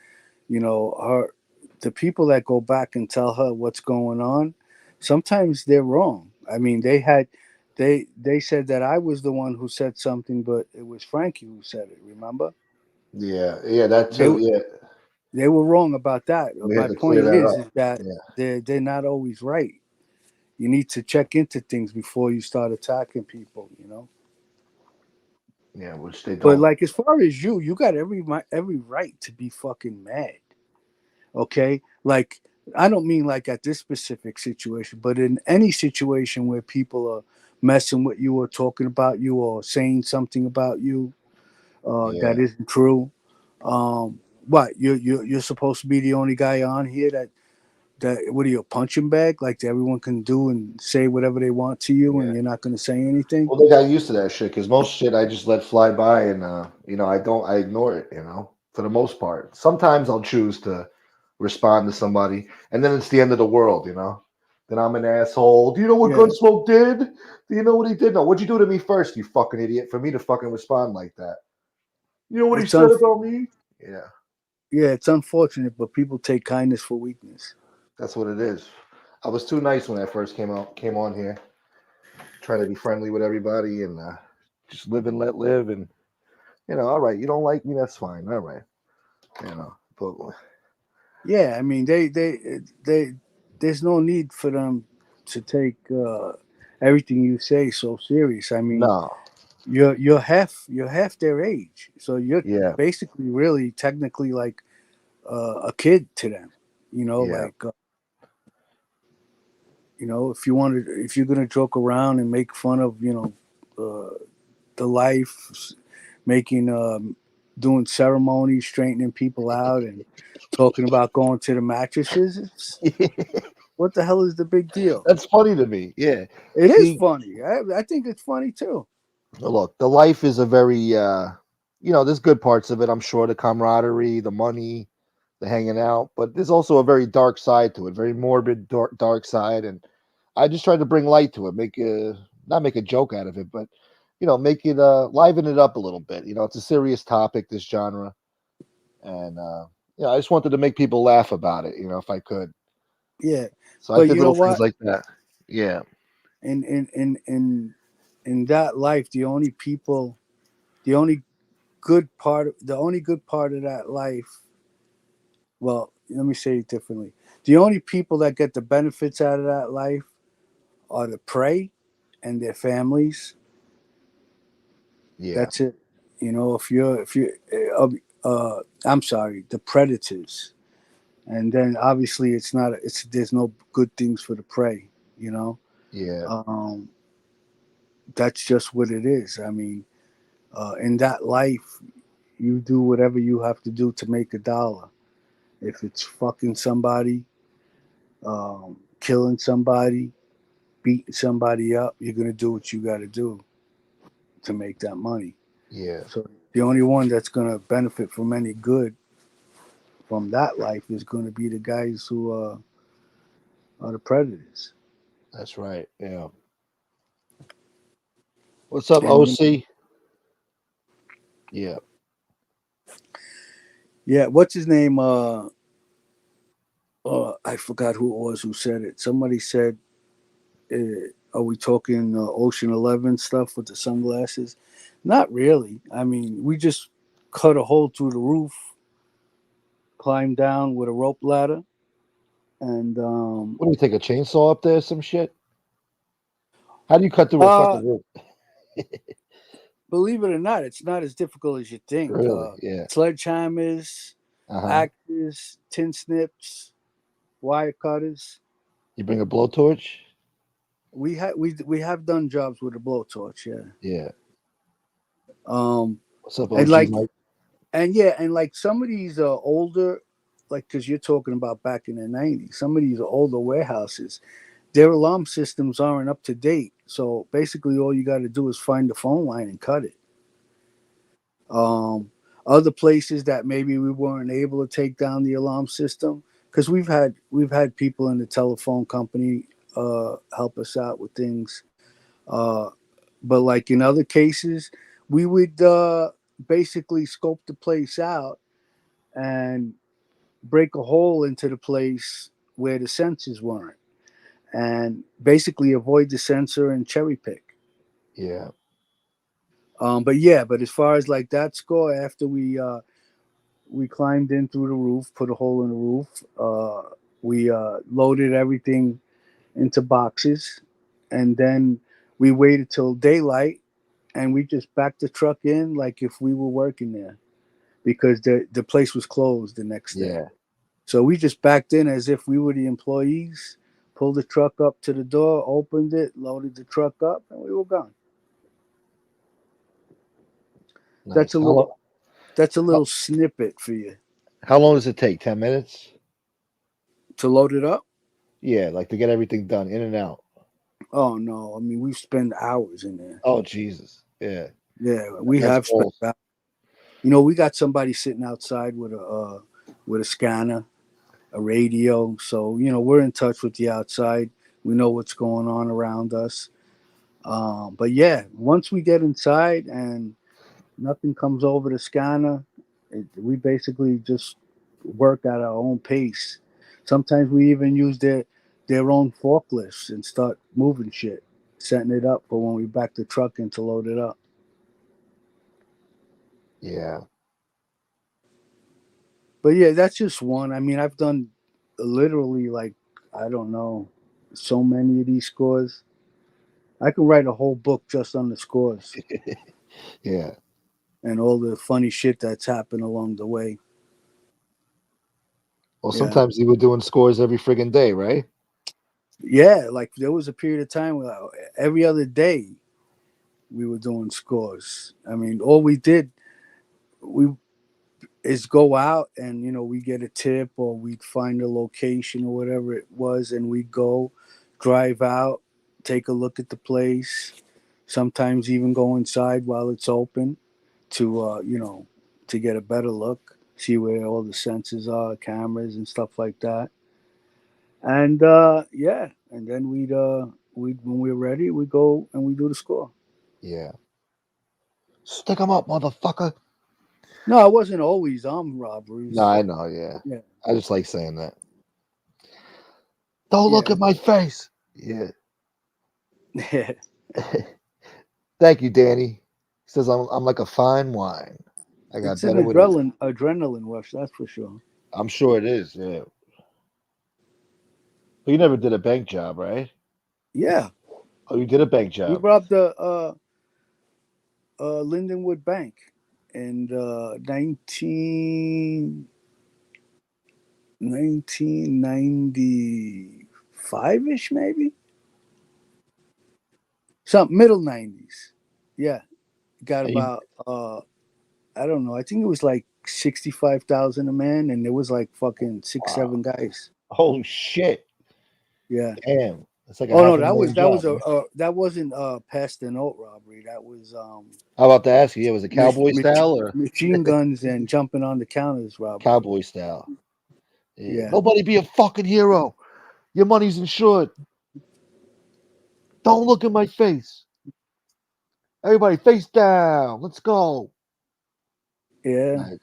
the people that go back and tell her what's going on, sometimes they're wrong. I mean, they said that I was the one who said something, but it was Frankie who said it. Remember? Yeah, that They too. Yeah, they were wrong about that. we had My to clear point that is up. that Yeah, they're not always right. You need to check into things before you start attacking people. yeah, which they But don't. like, as far as you got every right to be fucking mad. Okay, like, I don't mean like at this specific situation, but in any situation where people are messing with you or talking about you or saying something about you that Yeah, isn't true. What you're supposed to be the only guy on here that what are you, a punching bag, like, that everyone can do and say whatever they want to you, and yeah. you're not going to say anything? Well, they got used to that shit because most shit I just let fly by, and I ignore it. For the most part. Sometimes I'll choose to respond to somebody, and then it's the end of the world. Then I'm an asshole. Do you know what Yeah, Gunsmoke did? Do you know what he did? No, what'd you do to me first, you fucking idiot? For me to fucking respond like that. You know what he it's said about me? Yeah, yeah, it's unfortunate, but people take kindness for weakness. that's what it is. I was too nice when I first came on here, trying to be friendly with everybody and just live and let live. And all right, you don't like me, that's fine. All right, but Yeah, I mean, they there's no need for them to take everything you say so serious. I mean, no, you're half their age, so you're yeah, basically really technically like a kid to them. yeah, Like, if you're gonna joke around and make fun of the life, making doing ceremonies, straightening people out, and talking about going to the mattresses. What the hell is the big deal? that's funny to me. Yeah, It is see, funny. I think it's funny too. look, the life is a very, there's good parts of it. I'm sure the camaraderie, the money, the hanging out, but there's also a very dark side to it, very morbid, dark side, and I just tried to bring light to it, not make a joke out of it, but make it liven it up a little bit. It's a serious topic, this genre, and I just wanted to make people laugh about it, if I could. Yeah, So I but did you know little things what? like that. Yeah, In that life, the only the only good part of that life. Well, let me say it differently. The only people that get the benefits out of that life are the prey and their families. yeah, That's it. If you I'm sorry, the predators. And then obviously there's no good things for the prey, you know. yeah, Um, that's just what it is. I mean, in that life, you do whatever you have to do to make a dollar. If it's fucking somebody, killing somebody, beating somebody up, you're gonna do what you got to do to make that money. yeah. So the only one that's gonna benefit from any good from that life is going to be the guys who are the predators. That's right. Yeah. What's up, And OC? Yeah. yeah, what's his name? I forgot who it was who said it. Somebody said, "Are we talking Ocean 11 stuff with the sunglasses?" Not really. I mean, we just cut a hole through the roof, climbed down with a rope ladder, and What do you take, a chainsaw up there, some shit? How do you cut through a uh, fucking roof? believe it or not, it's not as difficult as you think. Really? Yeah. Sledgehammers, Uh-huh. axes, tin snips, wire cutters. You bring a blowtorch? We have done jobs with a blowtorch, yeah. Yeah. What's up, And OG like, Mike? and like some of these older, like, because you're talking about back in the '90s, some of these older warehouses, their alarm systems aren't up to date. So basically, all you got to do is find the phone line and cut it. Um, Other places that maybe we weren't able to take down the alarm system, because we've had people in the telephone company help us out with things. Uh, But like in other cases, we would basically scope the place out and break a hole into the place where the sensors weren't, and basically avoid the sensor and cherry pick. Yeah. But as far as like that score, after we climbed in through the roof, put a hole in the roof, we loaded everything into boxes, and then we waited till daylight, and we just backed the truck in like if we were working there, because the place was closed the next day. Yeah. So we just backed in as if we were the employees, pulled the truck up to the door, opened it, loaded the truck up, and we were gone. Nice. That's a little snippet for you. How long does it take? 10 minutes? To load it up? Yeah, like to get everything done in and out. Oh no! I mean, we spend hours in there. Oh Jesus! Yeah. Yeah, we That's have spent. cool. You know, we got somebody sitting outside with a scanner, a radio. So you know, we're in touch with the outside. We know what's going on around us. But yeah, once we get inside and nothing comes over the scanner, we basically just work at our own pace. Sometimes we even use their own forklifts and start moving shit, setting it up for when we back the truck in to load it up. Yeah. But yeah, that's just one. I mean, I've done literally like, I don't know, so many of these scores. I could write a whole book just on the scores. Yeah. And all the funny shit that's happened along the way. Well, Yeah. sometimes you were doing scores every friggin' day, right? Yeah, like there was a period of time where every other day we were doing scores. I mean, all we did is go out and you know we get a tip or we'd find a location or whatever it was, and we go drive out, take a look at the place. Sometimes even go inside while it's open to you know, to get a better look, see where all the sensors are, cameras and stuff like that. And yeah, and then we'd when we're ready, we go and we do the score. Yeah. Stick them up, motherfucker. No, I wasn't always on robberies. No, I know. Yeah. Yeah. I just like saying that. Don't look Yeah. at my face. Yeah. Yeah. Thank you, Danny. He says I'm like a fine wine. I got It's an better with it. adrenaline rush, that's for sure. I'm sure it is. Yeah. But you never did a bank job, right? Yeah. Oh, you did a bank We job. robbed the Lindenwood Bank in 1995-ish, maybe? Some middle 90s. Yeah. Got And you, about I don't know, I think it was like 65,000 a man, and there was like fucking 6-7 guys. oh shit! Yeah. Damn, it's like a Oh no, half a million that was job. Huh? that wasn't past the note robbery. That was How about to ask you? Yeah, was it cowboy style or machine guns and jumping on the counters robbery. cowboy style? Yeah. Nobody be a fucking hero. Your money's insured. Don't look in my face. Everybody, face down. Let's go. Yeah. Nice.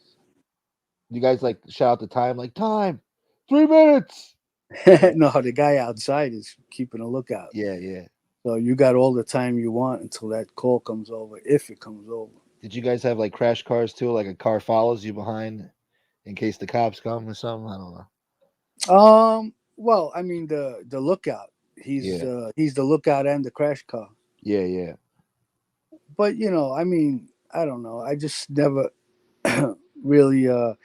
You guys like shout out the time, like time, 3 minutes. No, the guy outside is keeping a lookout. Yeah, yeah. So you got all the time you want until that call comes over, if it comes over. Did you guys have like crash cars too? Like a car follows you behind in case the cops come or something? I don't know. Well, I mean the lookout. He's the lookout and the crash car. Yeah, yeah. But you know, I mean, I don't know. I just never really I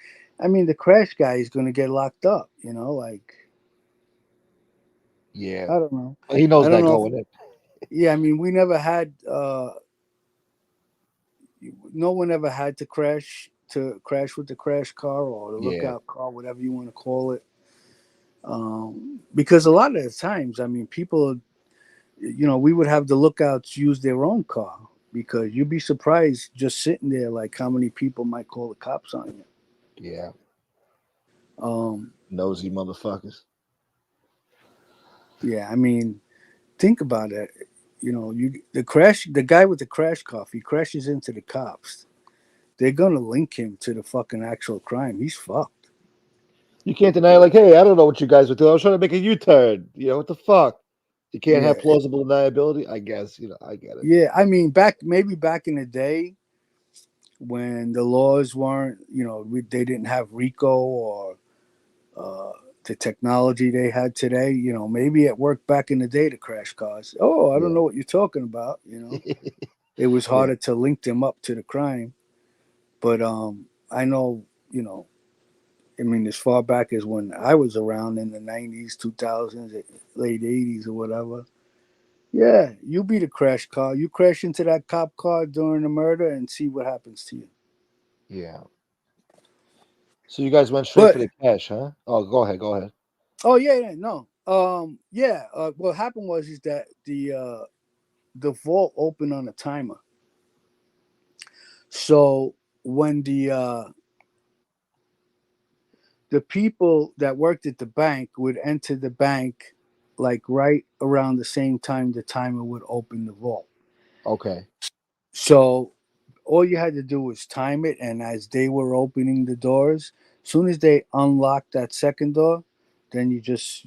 mean the crash guy is gonna get locked up, you know, like Yeah. I don't know. He knows I don't that know going in. Yeah, I mean we never had no one ever had to crash with the crash car or the lookout car, whatever you want to call it. Because a lot of the times, I mean, people, you know, we would have the lookouts use their own car, because you'd be surprised just sitting there, like how many people might call the cops on you. Yeah. Um, Nosy motherfuckers. yeah, I mean, think about it. the guy with the crash car, if he crashes into the cops, they're gonna link him to the fucking actual crime. He's fucked. You can't deny, like, hey, I don't know what you guys were doing. I was trying to make a U-turn. What the fuck? You can't have plausible deniability. I guess. I get it. Yeah, I mean, maybe back in the day when the laws weren't, they didn't have RICO or the technology they had today. Maybe it worked back in the day to crash cars. Oh, I don't know what you're talking about. It was harder to link them up to the crime. But I know, I mean, as far back as when I was around in the 90s, 2000s, late 80s or whatever. Yeah, you be the crash car. You crash into that cop car during a murder and see what happens to you. Yeah. So you guys went straight for the cash, huh? Oh, go ahead. Go ahead. Oh, yeah, no. What happened was is that the vault opened on a timer. So when the people that worked at the bank would enter the bank like right around the same time the timer would open the vault. Okay. So all you had to do was time it, and as they were opening the doors, as soon as they unlocked that second door, then you just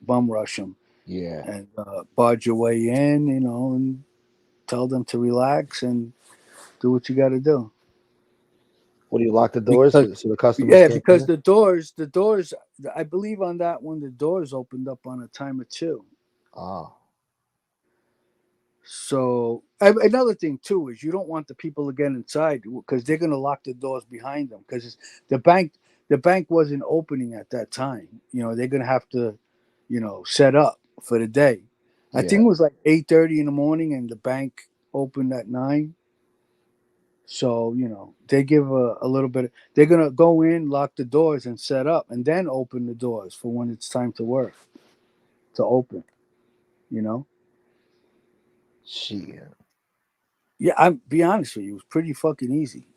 bum rush them. Yeah. And barge your way in, and tell them to relax and do what you got to do. What do you lock the doors so the customers Yeah, can't because come the doors, I believe on that one, the doors opened up on a timer too. Ah. So another thing too is you don't want the people to get inside because they're going to lock the doors behind them because the bank wasn't opening at that time. They're going to have to, set up for the day. I think it was like 8:30 in the morning, and the bank opened at 9. So they give a little bit. They're going to go in, lock the doors, and set up, and then open the doors for when it's time to work to open. Shit. Yeah, I'm be honest with you, it was pretty fucking easy.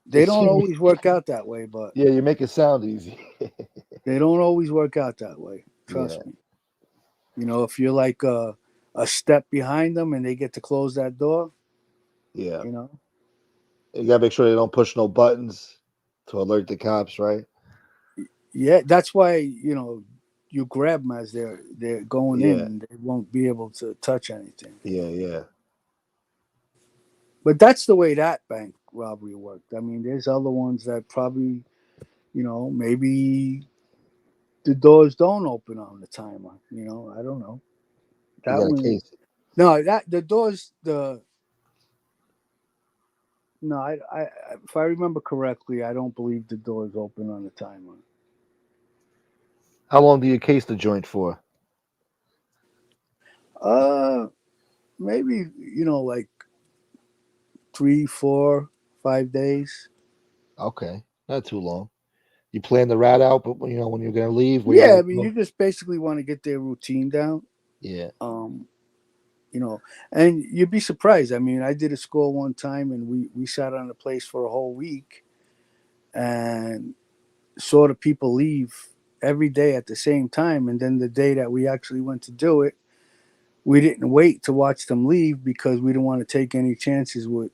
They don't always work out that way, but yeah, you make it sound easy. they don't always work out that way. Trust me. If you're like a step behind them and they get to close that door, yeah, you gotta make sure they don't push no buttons to alert the cops, right? Yeah, that's why you grab them as they're going in, and they won't be able to touch anything. Yeah. But that's the way that bank robbery worked. I mean, there's other ones that probably, maybe the doors don't open on the timer. I don't know. You That got a one, case. no, that the doors, no, if I remember correctly, I don't believe the doors open on the timer. How long do you case the joint for? Maybe like 3, 4, 5 days. Okay, not too long. You plan the route out, but when you're gonna leave, where you're Yeah, gonna I mean, go? you just basically want to get their routine down. Yeah. And you'd be surprised. I mean, I did a score one time, and we sat on a place for a whole week, and saw the people leave every day at the same time. And then the day that we actually went to do it, we didn't wait to watch them leave because we didn't want to take any chances with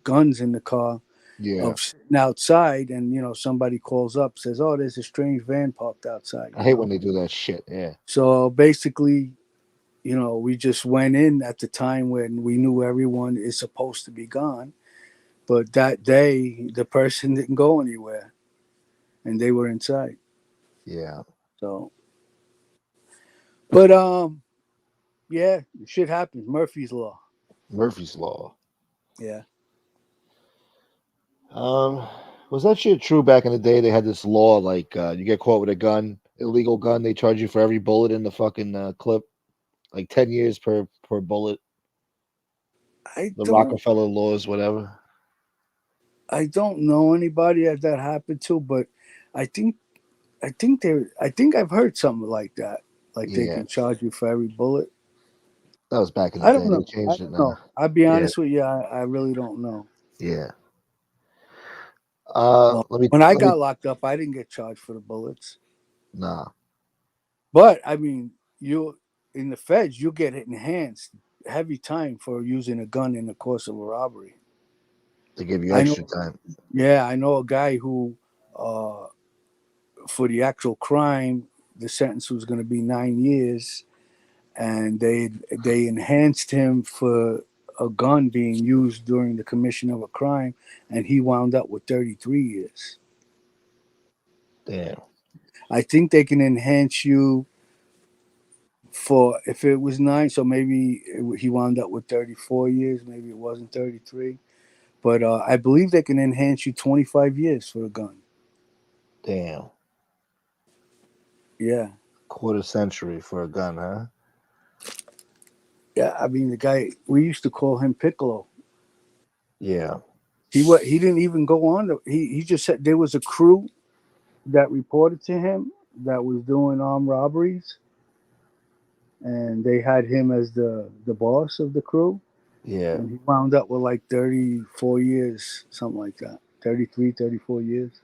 guns in the car. Yeah. Of sitting outside, and somebody calls up, says, "Oh, there's a strange van parked outside." I hate when they do that shit. Yeah. So basically, we just went in at the time when we knew everyone is supposed to be gone. But that day, the person didn't go anywhere, and they were inside. Yeah. So, but yeah, shit happens. Murphy's Law. Murphy's Law. Yeah. Was that shit true back in the day? They had this law like you get caught with a gun, illegal gun, they charge you for every bullet in the fucking clip, like 10 years per bullet. The Rockefeller laws, whatever. I don't know anybody that happened to, but I think I've heard something like that. Like they Yeah. can charge you for every bullet. That was back in the I day. don't They know. changed it now. No, I'll be Yeah. honest with you. I really don't know. Yeah. When I got locked up, I didn't get charged for the bullets. Nah. But I mean, you in the feds, you get enhanced heavy time for using a gun in the course of a robbery. They give you extra time. Yeah, I know a guy who, for the actual crime, the sentence was going to be 9 years, and they enhanced him for a gun being used during the commission of a crime, and he wound up with 33 years. Damn. I think they can enhance you for if it was 9, so maybe he wound up with 34 years. Maybe it wasn't 33, but I believe they can enhance you 25 years for a gun. Damn. Yeah. Quarter century for a gun, huh? Yeah, I mean the guy, we used to call him Piccolo. Yeah. He didn't even go on. He just said there was a crew that reported to him that was doing armed robberies, and they had him as the boss of the crew. Yeah. And he wound up with like 34 years, something like that. 33, 34 years.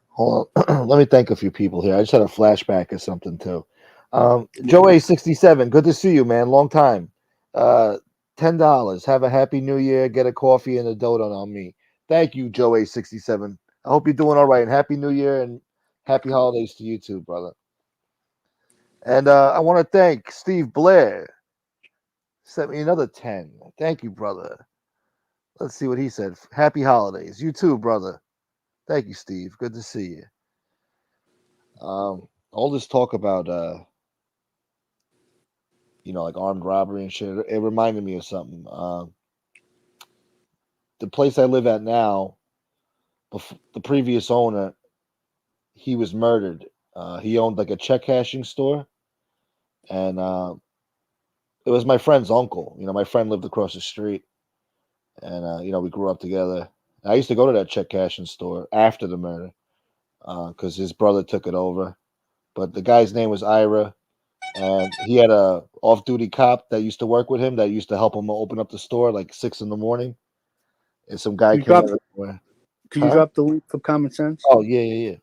Hold on. Let me thank a few people here. I just had a flashback or something too. Joe A67, good to see you, man. Long time. $10. Have a happy new year. Get a coffee and a donut on me. Thank you, Joe A67. I hope you're doing all right. And happy new year and happy holidays to you too, brother. And I want to thank Steve Blair. Sent me another 10. Thank you, brother. Let's see what he said. Happy holidays. You too, brother. Thank you, Steve. Good to see you. All this talk about like armed robbery and shit, it reminded me of something. The place I live at now, the previous owner, he was murdered. He owned like a check cashing store, and it was my friend's uncle. My friend lived across the street, and we grew up together. I used to go to that check cashing store after the murder because his brother took it over. But the guy's name was Ira, and he had a off-duty cop that used to work with him that used to help him open up the store like 6 a.m. And some guy came everywhere. Can you drop the link for Common Sense? Oh yeah.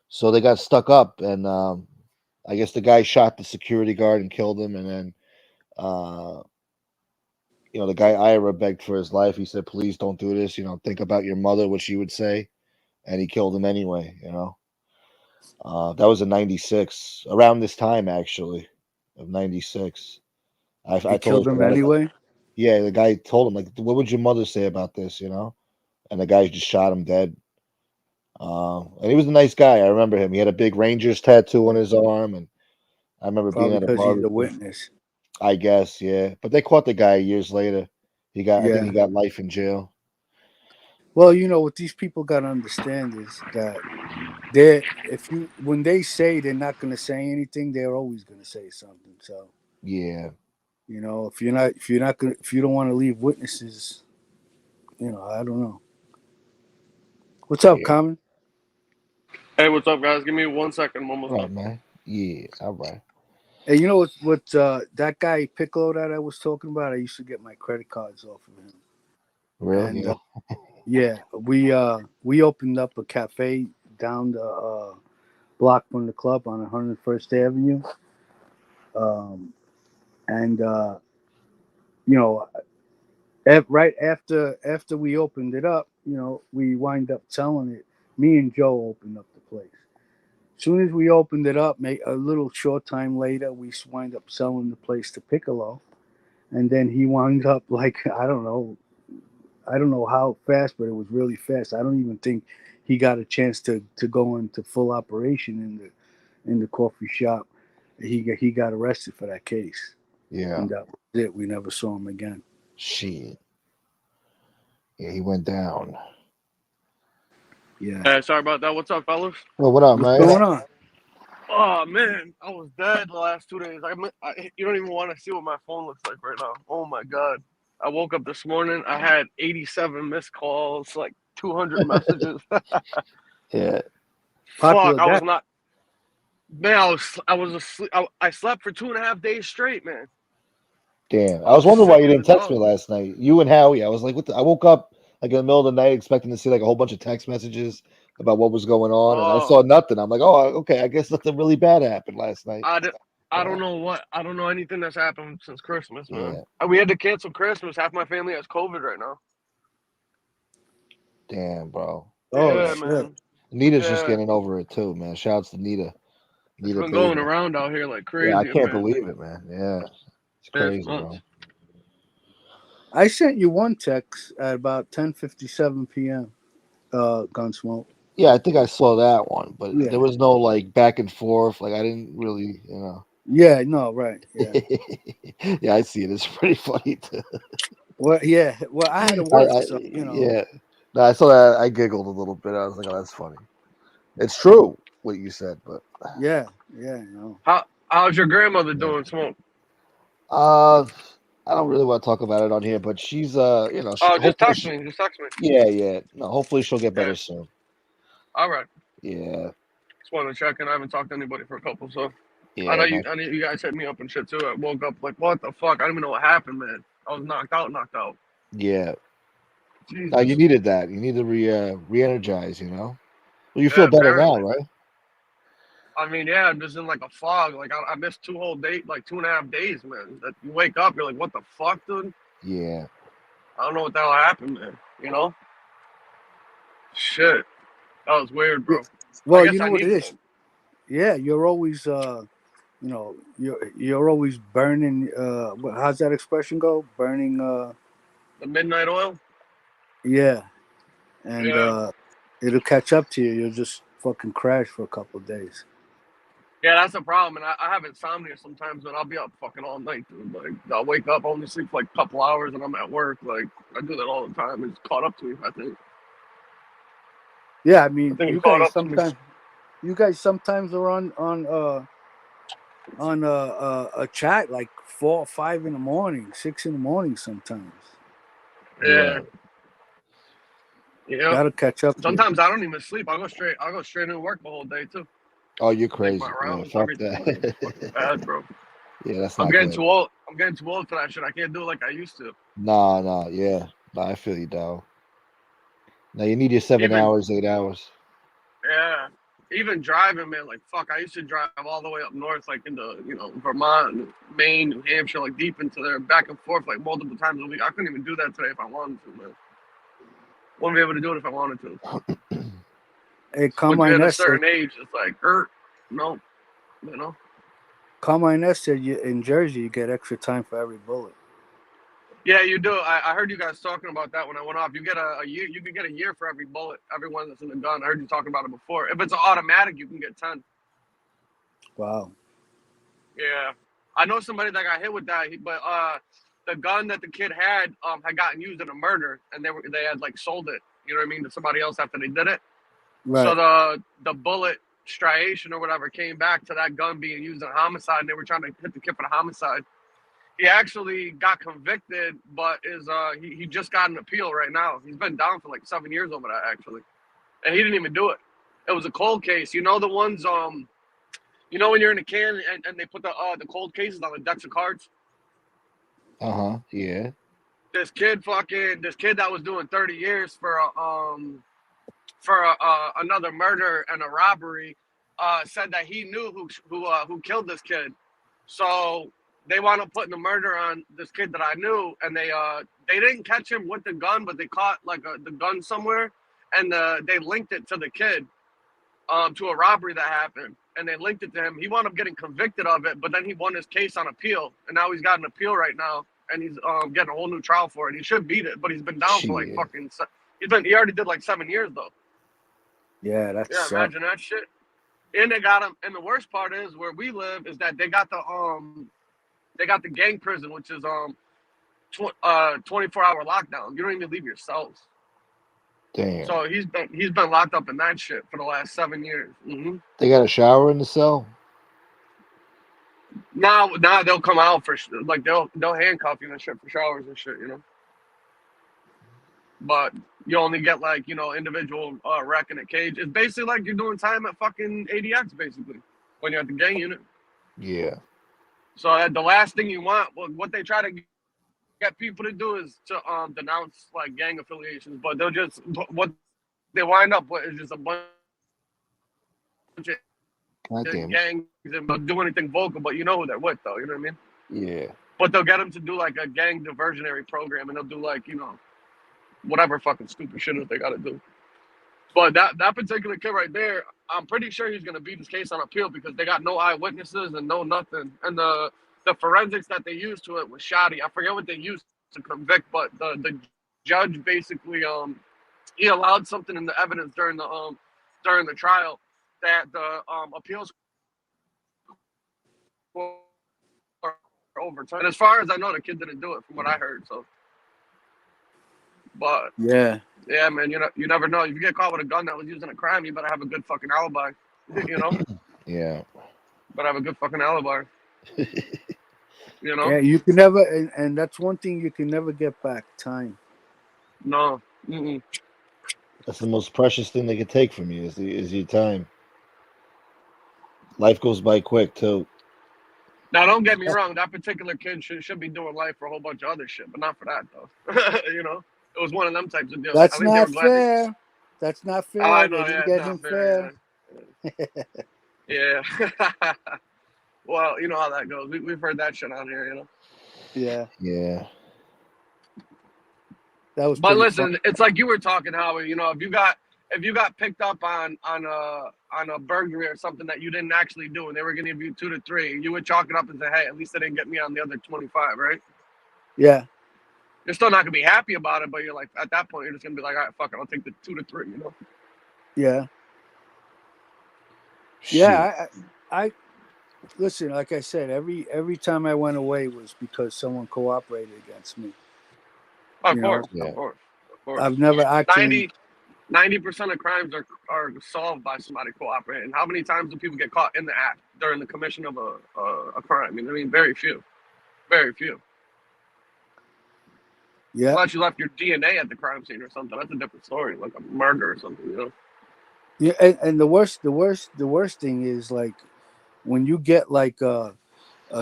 So they got stuck up, and I guess the guy shot the security guard and killed him, and then the guy Ira begged for his life. He said, "Please don't do this. Think about your mother," what she would say, and he killed him anyway. That was in '96, around this time actually, of '96. I killed him anyway. Yeah, the guy told him like, "What would your mother say about this?" And the guy just shot him dead. And he was a nice guy. I remember him. He had a big Rangers tattoo on his arm, and I remember being at a because bar. He's a witness. I guess, yeah. But they caught the guy years later. I think he got life in jail. Well, what these people got to understand is that when they say they're not going to say anything, they're always going to say something. So yeah, if you don't want to leave witnesses, I don't know. What's up, Common? Hey, what's up, guys? Give me 1 second. Almost all right, man. Yeah, all right. Hey, you know what? That guy Piccolo that I was talking about, I used to get my credit cards off of him. Really? And, yeah, we opened up a cafe down the block from the club on 101st Avenue. Right after we opened it up, we wind up selling it. Me and Joe opened up the place. As soon as we opened it up, a little short time later, we wind up selling the place to Piccolo, and then he wound up like I don't know how fast, but it was really fast. I don't even think he got a chance to go into full operation in the coffee shop. He got arrested for that case. Yeah, and that was it. We never saw him again. Shit. Yeah, he went down. Yeah. Hey, sorry about that. What's up, fellas? Well, what up, man? What's going on? Oh man, I was dead the last 2 days. You don't even want to see what my phone looks like right now. Oh my god! I woke up this morning. I had 87 missed calls, like 200 messages. Yeah. Fuck! I was not. Man, I was asleep. I slept for 2.5 days straight, man. Damn. I was wondering why you didn't text me last night. You and Howie. I was like, what I woke up like in the middle of the night expecting to see like a whole bunch of text messages. about what was going on, and I saw nothing. I'm like, oh, okay, I guess nothing really bad happened last night. I don't know anything that's happened since Christmas, man. Yeah. And we had to cancel Christmas. Half my family has COVID right now. Damn, bro. Yeah, man. Nita's just getting over it too, man. Shouts to Nita. It's been going around out here like crazy. Yeah, I can't believe it, man. Yeah, it's crazy, bro. I sent you one text at about 10:57 p.m. Gunsmoke. Yeah, I think I saw that one, but there was no like back and forth. Like I didn't really, you know. Yeah, no, right. Yeah. Yeah, I see it. It's pretty funny too. Well, yeah. Well, I had to work, so you know. Yeah. No, I saw that. I giggled a little bit. I was like, "Oh, that's funny." It's true what you said, but yeah, you know. How's your grandmother doing, Smoke? I don't really want to talk about it on here, but she's you know, just text me. Just text me. Yeah. No, hopefully she'll get better soon. All right. Yeah. Just wanted to check in. I haven't talked to anybody for a couple, so yeah. I know you guys hit me up and shit too. I woke up like, what the fuck? I don't even know what happened, man. I was knocked out. Yeah. Jesus. No, you needed that. You need to re-energize, you know. Well, you feel better now, right? I mean, yeah, I'm just in like a fog. Like I missed 2 whole days, like 2.5 days, man. That you wake up, you're like, what the fuck, dude? Yeah. I don't know what the hell happened, man. You know? Shit. That was weird, bro. Well, you know what it is. Yeah, you're always you know, you're always burning how's that expression go? Burning the midnight oil? Yeah. And it'll catch up to you. You'll just fucking crash for a couple of days. Yeah, that's the problem. And I have insomnia sometimes, but I'll be up fucking all night, dude. Like, I'll wake up, only sleep for like a couple hours, and I'm at work. Like, I do that all the time. It's caught up to me, I think. Yeah, I mean, you guys sometimes are on a chat like 4 or 5 in the morning, 6 in the morning sometimes. Yeah. Yeah. Gotta catch up. Sometimes I don't even sleep. I'll go straight into work the whole day too. Oh, you're crazy. Yeah, fuck that. Fucking bad, bro. Yeah, that's not I'm getting good. too old. I'm getting too old for that shit. I can't do it like I used to. No, yeah. No, I feel you, dog. Now you need your 7 hours, 8 hours. Yeah. Even driving, man, like fuck, I used to drive all the way up north, like into, you know, Vermont, Maine, New Hampshire, like deep into there, back and forth, like multiple times a week. I couldn't even do that today if I wanted to, man. Wouldn't be able to do it if I wanted to. Hey, at a certain age, it's like, no, you know. Carmine said in Jersey you get extra time for every bullet. Yeah, you do. I heard you guys talking about that when I went off. You get a year. You can get a year for every bullet, every one that's in the gun. I heard you talking about it before. If it's an automatic, you can get 10. Wow. Yeah, I know somebody that got hit with that. But the gun that the kid had gotten used in a murder, and they had like sold it. You know what I mean, to somebody else after they did it. Right. So the bullet striation or whatever came back to that gun being used in a homicide, and they were trying to hit the kid for the homicide. He actually got convicted, but he just got an appeal right now. He's been down for like 7 years over that, actually. And he didn't even do it. It was a cold case. You know the ones, you know when you're in a can and they put the cold cases on the decks of cards? Yeah. This kid that was doing 30 years for another murder and a robbery said that he knew who killed this kid. So they wound up putting the murder on this kid that I knew, and they didn't catch him with the gun, but they caught like the gun somewhere, and they linked it to the kid, to a robbery that happened, and they linked it to him. He wound up getting convicted of it, but then he won his case on appeal, and now he's got an appeal right now, and he's getting a whole new trial for it. He should beat it, but he's been down for like fucking. He already did like 7 years though. Yeah, that's. Yeah, imagine that shit. And they got him. And the worst part is where we live is that they got the gang prison, which is 24-hour lockdown. You don't even leave your cells. Damn. So he's been locked up in that shit for the last 7 years. Mm-hmm. They got a shower in the cell? Now they'll come out for like they'll handcuff you and shit for showers and shit, you know. But you only get like, you know, individual rec in a cage. It's basically like you're doing time at fucking ADX basically when you're at the gang unit. Yeah. So the last thing you want, what they try to get people to do is to denounce like gang affiliations, but they'll just what they wind up with just a bunch of God damn it. gangs and they'll do anything vocal, but you know who they're with, though. You know what I mean? Yeah. But they'll get them to do like a gang diversionary program, and they'll do like, you know, whatever fucking stupid shit that they got to do. But that particular kid right there, I'm pretty sure he's gonna beat his case on appeal because they got no eyewitnesses and no nothing. And the forensics that they used to it was shoddy. I forget what they used to convict, but the judge basically he allowed something in the evidence during the trial that the appeals were overturned. And as far as I know, the kid didn't do it, from what I heard. So, but Yeah. yeah, man, you never know. If you get caught with a gun that was used in a crime, you better have a good fucking alibi. You know? Yeah. Better have a good fucking alibi. You know? Yeah, you can never, and that's one thing you can never get back, time. No. Mm-mm. That's the most precious thing they can take from you is your time. Life goes by quick too. Now, don't get me wrong. That particular kid should be doing life for a whole bunch of other shit, but not for that though. You know, it was one of them types of deals. That's I think they not were glad fair. That's not fair. I They know, didn't yeah, get it's him not fair. fair. Yeah. Well, you know how that goes. We've heard that shit out here, you know. Yeah. Yeah. That was. But listen, fun. It's like you were talking, Howie. You know, if you got picked up on a burglary or something that you didn't actually do, and they were going to give you 2 to 3, you would chalk it up and say, "Hey, at least they didn't get me on the other 25, right?" Yeah. You're still not gonna be happy about it, but you're like, at that point, you're just gonna be like, "All right, fuck it, I'll take the 2 to 3," you know. Yeah. Shit. Yeah. I listen. Like I said, every time I went away was because someone cooperated against me. Of course. I've never actually. 90% of crimes are solved by somebody cooperating. How many times do people get caught in the act during the commission of a crime? I mean, very few. Very few. Yeah. Unless you left your DNA at the crime scene or something. That's a different story, like a murder or something, you know? Yeah, and the worst thing is like when you get like a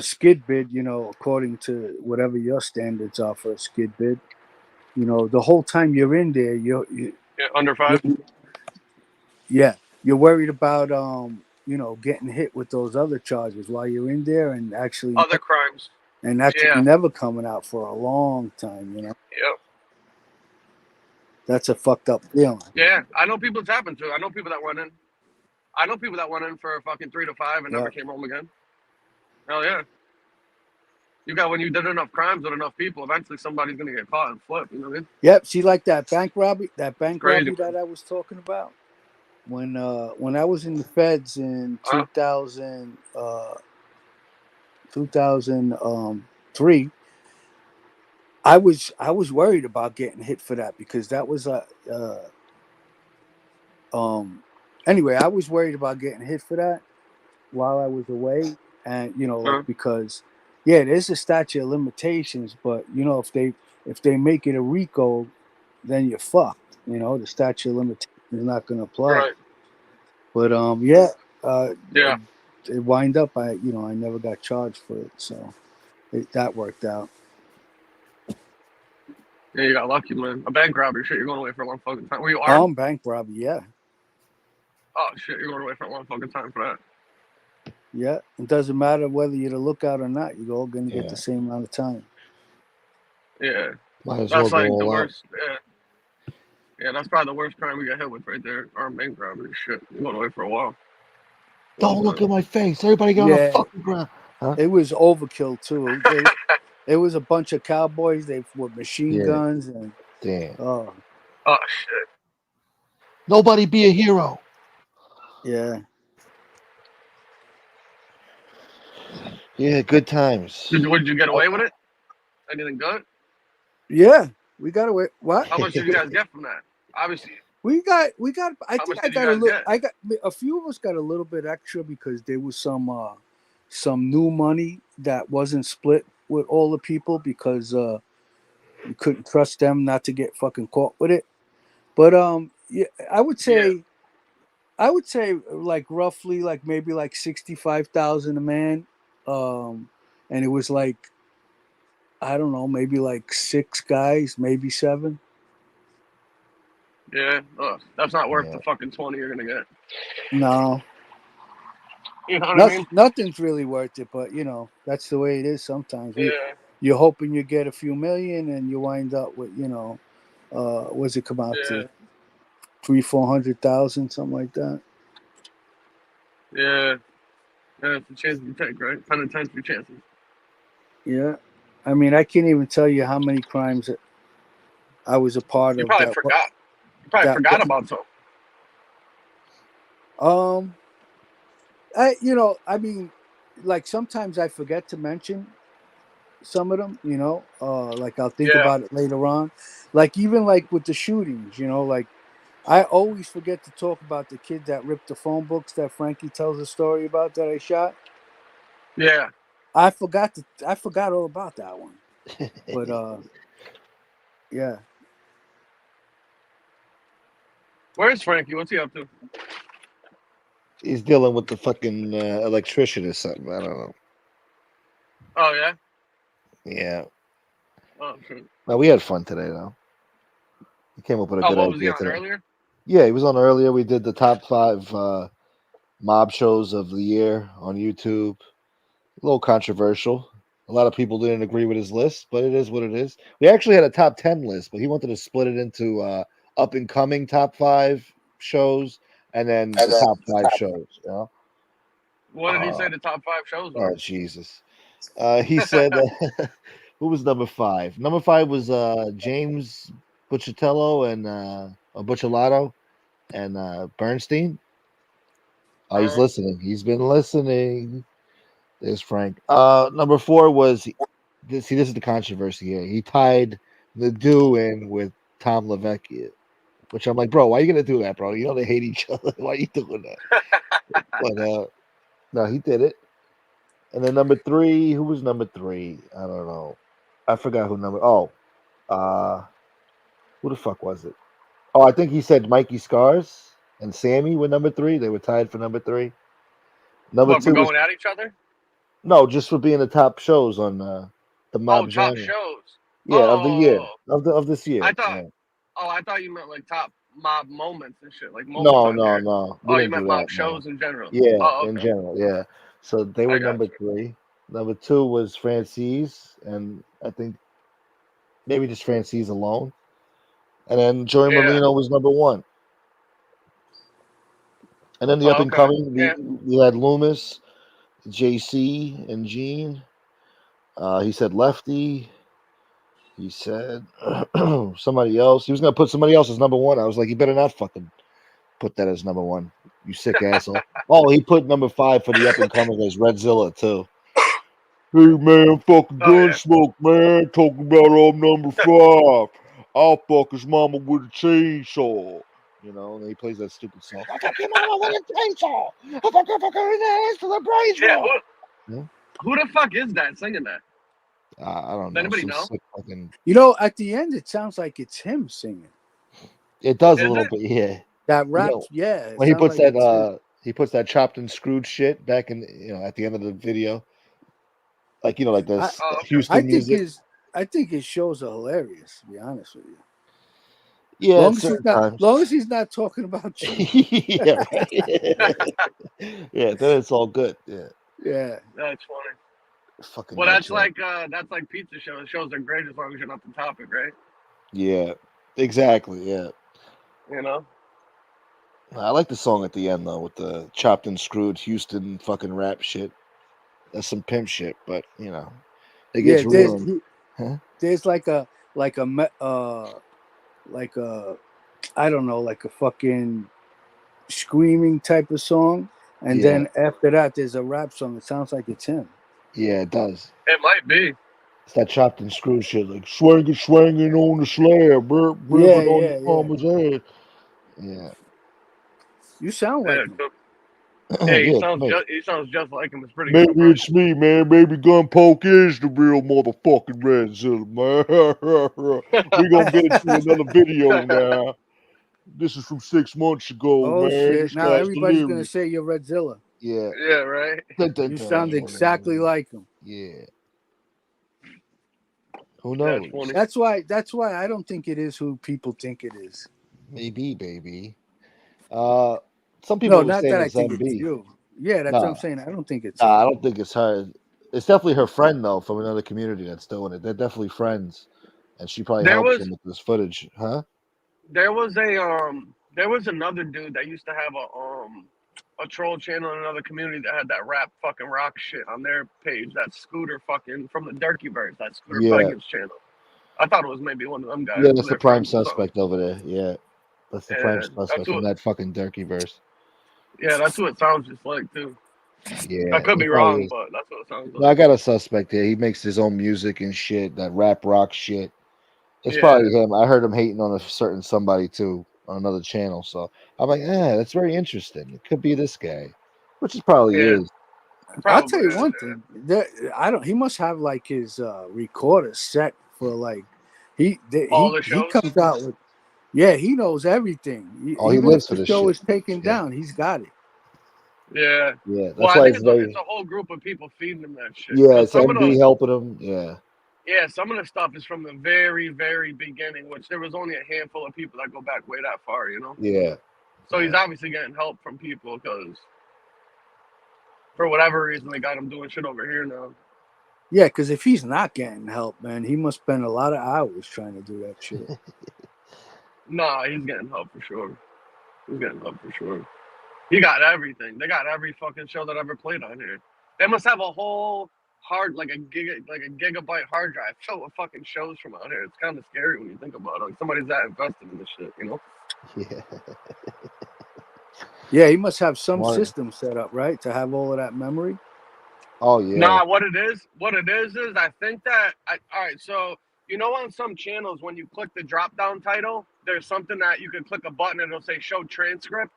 skid bid, you know, according to whatever your standards are for a skid bid, you know, the whole time you're in there, you're under 5. You're worried about you know, getting hit with those other charges while you're in there, and actually other crimes, and that's never coming out for a long time, you know. Yep. That's a fucked up feeling. Yeah, I know people it's happened to. I know people that went in. I know people that went in for a fucking 3 to 5 and never came home again. Hell yeah. When you did enough crimes with enough people, eventually somebody's gonna get caught and flip. You know what I mean? Yep. See, like that bank robbery that I was talking about. When I was in the feds in 2003, I was worried about getting hit for that because that was anyway, I was worried about getting hit for that while I was away, and you know, like, because there's a statute of limitations, but you know, if they make it a RICO, then you're fucked. You know, the statute of limitations is not going to apply. Right. But it wind up I never got charged for it, so that worked out. Yeah, you got lucky, man. A bank robbery, shit, you're going away for a long fucking time. Were you armed? Bank robbery, yeah. Oh shit, you're going away for a long fucking time for that. Yeah, it doesn't matter whether you're the lookout or not. You're all going to get the same amount of time. Yeah, Might as that's well like go the all out. worst. Yeah, that's probably the worst crime we got hit with right there. Armed bank robbery, shit. You're going away for a while. Don't look at my face. Everybody get on the fucking ground. Huh? It was overkill too. It was a bunch of cowboys. They with machine guns and damn. Oh shit. Nobody be a hero. Yeah. Yeah, good times. Would you get away with it? Anything good? Yeah, we got away. What? How much did you guys get from that? Obviously. We got. I How think much I did got you a guys little. get? I got a few of us got a little bit extra because there was some new money that wasn't split with all the people because you couldn't trust them not to get fucking caught with it. But yeah, I would say like roughly like maybe like 65,000 a man, and it was like I don't know, maybe like 6 guys, maybe 7. Yeah, that's not worth Yeah. the fucking 20 you're gonna get. No. You know what I mean? Nothing's really worth it, but you know that's the way it is. Sometimes Yeah. you're hoping you get a few million, and you wind up with what's it come out to? 300,000-400,000, something like that. Yeah. Yeah, it's a chance you take, right? 10 and 10 for chances. Yeah, I mean, I can't even tell you how many crimes that I was a part You of. probably forgot. You probably forgot about some. I mean, like sometimes I forget to mention some of them. Like I'll think about it later on. Like even like with the shootings, like I always forget to talk about the kid that ripped the phone books that Frankie tells a story about that I shot. Yeah. I forgot all about that one. But yeah. Where's Frankie? What's he up to? He's dealing with the fucking electrician or something. I don't know. Oh yeah. Yeah. Oh shit. No, we had fun today though. He came up with a good what was he idea on today. earlier? Yeah, he was on earlier. We did the top 5 mob shows of the year on YouTube. A little controversial. A lot of people didn't agree with his list, but it is what it is. We actually had a top 10 list, but he wanted to split it into up and coming top 5 shows and then the top 5 shows. You know? What did he say the top 5 shows were? Oh Jesus! He said, "Who was number 5? Number 5 was James Buccatello and Buccellotto and Bernstein. Oh, he's listening. He's been listening. There's Frank. Number 4 was this is the controversy here. He tied the do in with Tom LaVecchia, which I'm like, bro, why are you gonna do that, bro? You know they hate each other. Why are you doing that? But no, he did it. And then number 3, who was number 3? I don't know. I forgot who number. Oh, who the fuck was it? Oh, I think he said Mikey Scars and Sammy were number 3. They were tied for number 3. Number What, for 2 was going at each other? no, just for being the top shows on the mob Top genre. shows. Yeah, of the year of this year. I thought. Yeah. Oh, I thought you meant like top mob moments and shit, like moments on here. No. We Oh, you didn't meant do mob that. No. shows in general. Yeah, Oh, in okay. general. Yeah. So they were number 3. Number 2 was Francis, and I think maybe just Francis alone. And then Joey Marino was number 1. And then the up and coming, we had Loomis, JC, and Gene. He said Lefty. He said somebody else. He was gonna put somebody else as number 1. I was like, you better not fucking put that as number 1. You sick asshole. Oh, he put number 5 for the up and coming as Redzilla too. Hey man, fucking Gunsmoke, man. Talking about I'm number 5. I'll fuck his mama with a chainsaw. You know, and he plays that stupid song. I fuck your mama with a chainsaw. I fuck your fucking ass to the brains. Yeah, who the fuck is that singing that? I don't know. Does anybody know? Fucking... At the end, it sounds like it's him singing. It does a little bit, yeah. That rap, When he puts that, he puts that chopped and screwed shit back in, at the end of the video. Like, like this Houston music. I think his shows are hilarious, to be honest with you. Yeah, long as he's not talking about you. Yeah, right. Yeah, then it's all good. Yeah. Yeah. That's funny. Fucking well, that's like pizza shows. Shows are great as long as you're not the topic, right? Yeah, exactly. Yeah. You know. I like the song at the end though, with the chopped and screwed Houston fucking rap shit. That's some pimp shit, but it gets ruined. There's like a I don't know, like a fucking screaming type of song, and then after that there's a rap song. It sounds like it's him. Yeah, it does. It might be. It's that chopped and screwed shit, like swinging on the slab, ripping on the mama's head. Yeah. You sound like him. Hey, he sounds just like him. It's pretty Maybe good. it's me, man. Maybe Gunpoke is the real motherfucking Redzilla, man. We're gonna get into another video now. This is from 6 months ago, oh, man. Shit. This now everybody's gonna say you're Redzilla. Yeah. Yeah, right. You sound exactly like him. Yeah. Who knows? That's why I don't think it is who people think it is. Maybe, baby. Some people No, were not saying that I it's think it's MB. you. Yeah, that's what I'm Nah, saying. I don't think it's nah, I him. don't think it's her. It's definitely her friend though, from another community that's doing it. They're definitely friends, and she probably There helps was him with this footage, huh? there was another dude that used to have a troll channel in another community that had that rap fucking rock shit on their page. That Scooter fucking from the Durkeyverse, that Scooter Yeah, Fagans channel. I thought it was maybe one of them guys yeah, or that's the their prime friends or something. suspect over there. Yeah, that's the prime Yeah, suspect from that fucking Durkey verse. that's who it sounds just like too. I Yeah, could he be probably wrong, is. but that's what it sounds No, I like. got a suspect there. He makes his own music and shit, that rap rock shit. It's Yeah, probably him. I heard him hating on a certain somebody too on another channel. So I'm like, that's very interesting. It could be this guy, which it probably yeah, is. it I'll probably tell you is. one thing. I don't. He must have like his recorder set for like All the he shows. comes out with. Yeah, he knows everything. Oh, he Even if lives for the this show shit. is taken Yeah, down, he's got it. Yeah. yeah. Well, That's I why think it's it's very. a whole group of people feeding him that shit. Yeah, Because it's MB helping him. Yeah, some of the stuff is from the very, very beginning, which there was only a handful of people that go back way that far, you know. yeah, So he's yeah. obviously getting help from people because for whatever reason they got him doing shit over here now. Yeah, because if he's not getting help, man, he must spend a lot of hours trying to do that shit. Nah, he's getting help for sure. He's getting help for sure. He got everything. They got every fucking show that ever played on here. They must have a whole like a gigabyte hard drive filled with fucking shows from out here. It's kind of scary when you think about it. Like somebody's that invested in this shit, you know? Yeah. Yeah, he must have some Smart. system set up, right, to have all of that memory. Oh yeah. Nah, what it is I think that all right, so you know on some channels when you click the drop down title, there's something that you can click a button and it'll say show transcript.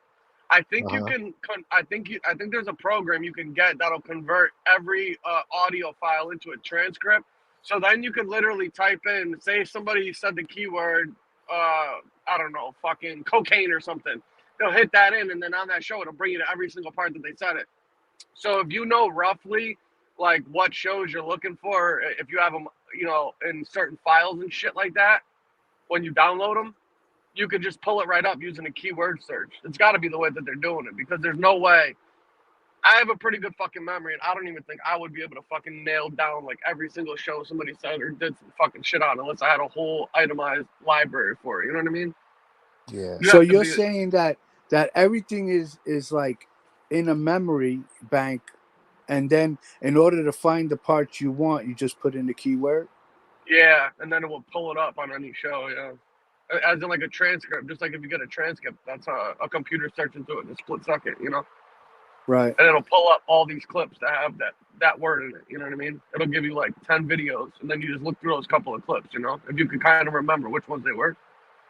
I think you can. I think there's a program you can get that'll convert every audio file into a transcript. So then you can literally type in, say somebody said the keyword, I don't know, fucking cocaine or something. They'll hit that in, and then on that show it'll bring you to every single part that they said it. So if you know roughly like what shows you're looking for, if you have them, you know, in certain files and shit like that, when you download them, you can just pull it right up using a keyword search. It's got to be the way that they're doing it because there's no way. I have a pretty good fucking memory, and I don't even think I would be able to fucking nail down like every single show somebody said or did some fucking shit on unless I had a whole itemized library for it. You know what I mean? Yeah. So you're saying that everything is like in a memory bank, and then in order to find the parts you want, you just put in the keyword. Yeah, and then it will pull it up on any show. Yeah. As in like a transcript, just like if you get a transcript, that's a computer search into it in a split second, you know? Right. And it'll pull up all these clips that have that word in it, you know what I mean? It'll give you like 10 videos, and then you just look through those couple of clips, you know? If you can kind of remember which ones they were.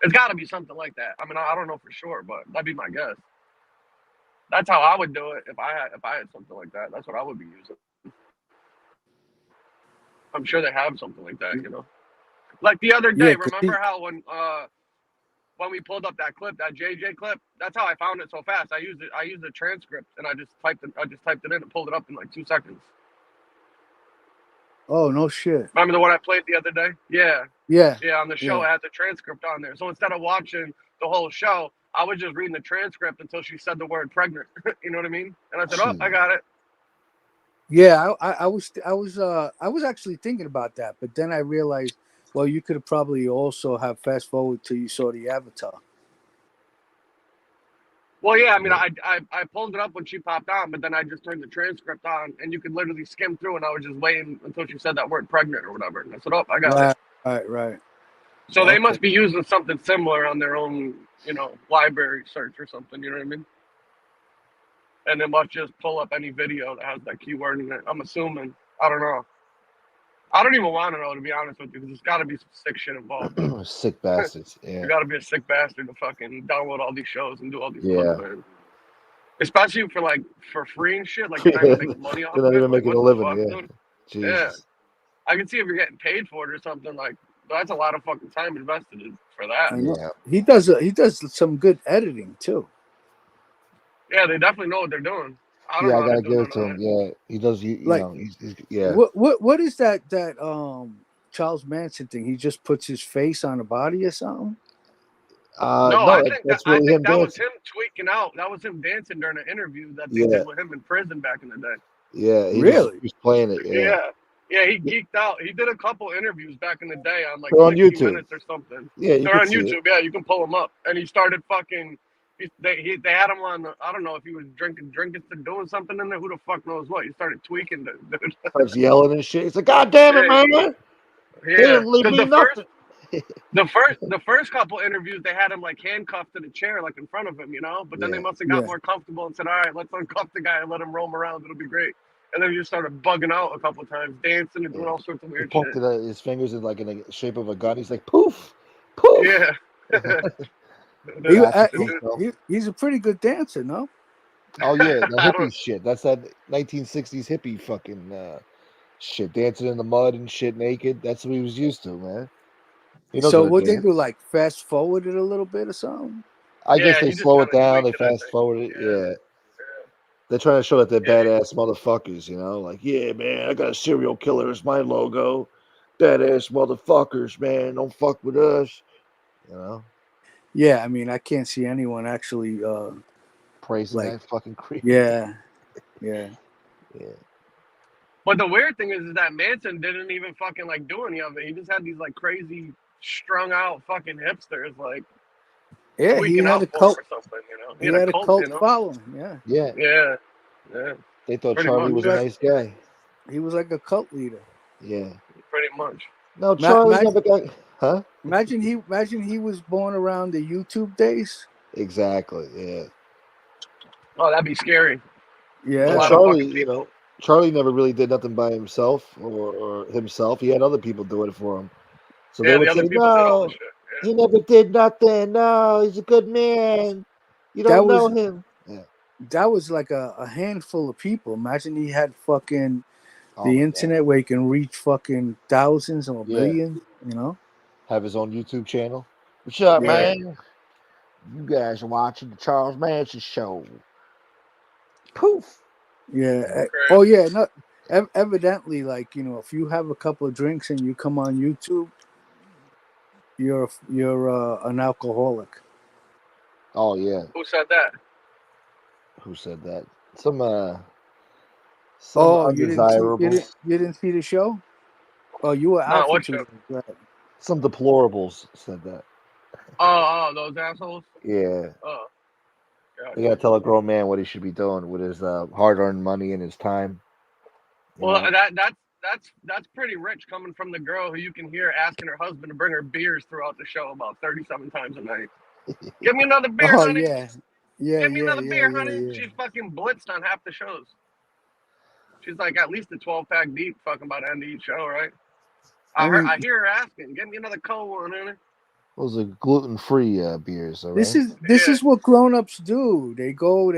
It's got to be something like that. I mean, I don't know for sure, but that'd be my guess. That's how I would do it if I had something like that. That's what I would be using. I'm sure they have something like that, you know? Like the other day, remember how when we pulled up that clip, that JJ clip, that's how I found it so fast. I used the transcript and I just typed it in and pulled it up in like 2 seconds. Oh no shit. Remember the one I played the other day? Yeah. Yeah. Yeah, on the show I had the transcript on there. So instead of watching the whole show, I was just reading the transcript until she said the word pregnant. You know what I mean? And I said, "Oh, I got it." Yeah, I was actually thinking about that, but then I realized, well, you could probably also have fast forward till you saw the avatar. Well, yeah, I mean, I pulled it up when she popped on, but then I just turned the transcript on, and you could literally skim through, and I was just waiting until she said that word pregnant or whatever. And I said, "Oh, I got it." Right. So they must be using something similar on their own, you know, library search or something. You know what I mean? And they must just pull up any video that has that keyword in it. I'm assuming. I don't know. I don't even want to know, to be honest with you, because there's got to be some sick shit involved. Sick bastards. Yeah. You got to be a sick bastard to fucking download all these shows and do all these Yeah. clips, man. Especially for free and shit. Like you're not even making money off You're of not it. even Like, making a what the living. fuck, Yeah. dude? Jesus. Yeah. I can see if you're getting paid for it or something. Like that's a lot of fucking time invested for that. I know. He does some good editing too. Yeah, they definitely know what they're doing. I don't Yeah, know I how to gotta do give none it to of him. that. Yeah, he does. You Like, know, yeah. What is that Charles Manson thing? He just puts his face on a body or something? No, I think that's really him that was dancing. him tweaking out. That was him dancing during an interview that they Yeah. did with him in prison back in the day. Yeah, he Really? was playing it. Yeah. Yeah, he geeked out. He did a couple interviews back in the day on like They're on 60 YouTube. Minutes or something. Yeah, you They're can on see YouTube. it. Yeah, you can pull them up. And he started fucking. They had him on. I don't know if he was drinking to doing something in there. Who the fuck knows what? He started tweaking. Dude. Starts yelling and shit. He's like, "God damn it, man! They Yeah, didn't leave because me nothing." the first couple interviews they had him like handcuffed to the chair like in front of him, but then they must have got more comfortable and said, all right, let's uncuff the guy and let him roam around, it'll be great. And then he just started bugging out a couple of times, dancing and doing all sorts of weird shit. His fingers in the shape of a gun. He's like, poof, poof. Yeah. He's a pretty good dancer, no? Oh yeah, the hippie shit. That's that 1960s hippie fucking shit, dancing in the mud and shit naked. That's what he was used to, man. So what they do, like fast forward it a little bit or something? I guess they slow it down. They fast forward it. Yeah. They're trying to show that they're badass motherfuckers, Like, yeah, man, I got a serial killer as my logo. Badass motherfuckers, man. Don't fuck with us. Yeah, I mean, I can't see anyone actually praising that fucking creep. Yeah. But the weird thing is that Manson didn't even fucking like do any of it. He just had these like crazy strung out fucking hipsters like he had a cult or something, He had a cult following, Yeah. They thought Pretty Charlie much. was a nice guy. He was like a cult leader. Yeah. Pretty much. No, Charlie never got. Huh? Imagine he was born around the YouTube days. Exactly. Yeah. Oh, that'd be scary. Yeah. Charlie never really did nothing by himself or himself. He had other people doing it for him. So they would say, "No, he never did nothing. No, he's a good man. You don't know him." Yeah. That was like a handful of people. Imagine he had fucking the internet where he can reach fucking thousands or millions, Have his own YouTube channel. What's up, man? You guys are watching the Charles Manson show. Poof. Yeah. Oh yeah. No. Evidently, like if you have a couple of drinks and you come on YouTube, you're an alcoholic. Oh yeah. Who said that? Some you undesirables. You didn't see the show? Oh, you were out for 2 days, right? Some deplorables said that. Oh, those assholes. Yeah. Oh. You gotta tell a grown man what he should be doing with his hard-earned money and his time. Well, that's pretty rich coming from the girl who you can hear asking her husband to bring her beers throughout the show about 37 times a night. Give me another beer, honey. Give me another beer, honey. Yeah. She's fucking blitzed on half the shows. She's like at least a 12-pack deep, fucking by the end of each show, right? I hear her asking, "Give me another cold one, honey." Those are gluten-free beers. All right? This is what grown-ups do. They go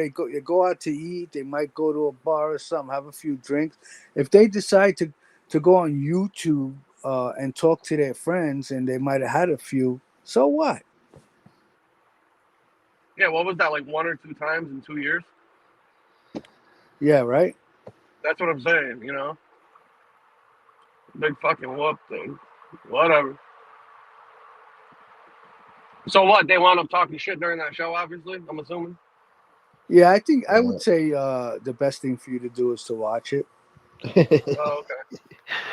out to eat. They might go to a bar or something, have a few drinks. If they decide to go on YouTube and talk to their friends, and they might have had a few, so what? Yeah, what was that, like 1 or 2 times in 2 years? Yeah, right? That's what I'm saying, Big fucking whoop thing. Whatever. So what? They wound up talking shit during that show, obviously, I'm assuming? Yeah, I would say the best thing for you to do is to watch it. Oh, okay.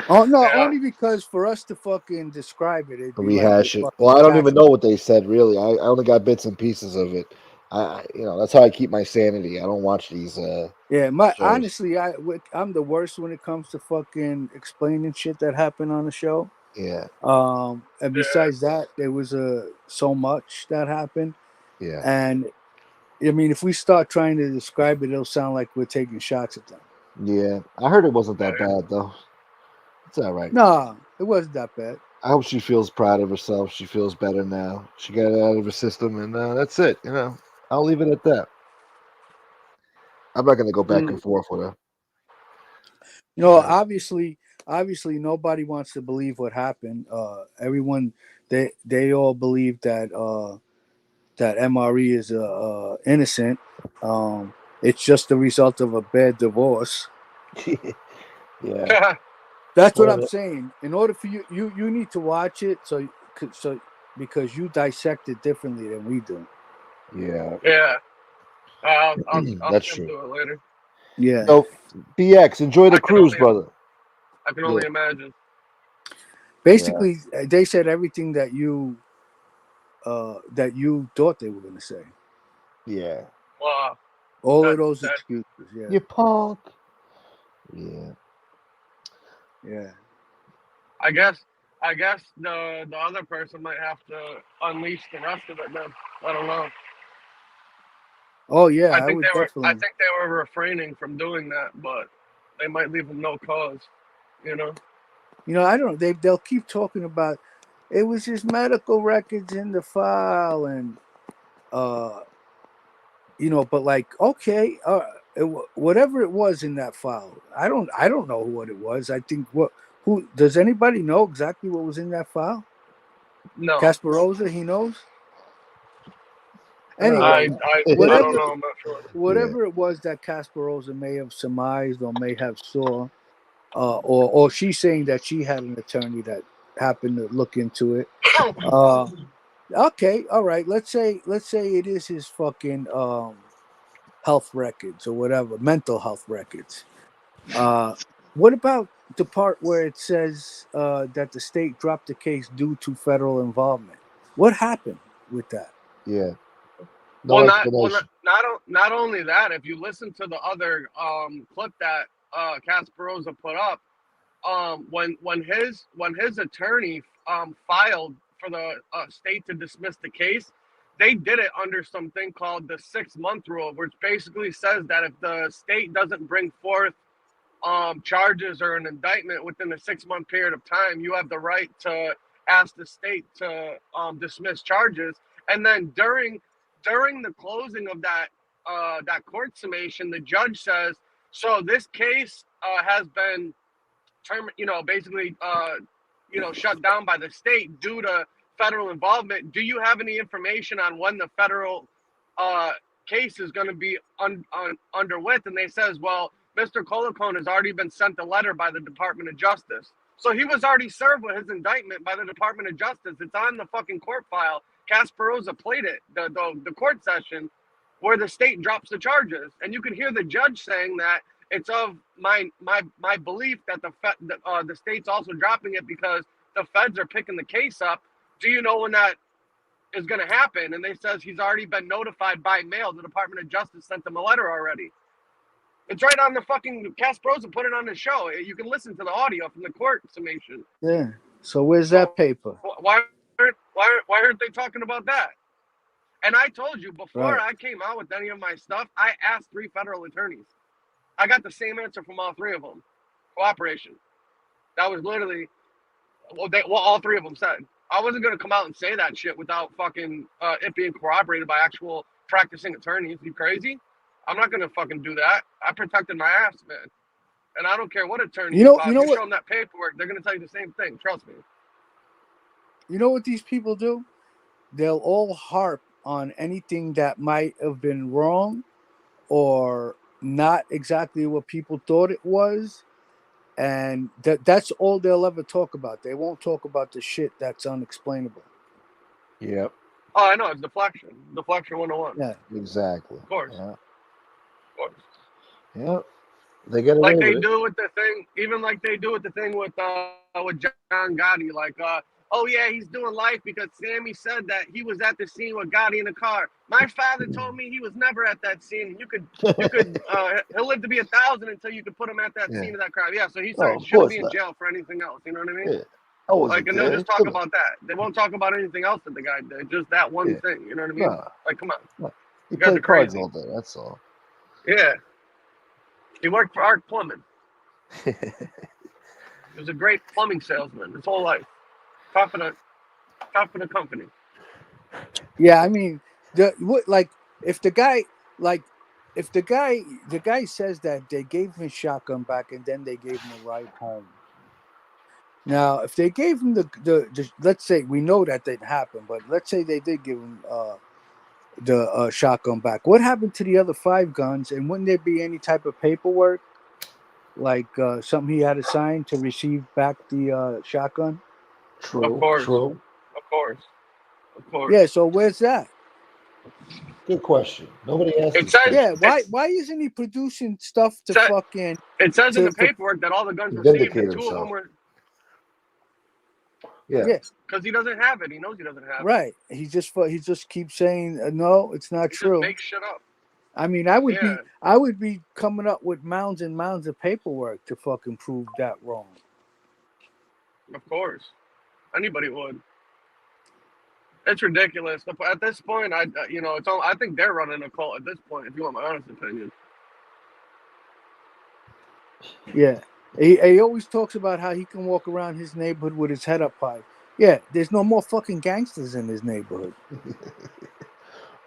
Oh, no, only because for us to fucking describe it, rehash it. Well, I don't even know what they said, really. I only got bits and pieces of it. That's how I keep my sanity. I don't watch these. Shows. Honestly, I'm the worst when it comes to fucking explaining shit that happened on the show. Yeah. And besides that, there was so much that happened. Yeah. And I mean, if we start trying to describe it, it'll sound like we're taking shots at them. Yeah, I heard it wasn't that bad though. It's all right. No, it wasn't that bad. I hope she feels proud of herself. She feels better now. She got it out of her system, and that's it. I'll leave it at that. I'm not going to go back and forth with her. Obviously, nobody wants to believe what happened. Everyone, they all believe that that MRE is innocent. It's just the result of a bad divorce. Yeah. That's what I'm saying. In order for you need to watch it so because you dissect it differently than we do. Yeah. Yeah. I'll That's skip true. to it later. Yeah. So, BX, enjoy the cruise, brother. I can only Yeah. imagine. Basically, they said everything that you thought they were going to say. Yeah. Wow. All of those excuses. Yeah. You punk. Yeah. Yeah. I guess the other person might have to unleash the rest of it then. I don't know. Oh yeah, I think would definitely. I think they were refraining from doing that, but they might leave them no cause. You know. You know, I don't. They'll keep talking about. It was his medical records in the file, and you know, but like, okay, whatever it was in that file, I don't know what it was. I think who does anybody know exactly what was in that file? No. Casparosa, he knows. Anyway, I whatever, don't know. I'm not sure. whatever it was that Casparosa may have surmised or may have saw, or she's saying that she had an attorney that happened to look into it. Okay, all right. Let's say it is his fucking health records or whatever, mental health records. What about the part where it says that the state dropped the case due to federal involvement? What happened with that? Yeah. Well, not only that. If you listen to the other clip that Casparosa put up, when his attorney filed for the state to dismiss the case, they did it under something called the 6-month rule, which basically says that if the state doesn't bring forth charges or an indictment within a 6-month period of time, you have the right to ask the state to dismiss charges. And then during the closing of that court summation, the judge says, so this case has been basically shut down by the state due to federal involvement. Do you have any information on when the federal case is going to be underwith? And they says, well, Mr. Colacone has already been sent a letter by the Department of Justice. So he was already served with his indictment by the Department of Justice. It's on the fucking court file. Casparosa played it, the court session where the state drops the charges. And you can hear the judge saying that it's of my belief that the state's also dropping it because the feds are picking the case up. Do you know when that is going to happen? And they says he's already been notified by mail. The Department of Justice sent him a letter already. It's right on the fucking Casparosa put it on the show. You can listen to the audio from the court summation. Yeah. So where's that paper? Why aren't they talking about that? And I told you before I came out with any of my stuff, I asked 3 federal attorneys. I got the same answer from all 3 of them. Cooperation. That was literally what all 3 of them said. I wasn't going to come out and say that shit without fucking it being corroborated by actual practicing attorneys. You crazy? I'm not going to fucking do that. I protected my ass, man. And I don't care what attorney you show them that paperwork, they're going to tell you the same thing. Trust me. You know what these people do? They'll all harp on anything that might have been wrong or not exactly what people thought it was, and that's all they'll ever talk about. They won't talk about the shit that's unexplainable. Yep. Oh, I know. It's deflection 101. Yeah, exactly. Of course. Yeah. Of course. Yep. They get like away they with do with the thing, even like they do with the thing with John Gotti, like oh yeah, he's doing life because Sammy said that he was at the scene with Gotti in the car. My father told me he was never at that scene. You could he'll live to be 1,000 until you could put him at that scene of that crime. Yeah, so he shouldn't be in jail for anything else. You know what I mean? Yeah. Like, and they'll just talk about that. They won't talk about anything else that the guy did. Just that one thing. You know what I mean? Like, come on. No. You He guys played are cards crazy. all day. That's all. Yeah. He worked for Art Plumbing. He was a great plumbing salesman his whole life. Confident company. Yeah, I mean, the guy says that they gave him his shotgun back and then they gave him a ride home. Now, if they gave him the let's say, we know that didn't happen, but let's say they did give him the shotgun back. What happened to the other 5 guns? And wouldn't there be any type of paperwork, like something he had to sign to receive back the shotgun? True. Of course. True. Of course. Of course. Yeah. So where's that? Good question. Nobody asked this. Yeah. Why isn't he producing stuff to fucking? It says in the to paperwork that all the guns were Vindicate seized, and 2 of himself. them were. Yeah. Because he doesn't have it. He knows he doesn't have it. Right. He just keeps saying no, it's not He true. just makes shit up. I mean, I would be coming up with mounds and mounds of paperwork to fucking prove that wrong. Of course, anybody would. It's ridiculous. At this point, I think they're running a cult at this point. If you want my honest opinion. Yeah. He always talks about how he can walk around his neighborhood with his head up high. Yeah, there's no more fucking gangsters in his neighborhood.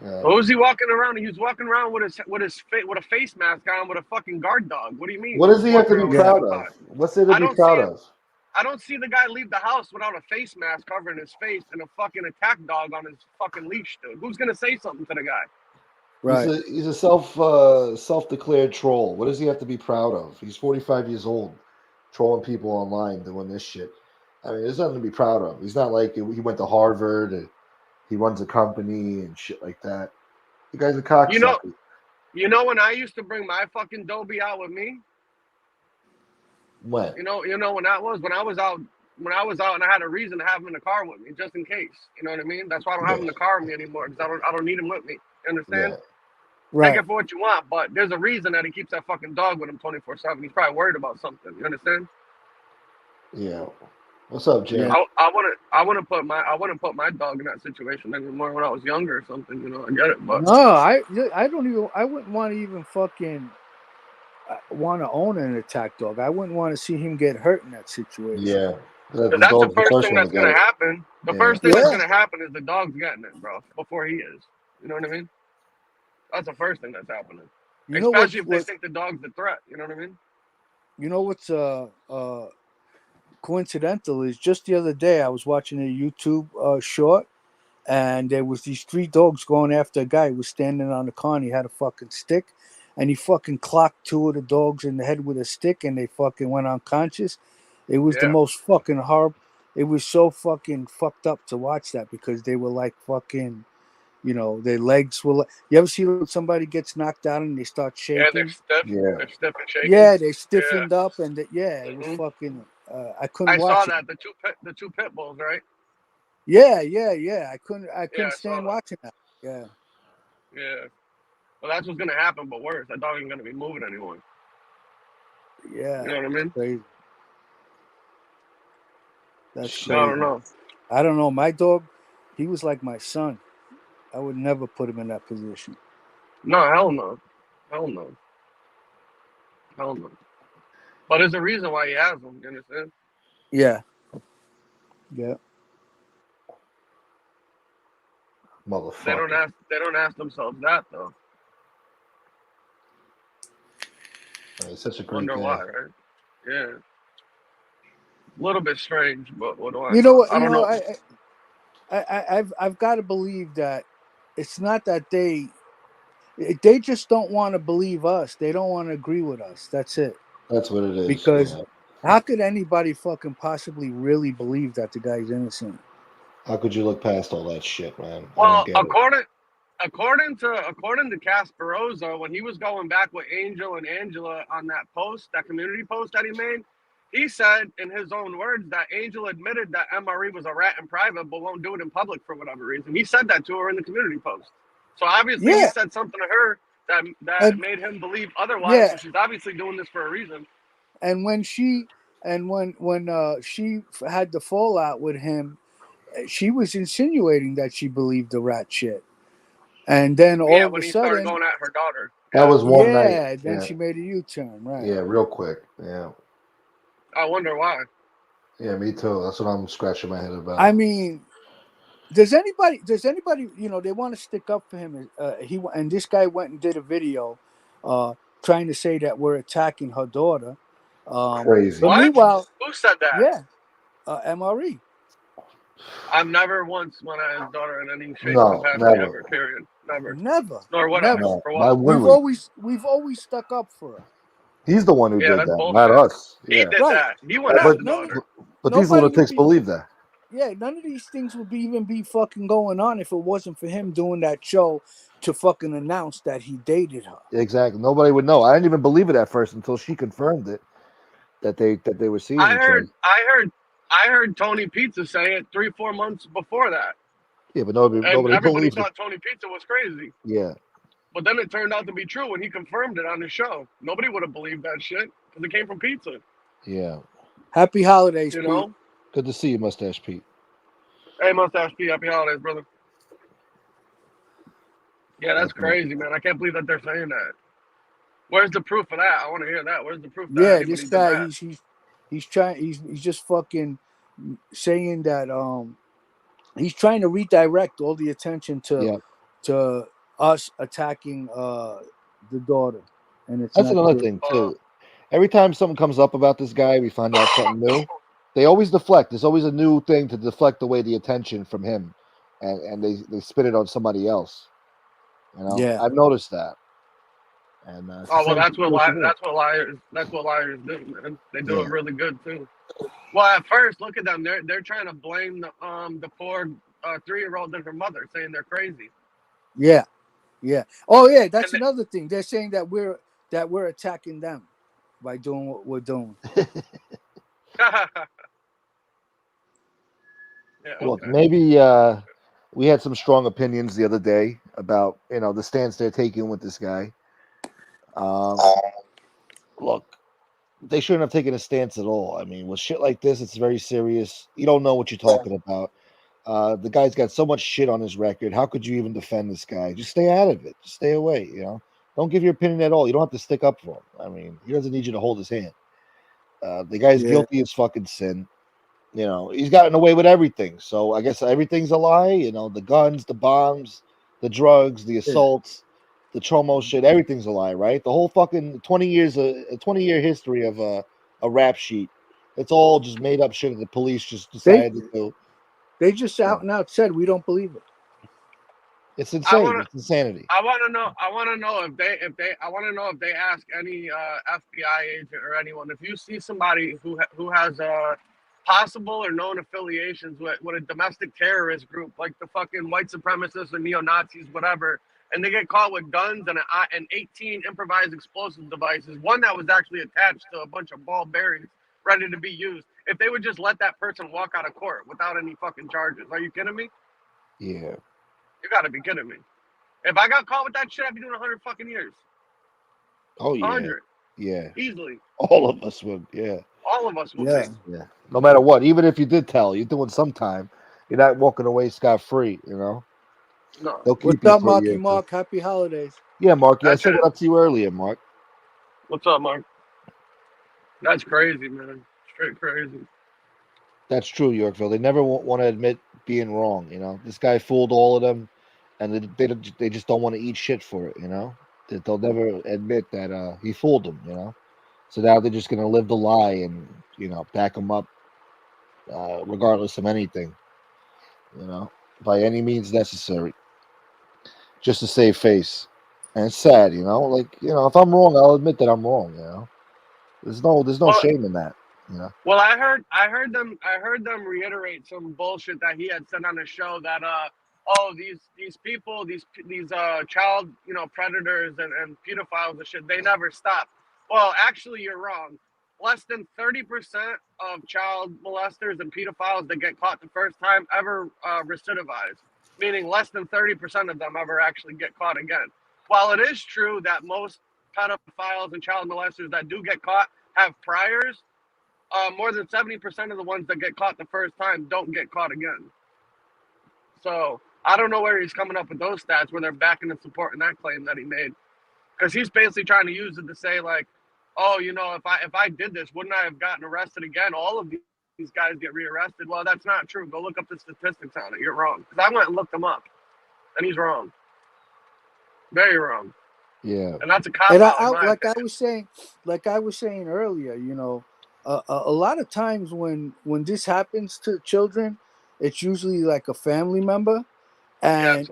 What was he walking around? He was walking around with a face mask on with a fucking guard dog. What do you mean? What does he have to be proud of? What's there to be proud of? I don't see the guy leave the house without a face mask covering his face and a fucking attack dog on his fucking leash, dude. Who's gonna say something to the guy? Right. He's a self-declared troll. What does he have to be proud of? He's 45 years old, trolling people online, doing this shit. I mean, there's nothing to be proud of. He's not like he went to Harvard and he runs a company and shit like that. The guy's a cocksucker. You know when I used to bring my fucking Dobie out with me? When? You know when that was? When I was out and I had a reason to have him in the car with me, just in case. You know what I mean? That's why I don't have him in the car with me anymore, because I don't need him with me. You understand? Yeah. Right. Take it for what you want, but there's a reason that he keeps that fucking dog with him 24/7. He's probably worried about something. You understand? Yeah. What's up, Jay? I wouldn't put my dog in that situation anymore when I was younger or something. You know, I get it, but No, I wouldn't want to even fucking want to own an attack dog. I wouldn't want to see him get hurt in that situation. Yeah. That's the first thing that's gonna happen. The first thing that's gonna happen is the dog's getting it, bro, before he is. You know what I mean? That's the first thing that's happening. Especially if they think the dog's the threat. You know what I mean? You know what's coincidental is just the other day I was watching a YouTube short, and there was these 3 dogs going after a guy who was standing on the car and he had a fucking stick, and he fucking clocked 2 of the dogs in the head with a stick and they fucking went unconscious. It was the most fucking horrible. It was so fucking fucked up to watch that, because they were like fucking, you know, their legs were like, you ever see when somebody gets knocked out and they start shaking? Yeah, they're stiff. Yeah. They're stiff and shaking. Yeah, they stiffened up, and it was fucking. I couldn't. I watch saw it. that the two pit bulls, right? Yeah. I couldn't stand watching that. Yeah. Yeah. Well, that's what's gonna happen, but worse. That dog ain't gonna be moving anymore. Yeah. You know what I mean? Crazy. That's crazy. I don't know. I don't know. My dog, he was like my son. I would never put him in that position. No, hell no. Hell no. Hell no. But there's a reason why he has them, you understand? Yeah. Yeah. Motherfucker. They don't ask themselves that though. He's such a great Wonder guy. why, right? Yeah. A little bit strange, but what do I You know what? I don't know. I've got to believe that it's not that they just don't want to believe us. They don't want to agree with us. That's it. That's what it is. Because how could anybody fucking possibly really believe that the guy's innocent? How could you look past all that shit, man? Well, according to Casperosa, when he was going back with Angel and Angela on that community post that he made, he said in his own words that Angel admitted that MRE was a rat in private, but won't do it in public for whatever reason. He said that to her in the community post. So obviously he said something to her that made him believe otherwise. Yeah. So she's obviously doing this for a reason. And when she had the fallout with him, she was insinuating that she believed the rat shit. And then all of when a he sudden, started going at her daughter. That was one night. Yeah, then she made a U-turn, right? Yeah, real quick. Yeah. I wonder why. Yeah, me too. That's what I'm scratching my head about. I mean, does anybody, you know, they want to stick up for him? And this guy went and did a video, trying to say that we're attacking her daughter. Crazy. But meanwhile, who said that? Yeah, MRE. I've never once went at his daughter in any shape No, or capacity never. ever. Period. Never. Never. Nor would I. No, For why what? would We've always stuck up for her. He's the one who did that's that, bullshit. not us. He Yeah. did that. He went at his daughter. But these lunatics believe that. none of these things would even be fucking going on if it wasn't for him doing that show to fucking announce that he dated her. Exactly. Nobody would know. I didn't even believe it at first until she confirmed it that they were seeing each other. I heard Tony Pizza say it 3-4 months before that. Yeah, but nobody everybody believed thought it. Tony Pizza was crazy. Yeah. But then it turned out to be true when he confirmed it on the show. Nobody would have believed that shit because it came from Pizza. Yeah. Happy holidays, you Pete. know? Good to see you, Mustache Pete. Hey, Mustache Pete, happy holidays, brother. Yeah, that's crazy, man. I can't believe that they're saying that. Where's the proof of that? I want to hear that. Where's the proof that anybody This did guy, that? he's trying. He's just fucking saying that he's trying to redirect all the attention to us attacking the daughter, and it's That's not another true. thing too. Every time something comes up about this guy, we find out something new. They always deflect. There's always a new thing to deflect away the attention from him, and they spit it on somebody else. You know, Yeah. I've noticed that. And that's what liars do, man. They do it really good too. Well, at first, look at them. They're trying to blame the poor 3-year-old and her mother, saying they're crazy. Yeah. Oh yeah, that's another thing. They're saying that we're attacking them by doing what we're doing. Look, maybe we had some strong opinions the other day about the stance they're taking with this guy. Look, they shouldn't have taken a stance at all. I mean, with shit like this, it's very serious. You don't know what you're talking about. The guy's got so much shit on his record. How could you even defend this guy? Just stay out of it. Just stay away. Don't give your opinion at all. You don't have to stick up for him. I mean, he doesn't need you to hold his hand. The guy's guilty as fucking sin. He's gotten away with everything. So I guess everything's a lie. The guns, the bombs, the drugs, the assaults, the Chomo shit. Everything's a lie, right? The whole fucking 20 years, a 20-year history of a rap sheet. It's all just made up shit that the police just decided to do. They just out and out said we don't believe it. It's insane. It's insanity. I want to know. I want to know if they ask any FBI agent or anyone, if you see somebody who has possible or known affiliations with a domestic terrorist group like the fucking white supremacists or neo-Nazis, whatever, and they get caught with guns and 18 improvised explosive devices, one that was actually attached to a bunch of ball bearings ready to be used, if they would just let that person walk out of court without any fucking charges. Are you kidding me? Yeah. You gotta be kidding me. If I got caught with that shit, I'd be doing 100 fucking years. Oh, yeah. 100. Yeah. Easily. All of us would, yeah. All of us would be. Yeah. No matter what, even if you did tell, you're doing some time. You're not walking away scot-free, No. What's up, Marky? Marc, happy holidays. Yeah, Marky. I said what up to you earlier, Marc. What's up, Marc? That's crazy, man. Straight crazy. That's true, Yorkville. They never want to admit being wrong. This guy fooled all of them, and they just don't want to eat shit for it. They'll never admit that he fooled them. So now they're just gonna live the lie and back him up, regardless of anything. By any means necessary, just to save face. And it's sad. If I'm wrong, I'll admit that I'm wrong. There's no shame in that. Well, I heard them reiterate some bullshit that he had said on the show that these people, these child predators and pedophiles and shit, they never stop. Well, actually, you're wrong. Less than 30% of child molesters and pedophiles that get caught the first time ever recidivize, meaning less than 30% of them ever actually get caught again. While it is true that most pedophiles and child molesters that do get caught have priors, more than 70% of the ones that get caught the first time don't get caught again. So I don't know where he's coming up with those stats where they're backing and supporting that claim that he made, because he's basically trying to use it to say like, oh, if I did this, wouldn't I have gotten arrested again? All of these guys get rearrested. Well, that's not true. Go look up the statistics on it. You're wrong. Because I went and looked them up, and he's wrong. Very wrong. Yeah. And that's a cop And out. like I was saying earlier, a lot of times when this happens to children, it's usually like a family member, and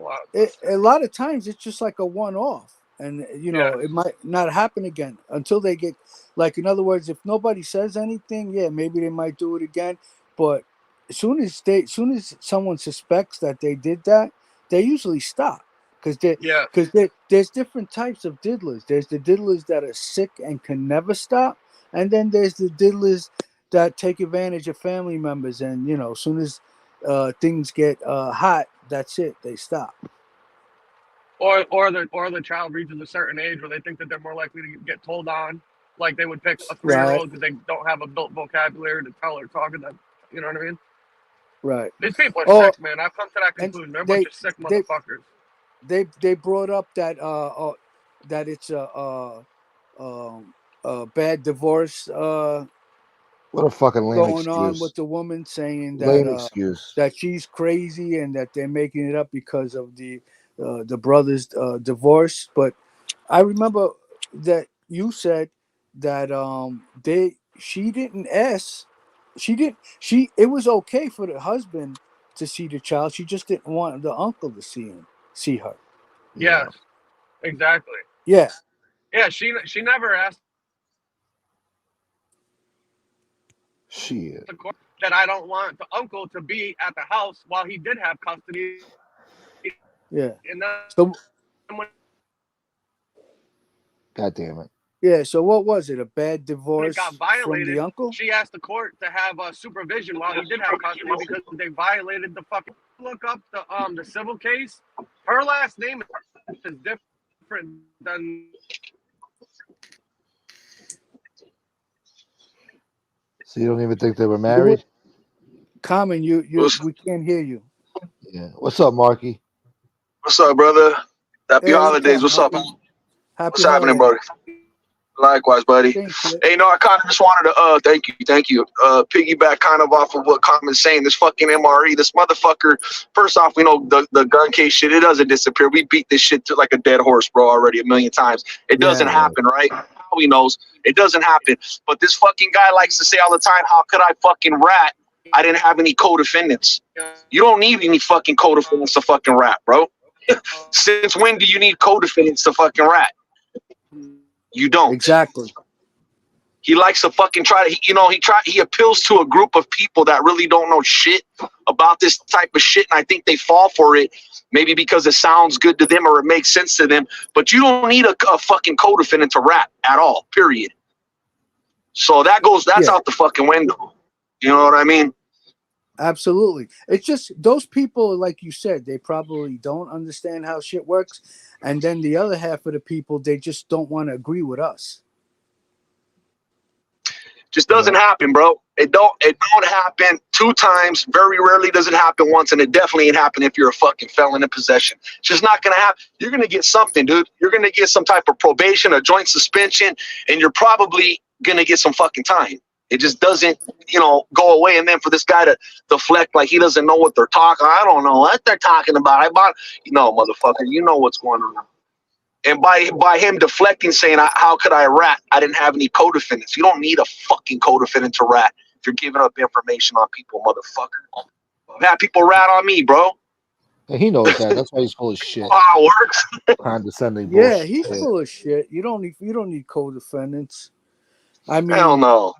a lot of times it's just like a one-off, and it might not happen again until they get, like, in other words, if nobody says anything, maybe they might do it again, but soon as someone suspects that they did that, they usually stop because Yeah. there's different types of diddlers. There's the diddlers that are sick and can never stop, and then there's the diddlers that take advantage of family members, and as soon as things get hot, that's it. They stop. Or the child reaches a certain age where they think that they're more likely to get told on. Like they would pick a 3-year-old because they don't have a built vocabulary to tell or talk to them. You know what I mean? Right. These people are sick, man. I've come to that conclusion. They're a bunch of sick motherfuckers. They brought up that that it's a bad divorce What a fucking lame going excuse. on with the woman saying that Lame excuse. that she's crazy and that they're making it up because of the brother's divorce. But I remember that you said that it was okay for the husband to see the child. She just didn't want the uncle to see her. Yes, exactly. Yeah. Yeah, she never asked Shit. the court that I don't want the uncle to be at the house while he did have custody. Yeah. And then So, God damn it. yeah. So what was it? A bad when divorce it got from violated, the uncle? she asked the court to have supervision while he did have custody because they violated the fucking. Look up the civil case. Her last name is different than. So you don't even think they were married? Common, we can't hear you. Yeah. What's up, Marky? What's up, brother? Happy holidays. What's up? What's happening, brother? Likewise, buddy. Hey, no, I kind of just wanted to thank you. Piggyback kind of off of what Common's saying. This fucking MRE, this motherfucker. First off, we know the gun case shit. It doesn't disappear. We beat this shit to like a dead horse, bro, already a million times. It doesn't happen, right? Howie knows it doesn't happen. But this fucking guy likes to say all the time, "How could I fucking rat? I didn't have any co-defendants." You don't need any fucking co-defendants to fucking rat, bro. Since when do you need co-defendants to fucking rat? You don't. Exactly. He likes to fucking he appeals to a group of people that really don't know shit about this type of shit, and I think they fall for it maybe because it sounds good to them or it makes sense to them, but you don't need a fucking co-defendant to rap at all, period. So that's out the fucking window. You know what I mean? Absolutely. It's just those people, like you said, they probably don't understand how shit works. And then the other half of the people, they just don't want to agree with us. Just doesn't happen, bro. It don't happen 2 times. Very rarely does it happen once, and it definitely ain't happen if you're a fucking felon in possession. It's just not gonna happen. You're gonna get something, dude. You're gonna get some type of probation, a joint suspension, and you're probably gonna get some fucking time. It just doesn't, go away. And then for this guy to deflect like he doesn't know what they're talking. I don't know what they're talking about. Motherfucker, you know what's going on. And by him deflecting, saying, "How could I rat? I didn't have any co-defendants." You don't need a fucking co-defendant to rat if you're giving up information on people, motherfucker. I've had people rat on me, bro. Yeah, he knows that. That's why he's full of shit. How it works. Condescending Yeah, bullshit. he's full of shit. You don't need co-defendants. I mean, hell no.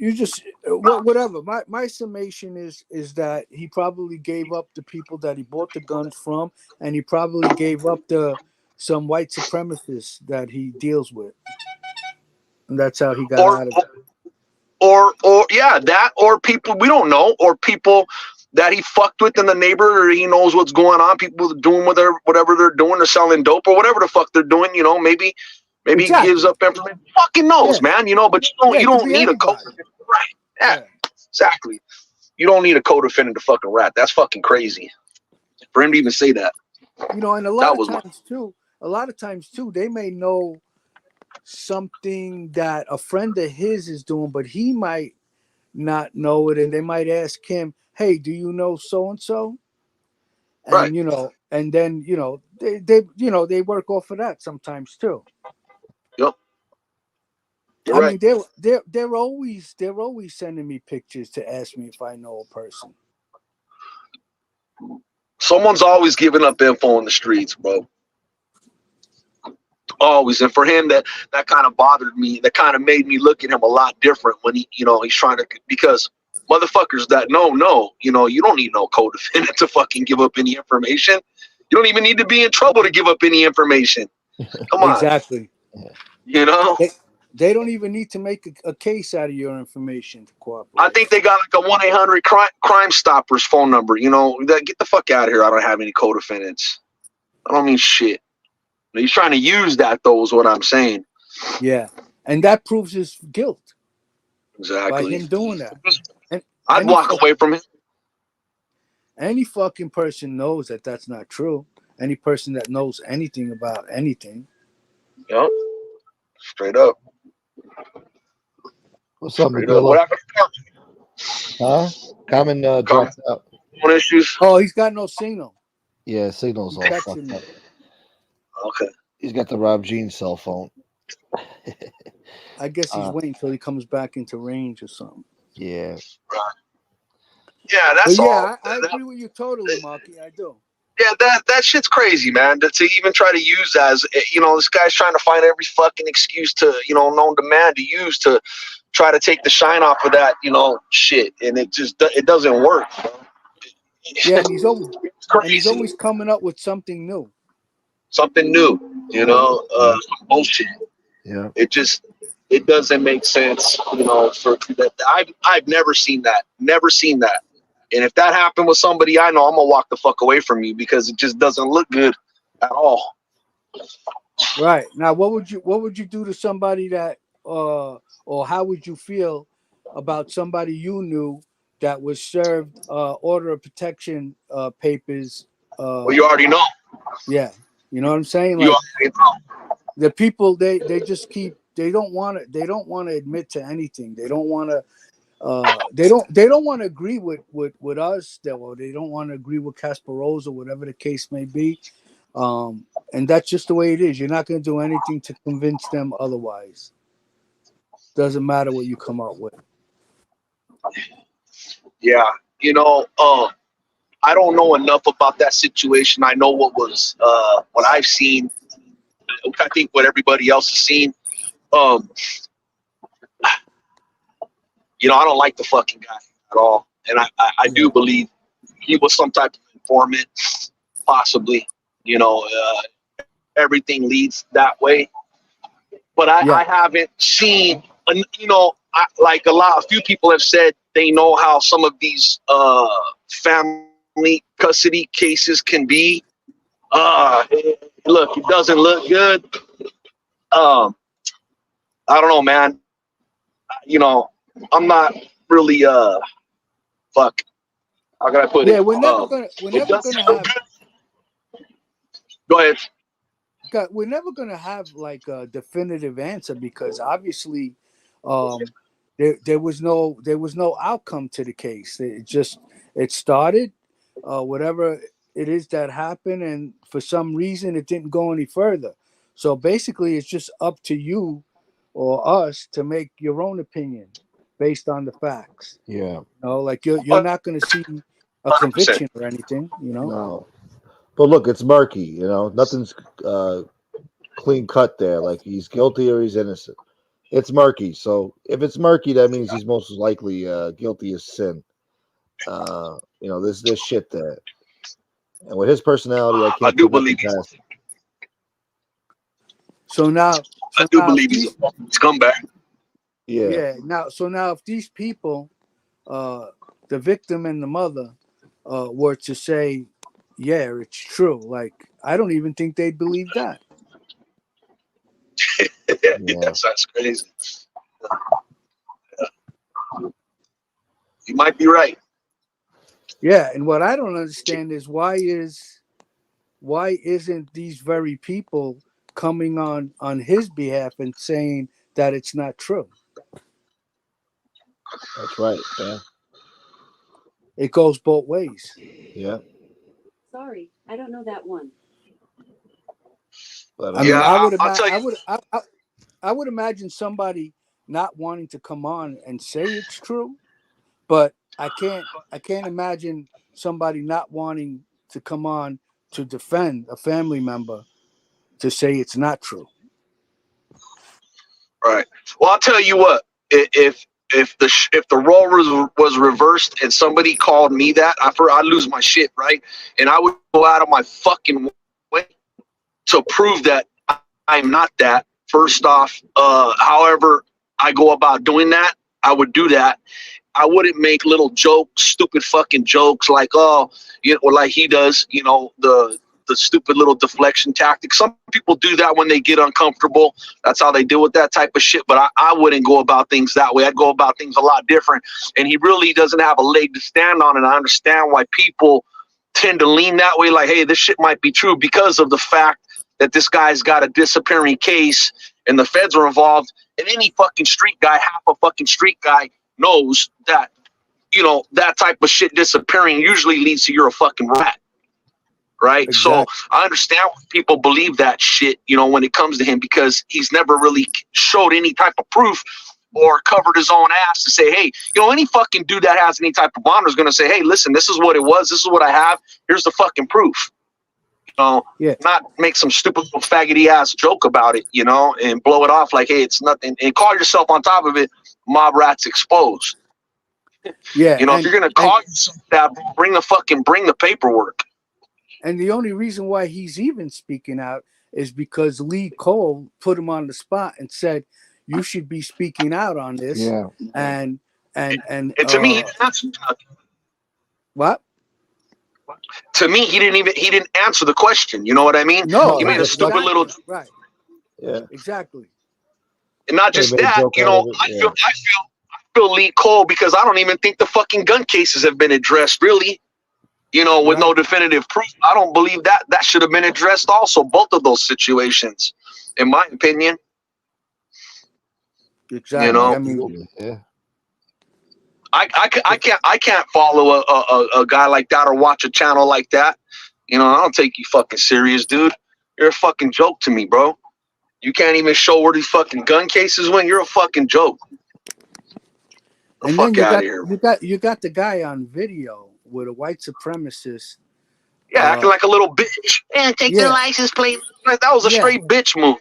You just whatever. My summation is that he probably gave up the people that he bought the guns from, and he probably gave up some white supremacists that he deals with, and that's how he got out of it. Or people we don't know, or people that he fucked with in the neighborhood, or he knows what's going on. People doing whatever they're doing, they're selling dope or whatever the fuck they're doing. Maybe exactly. He gives up information. Fucking knows, man. But you don't need a co-defendant. Right. Yeah, exactly. You don't need a co-defendant to fucking rat. That's fucking crazy. For him to even say that. And a lot of times too, they may know something that a friend of his is doing, but he might not know it, and they might ask him, "Hey, do you know so and so?" And right. And then they work off of that sometimes too. Yep. I mean, they're always sending me pictures to ask me if I know a person. Someone's always giving up info in the streets, bro. Always. And for him, that kind of bothered me. That kind of made me look at him a lot different when he, he's trying to, because motherfuckers that know, you don't need no co-defendant to fucking give up any information. You don't even need to be in trouble to give up any information. Come on. Exactly. They don't even need to make a case out of your information to cooperate. I think they got like a 1-800 Crime Stoppers phone number. Get the fuck out of here. I don't have any co-defendants. I don't mean shit. He's trying to use that, though, is what I'm saying. Yeah. And that proves his guilt. Exactly. By him doing that. And I'd walk away from him. Any fucking person knows that that's not true. Any person that knows anything about anything. Yep. Straight up. What's up, Miguel? What happened to Huh? Common dropped out. Phone issues? Oh, he's got no signal. Yeah, signal's all fucked up. Okay. He's got the Rob Jean cell phone. I guess he's waiting until he comes back into range or something. Yeah. Right. Yeah, that's all. I agree with you totally, Marky. I do. Yeah, that shit's crazy, man. To even try to use as, this guy's trying to find every fucking excuse to, known to man to use to try to take the shine off of that, shit. And it doesn't work. Yeah, and he's always coming up with something new. Something new, bullshit. Yeah. It doesn't make sense, for that. I've never seen that. Never seen that. And if that happened with somebody I know, I'm gonna walk the fuck away from you because it just doesn't look good at all. Right. Now what would you do to somebody that or how would you feel about somebody you knew that was served order of protection papers? Well, you already know. Yeah. You know what I'm saying? You Like, already know. the people they just keep they don't want to admit to anything. They don't want to they don't want to agree with us. They don't want to agree with Kasparov or whatever the case may be. And that's just the way it is. You're not going to do anything to convince them otherwise. Doesn't matter what you come up with. Yeah, I don't know enough about that situation. I know what I've seen. I think what everybody else has seen. I don't like the fucking guy at all, and I do believe he was some type of informant, possibly. Everything leads that way, but I haven't seen. Like a few people have said, they know how some of these family custody cases can be. Look, it doesn't look good. I don't know, man. I'm not really fuck. How can I put it? Yeah, we're never gonna have. Go ahead. We're never gonna have like a definitive answer because obviously, there was no outcome to the case. It started, whatever it is that happened, and for some reason it didn't go any further. So basically, it's just up to you or us to make your own opinion based on the facts. Yeah. Like you're not going to see a conviction or anything. No. But look, it's Marky. Nothing's clean cut there. Like he's guilty or he's innocent. It's Marky. So if it's Marky, that means he's most likely guilty of sin. There's shit there. And with his personality, I do believe he's. So now, I do believe he's a scumbag. Yeah. Yeah. Now if these people, the victim and the mother, were to say, "Yeah, it's true," like I don't even think they'd believe that. That's crazy. You might be right. Yeah, and what I don't understand is why isn't these very people coming on his behalf and saying that it's not true? That's right. Yeah. It goes both ways. Yeah. Sorry, I don't know that one. But, I would imagine somebody not wanting to come on and say it's true, but I can't imagine somebody not wanting to come on to defend a family member to say it's not true. Right. Well, I'll tell you what. If the role was reversed and somebody called me that, I'd lose my shit, right? And I would go out of my fucking way to prove that I'm not that. First off, however I go about doing that, I would do that. I wouldn't make little jokes, stupid fucking jokes like, oh, you know, like he does, you know, the stupid little deflection tactic. Some people do that when they get uncomfortable. That's how they deal with that type of shit. But I wouldn't go about things that way. I'd go about things a lot different. And he really doesn't have a leg to stand on. And I understand why people tend to lean that way. Like, hey, this shit might be true because of the fact that this guy's got a disappearing case and the feds are involved. And any fucking street guy, half a fucking street guy knows that, you know, that type of shit disappearing usually leads to you're a fucking rat. Right. Exactly. So I understand why people believe that shit, you know, when it comes to him, because he's never really showed any type of proof or covered his own ass to say, hey, you know, any fucking dude that has any type of honor is going to say, hey, listen, this is what it was. This is what I have. Here's the fucking proof. You know, not make some stupid little faggoty ass joke about it, you know, and blow it off like, hey, it's nothing, and call yourself on top of it mob rats exposed. Yeah. You know, if you're going to call yourself that, bring the paperwork. And the only reason why he's even speaking out is because Lee Cole put him on the spot and said, you should be speaking out on this. Yeah. And to me, he didn't answer nothing. What? To me, he didn't answer the question. You know what I mean? No, he made a stupid little. Right. Yeah. Exactly. And not just that, you know, I feel Lee Cole, because I don't even think the fucking gun cases have been addressed, really. You know, with no definitive proof. I don't believe that should have been addressed also, both of those situations, in my opinion. Exactly. You know, I mean, I can't follow a guy like that or watch a channel like that. You know, I don't take you fucking serious, dude. You're a fucking joke to me, bro. You can't even show where these fucking gun cases went. You're a fucking joke. And then you got the guy on video with a white supremacist. Yeah, acting like a little bitch. And take your license plate. That was a straight bitch move.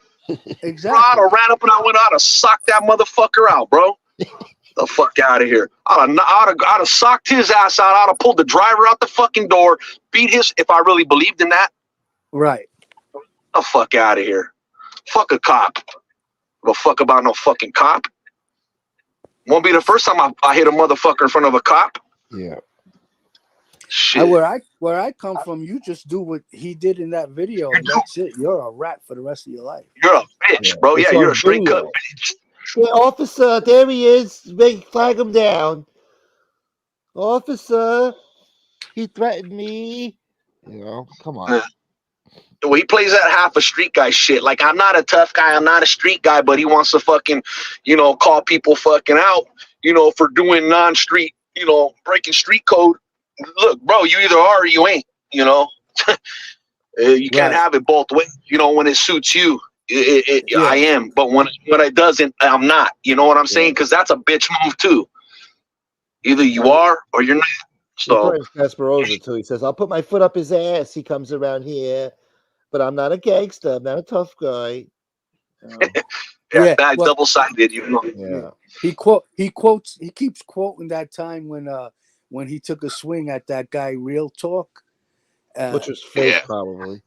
Exactly. Bro, I'd have ran up and I went out and socked that motherfucker out, bro. The fuck out of here. I'd have socked his ass out. I'd have pulled the driver out the fucking door, beat his, if I really believed in that. Right. The fuck out of here. Fuck a cop. Give a fuck about no fucking cop. Won't be the first time I hit a motherfucker in front of a cop. Yeah. Shit. Where I come from, you just do what he did in that video, and that's it. You're a rat for the rest of your life. You're a bitch, bro. Yeah, you're a straight cut bitch. Yeah, officer, there he is. Flag him down. Officer, he threatened me. You know, come on. Well, he plays that half a street guy shit. Like, I'm not a tough guy. I'm not a street guy, but he wants to fucking, you know, call people fucking out, you know, for doing non-street, you know, breaking street code. Look, bro, you either are or you ain't, you know. You can't have it both ways. You know, when it suits you, I am. But when it doesn't, I'm not. You know what I'm saying? Because that's a bitch move, too. Either you are or you're not. So Casperosa, too. He says, I'll put my foot up his ass. He comes around here. But I'm not a gangster. I'm not a tough guy. Double-sided, you know. Yeah. He keeps quoting that time when he took a swing at that guy, Real Talk. Which was fake, probably.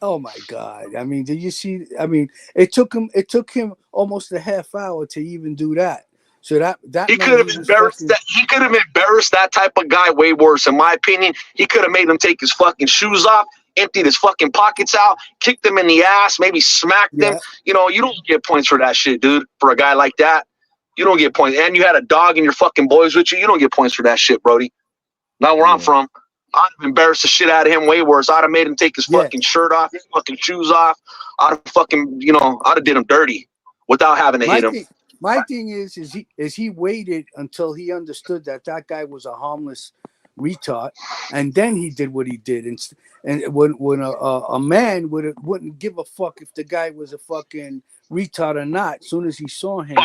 Oh my God. I mean, did you see? I mean, it took him almost a half hour to even do that. So that he could have embarrassed that. He could have embarrassed that type of guy way worse, in my opinion. He could have made him take his fucking shoes off, emptied his fucking pockets out, kicked him in the ass, maybe smacked him. You know, you don't get points for that shit, dude. For a guy like that, you don't get points. And you had a dog and your fucking boys with you. You don't get points for that shit, Brody. Not where I'm from. I'd have embarrassed the shit out of him way worse. I'd have made him take his fucking shirt off, his fucking shoes off. I'd have fucking, you know, I'd have did him dirty without having to hit him. My thing is he waited until he understood that guy was a harmless retard, and then he did what he did. And when a man wouldn't give a fuck if the guy was a fucking retard or not. As soon as he saw him,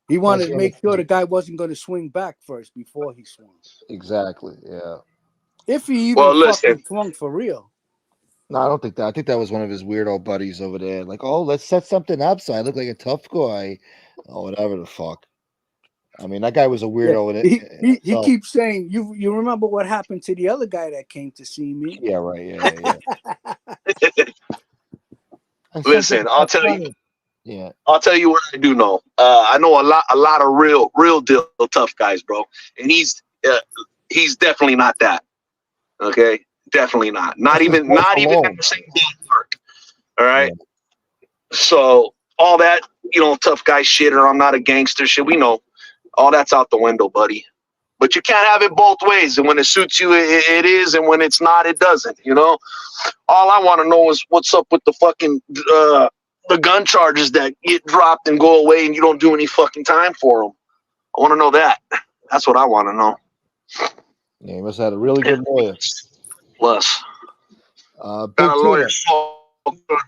he wanted to make sure the guy wasn't going to swing back first before he swung. Exactly. Yeah. If he even fucking swung for real. No, I don't think that. I think that was one of his weirdo buddies over there. Like, oh, let's set something up so I look like a tough guy, or whatever the fuck. I mean, that guy was a Yeah, weirdo in he itself. keeps saying you remember what happened to the other guy that came to see me? Yeah, right. Yeah. Listen, I'll tell you. Yeah. I'll tell you what I do know. I know a lot of real deal tough guys, bro, and he's definitely not that. Okay, definitely not. Not even in the same ballpark. All right. Yeah. So all that tough guy shit, or I'm not a gangster shit. We know all that's out the window, buddy. But you can't have it both ways. And when it suits you, it is, and when it's not, it doesn't. All I want to know is what's up with the fucking the gun charges that get dropped and go away, and you don't do any fucking time for them. I want to know that. That's what I want to know. Yeah, he must have had a really good lawyer. Plus, got a lawyer so good.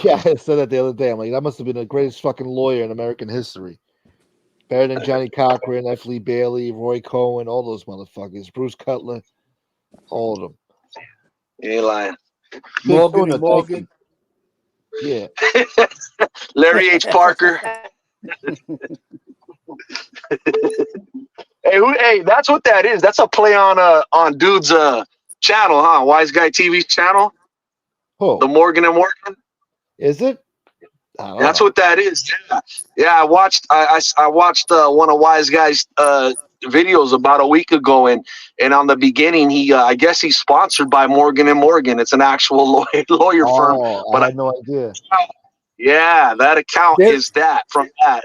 Yeah, I said that the other day. I'm like, that must have been the greatest fucking lawyer in American history. Better than Johnny Cochran, F. Lee Bailey, Roy Cohen, all those motherfuckers. Bruce Cutler, all of them. You ain't lying. Morgan and Morgan. Yeah. Larry H. Parker. Hey, that's what that is. That's a play on dude's channel, huh? Wise Guy TV channel. Oh. The Morgan and Morgan. Is it? That's what that is. Yeah. I watched one of Wise Guy's videos about a week ago, and on the beginning, he I guess he's sponsored by Morgan and Morgan. It's an actual lawyer firm. But I had no idea. Yeah, that account is that from that.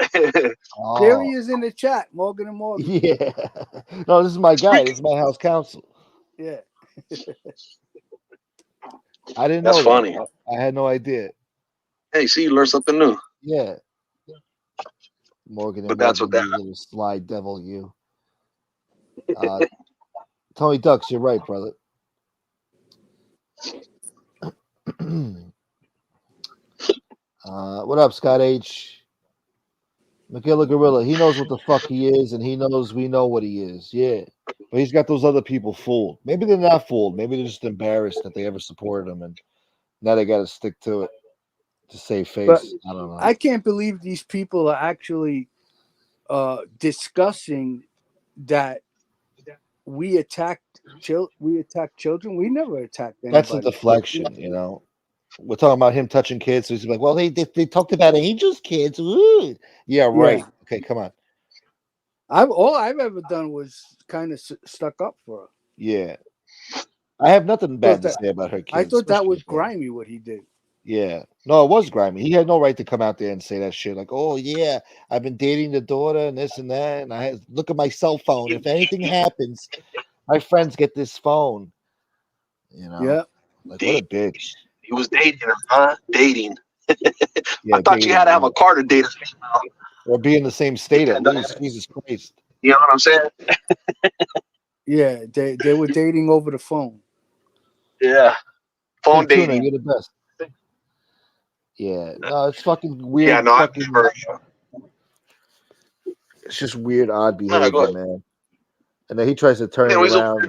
There he is in the chat, Morgan and Morgan. Yeah. No, this is my guy. This is my house counsel. Yeah. I didn't That's know. Funny. I had no idea. Hey, see, you learn something new. Yeah. Morgan and but that's Morgan, what that. You little sly devil, you. Tony Ducks, you're right, brother. What up, Scott H? Michaela Gorilla, he knows what the fuck he is, and he knows we know what he is. Yeah. But he's got those other people fooled. Maybe they're not fooled. Maybe they're just embarrassed that they ever supported him, and now they got to stick to it to save face. But I don't know. I can't believe these people are actually discussing that we attacked children. We never attacked anybody. That's a deflection, We're talking about him touching kids, so he's like, "Well, they talked about angels, kids." Ooh. Yeah, right. Yeah. Okay, come on. All I've ever done was kind of stuck up for her. Yeah, I have nothing bad to say about her kids. I thought that was grimy what he did. Yeah, no, it was grimy. He had no right to come out there and say that shit. Like, "Oh yeah, I've been dating the daughter and this and that, and I look at my cell phone. If anything happens, my friends get this phone." Yeah, like what a bitch. He was dating her, huh? Dating. Yeah, I thought you had to have a car to date her. Or be in the same state at least. Jesus Christ. You know what I'm saying? Yeah, they were dating over the phone. Yeah. Phone dating. You're the best. Yeah. No, it's fucking weird. Yeah, no, I've never. It's just weird, odd behavior, man. And then he tries to turn it around.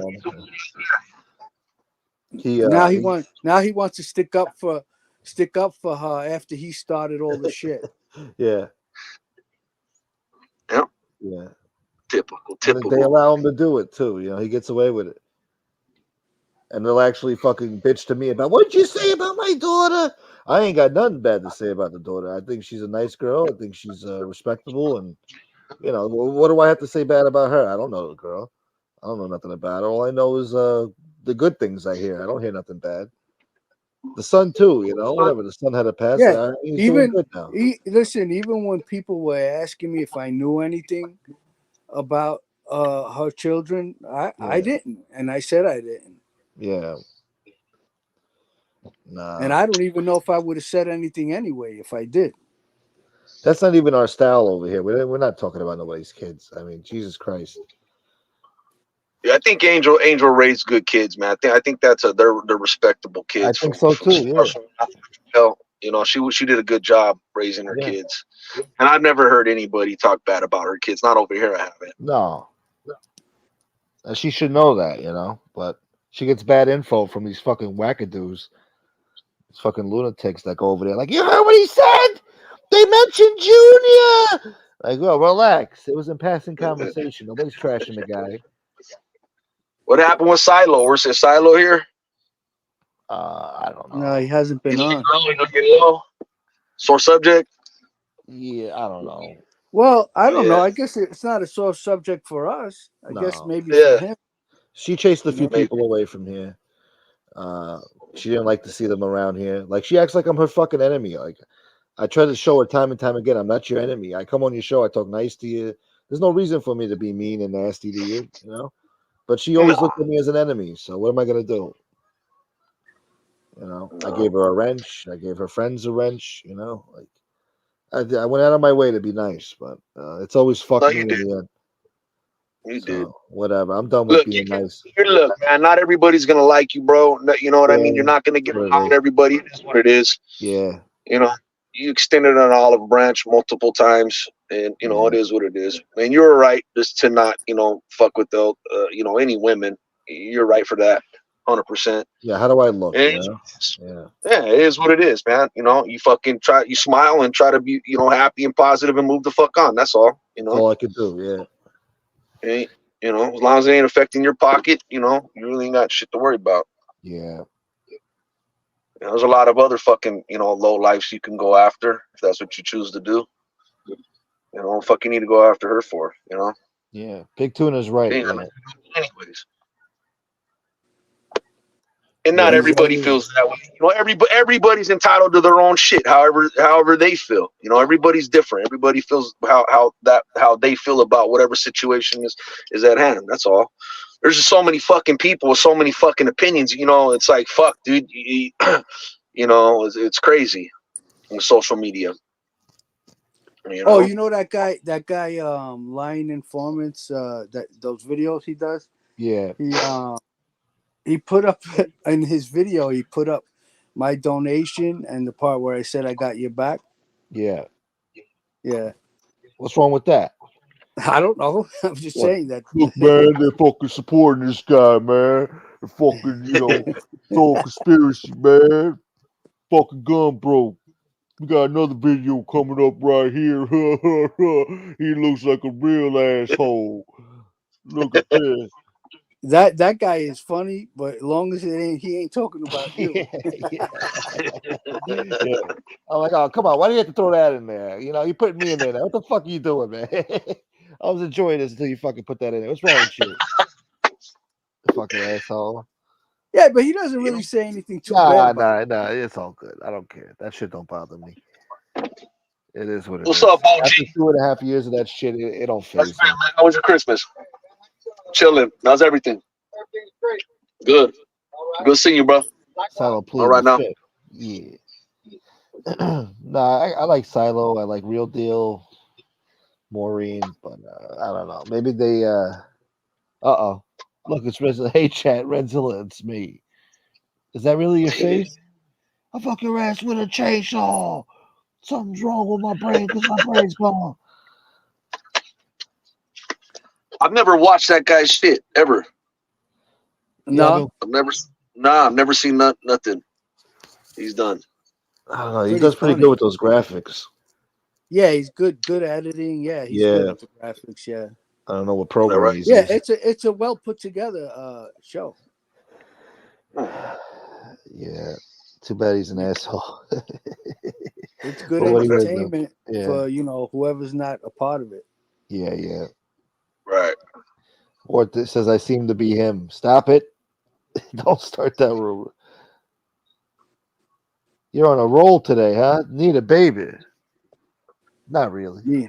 Now he wants to stick up for her after he started all the shit. Yeah. Yep. Yeah. Typical. They allow him to do it too. He gets away with it. And they'll actually fucking bitch to me about, "What'd you say about my daughter?" I ain't got nothing bad to say about the daughter. I think she's a nice girl. I think she's respectable, and what do I have to say bad about her? I don't know the girl. I don't know nothing about her. All I know is the good things I hear. I don't hear nothing bad. The son too, whatever. The son had a past. Yeah, he's doing good now. Listen, even when people were asking me if I knew anything about her children, I didn't, and I said I didn't. Yeah. Nah. And I don't even know if I would have said anything anyway if I did. That's not even our style over here. We're not talking about nobody's kids. I mean, Jesus Christ. Yeah, I think Angel raised good kids, man. I think that's they're respectable kids. I think so too. Yeah. She did a good job raising her kids, and I've never heard anybody talk bad about her kids. Not over here, I haven't. No. She should know that, but she gets bad info from these fucking wackadoos. These fucking lunatics that go over there like, you heard what he said? They mentioned Junior. Like, well, relax. It was in passing conversation. Nobody's trashing the guy. What happened with Silo? Where's this Silo here? I don't know. No, he hasn't been on. Sore subject? Yeah, I don't know. Well, I don't know. I guess it's not a sore subject for us. I guess maybe for him. She chased a few people away from here. She didn't like to see them around here. Like, she acts like I'm her fucking enemy. Like, I try to show her time and time again, I'm not your enemy. I come on your show, I talk nice to you. There's no reason for me to be mean and nasty to you, you know? But she always looked at me as an enemy. So what am I gonna do? You know, I gave her a wrench. I gave her friends a wrench. You know, like I went out of my way to be nice, but it's always fuck me in the end. You did. Whatever. I'm done with being nice. Look, man, not everybody's gonna like you, bro. You know what I mean? You're not gonna get along with everybody. It is what it is. Yeah. You know, you extended an olive branch multiple times, and you know it is what it is. And you're right just to not, you know, fuck with the, you know, any women. You're right for that, 100%. Yeah. How do I look? Yeah, it is what it is, man. You know, you fucking try, you smile and try to be, you know, happy and positive and move the fuck on. That's all. You know, that's all I could do. Yeah. Hey, you know, as long as it ain't affecting your pocket, you know, you really ain't got shit to worry about. Yeah. You know, there's a lot of other fucking, you know, low lives you can go after if that's what you choose to do. You know, fucking need to go after her for, you know. Yeah, Big Tuna's right. Yeah. Anyways. And not everybody feels that way. You know, everybody's entitled to their own shit, however they feel. You know, everybody's different. Everybody feels how they feel about whatever situation is at hand. That's all. There's just so many fucking people with so many fucking opinions. You know, it's like, fuck, dude. You know, it's crazy with social media. You know? Oh, you know that guy, lying informants, that those videos he does. Yeah. He put up in his video. He put up my donation and the part where I said I got your back. Yeah. Yeah. What's wrong with that? I don't know. I'm just saying that. Look, man, they're fucking supporting this guy, man. They're fucking, you know, it's all conspiracy, man. Fucking gun broke. We got another video coming up right here. He looks like a real asshole. Look at this. That guy is funny, but as long as he ain't talking about you. Yeah. I'm like, oh, come on, why do you have to throw that in there? You know, you put me in there now. What the fuck are you doing, man? I was enjoying this until you fucking put that in there. What's wrong with you? Fucking asshole. Yeah, but he doesn't really say anything too bad. Nah, it's all good. I don't care. That shit don't bother me. It is what it is. What's up, OG? After 2.5 years of that shit, it don't phase me. How was your Christmas? Chilling. How's everything? Good. Good seeing you, bro. Silo, please. All right now. Yeah. Nah, I like Silo. I like Real Deal, Maureen, but I don't know. Maybe they. Look, it's Renzilla. Hey, chat, Renzilla, it's me. Is that really your face? I fuck your ass with a chainsaw. Something's wrong with my brain because my brain's gone. I've never watched that guy's shit ever. No, I've never seen nothing he's done. I don't know. He does pretty good with those graphics. Yeah, he's good editing. Yeah, he's good with the graphics. Yeah. I don't know what program he's using. using. It's a well put together show. Yeah. Too bad he's an asshole. It's good entertainment for, you know, whoever's not a part of it. Yeah. Right. Or it says I seem to be him. Stop it. Don't start that rumor. You're on a roll today, huh? Need a baby. Not really. Yeah.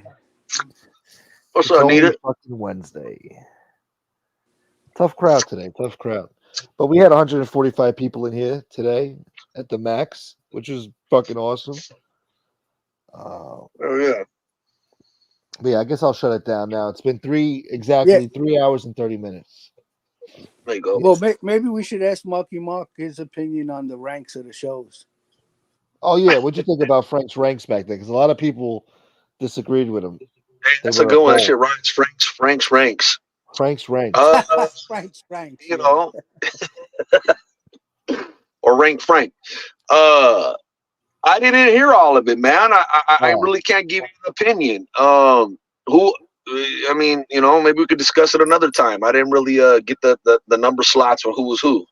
What's up, Nita? Fucking Wednesday. Tough crowd today. Tough crowd. But we had 145 people in here today at the max, which is fucking awesome. Oh yeah. But yeah, I guess I'll shut it down now. It's been 3 hours and 30 minutes. There you go. Well, maybe we should ask Marky Marc his opinion on the ranks of the shows. Oh yeah, what'd you think about Frank's ranks back then? Because a lot of people disagreed with him. Hey, that's a good one. That shit rhymes. Frank's ranks. Frank's ranks. Frank's. You know. or Rank Frank. I didn't hear all of it, man. I really can't give you an opinion. I mean, you know, maybe we could discuss it another time. I didn't really get the number slots for who was who.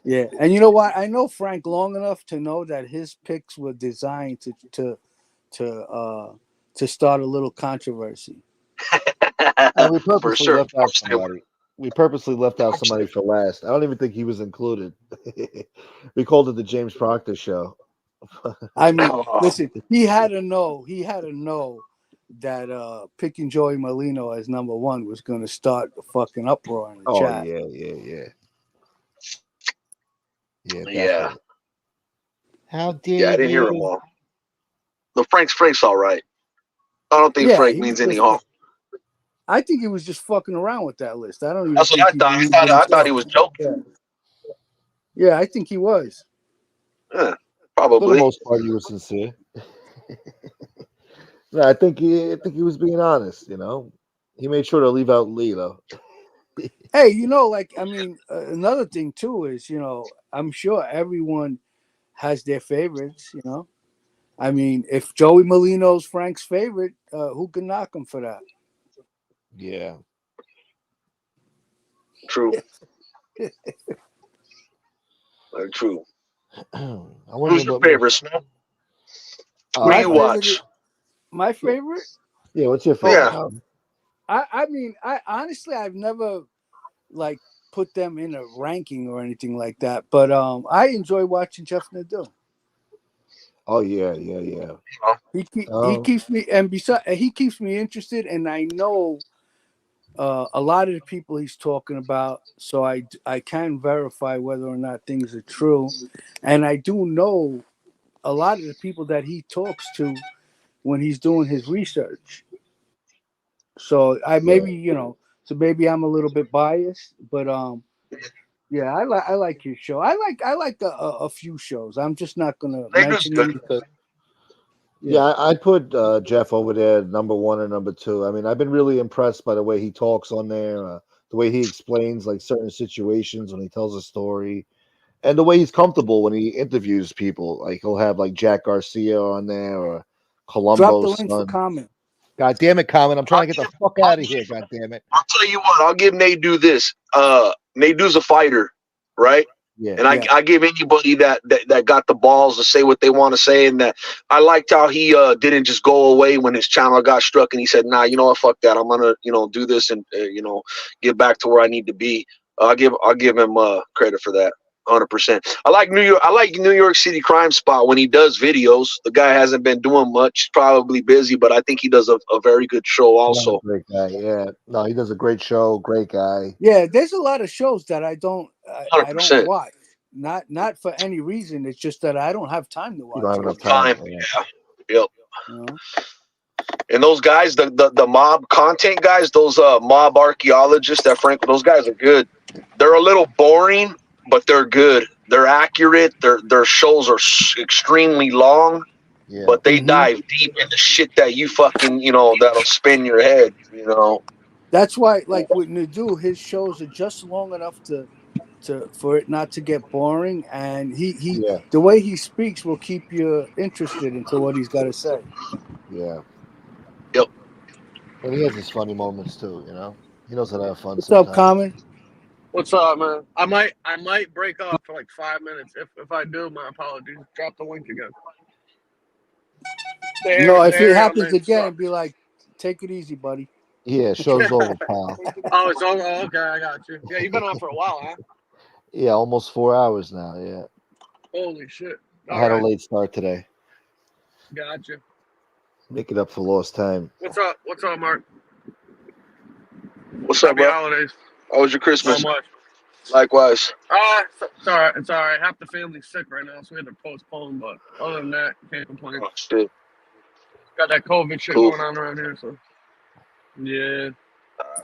Yeah, and you know what? I know Frank long enough to know that his picks were designed to start a little controversy. And we For purposely sure. left out somebody. We purposely left out somebody for last. I don't even think he was included. We called it the James Proctor show. I mean, listen, he had to know that picking Joey Molino as number one was going to start the fucking uproar in the chat. Yeah, Yeah. How dare Yeah, I didn't hear them all. The Frank's all right. I don't think Frank he means was any just- harm. I think he was just fucking around with that list. I don't even That's what think I he thought. believed I thought he himself. was joking. Yeah, I think he was. Yeah, For the probably. most part, he was sincere. No, I think he was being honest. You know, he made sure to leave out Lee though. Hey, you know, like, I mean, another thing too is, you know, I'm sure everyone has their favorites, you know. I mean, if Joey Molino's Frank's favorite, who can knock him for that? Yeah. True. Very true. Who's your favorite, Snow? Who do My you favorite watch? is- my favorite? Yeah, what's your favorite? Yeah. I mean, I honestly, I've never like put them in a ranking or anything like that, but I enjoy watching Jeff Nadeau. Oh yeah. He keeps me, and besides, he keeps me interested, and I know a lot of the people he's talking about, so I can verify whether or not things are true, and I do know a lot of the people that he talks to when he's doing his research. So maybe maybe I'm a little bit biased, but yeah, I like your show. I like a few shows. I'm just not gonna mention them because Yeah, I'd put Jeff over there, number one and number two. I mean, I've been really impressed by the way he talks on there, the way he explains like certain situations when he tells a story, and the way he's comfortable when he interviews people. Like he'll have like Jack Garcia on there or drop the Columbo's link for son. comment. God damn it, Common. I'm trying to get the fuck out of here. God damn it. I'll tell you what. I'll give Nadeau this. Nadeau's a fighter, right? Yeah. And I give anybody that got the balls to say what they want to say, and that I liked how he didn't just go away when his channel got struck, and he said, "Nah, you know what? Fuck that. I'm gonna do this and get back to where I need to be." I'll give him credit for that. 100%. I like New York City Crime Spot when he does videos. The guy hasn't been doing much, probably busy, but I think he does a very good show also. Great guy. Yeah. No, he does a great show. Great guy. Yeah, there's a lot of shows that I don't 100%. watch. Not for any reason. It's just that I don't have time to watch. You don't have enough time. Yeah. Yep. You know? And those guys, the mob content guys, those mob archaeologists, those guys are good. They're a little boring, but they're good. They're accurate. Their shows are extremely long, but they dive deep into shit that you fucking, that'll spin your head, That's why, like with Nadeau, his shows are just long enough for it not to get boring, and the way he speaks will keep you interested into what he's got to say. Yeah. Yep. And he has his funny moments too, He knows how to have fun. What's sometimes. up, Common? What's up, man? I might break off for like 5 minutes. If I do, my apologies. Drop the link again. If it happens again, be like, take it easy, buddy. Yeah, show's over, pal. Oh, it's over. Oh, okay, I got you. Yeah, you've been on for a while, huh? Yeah, almost 4 hours now. Yeah. Holy shit! I had a late start today. Gotcha. Make it up for lost time. What's up? What's up, Mark? What's up, Happy bro? holidays. How was your Christmas? So much. Likewise. It's all right. It's all right. Half the family's sick right now, so we had to postpone. But other than that, can't complain. Oh, shit. Got that COVID shit going on around here, so yeah,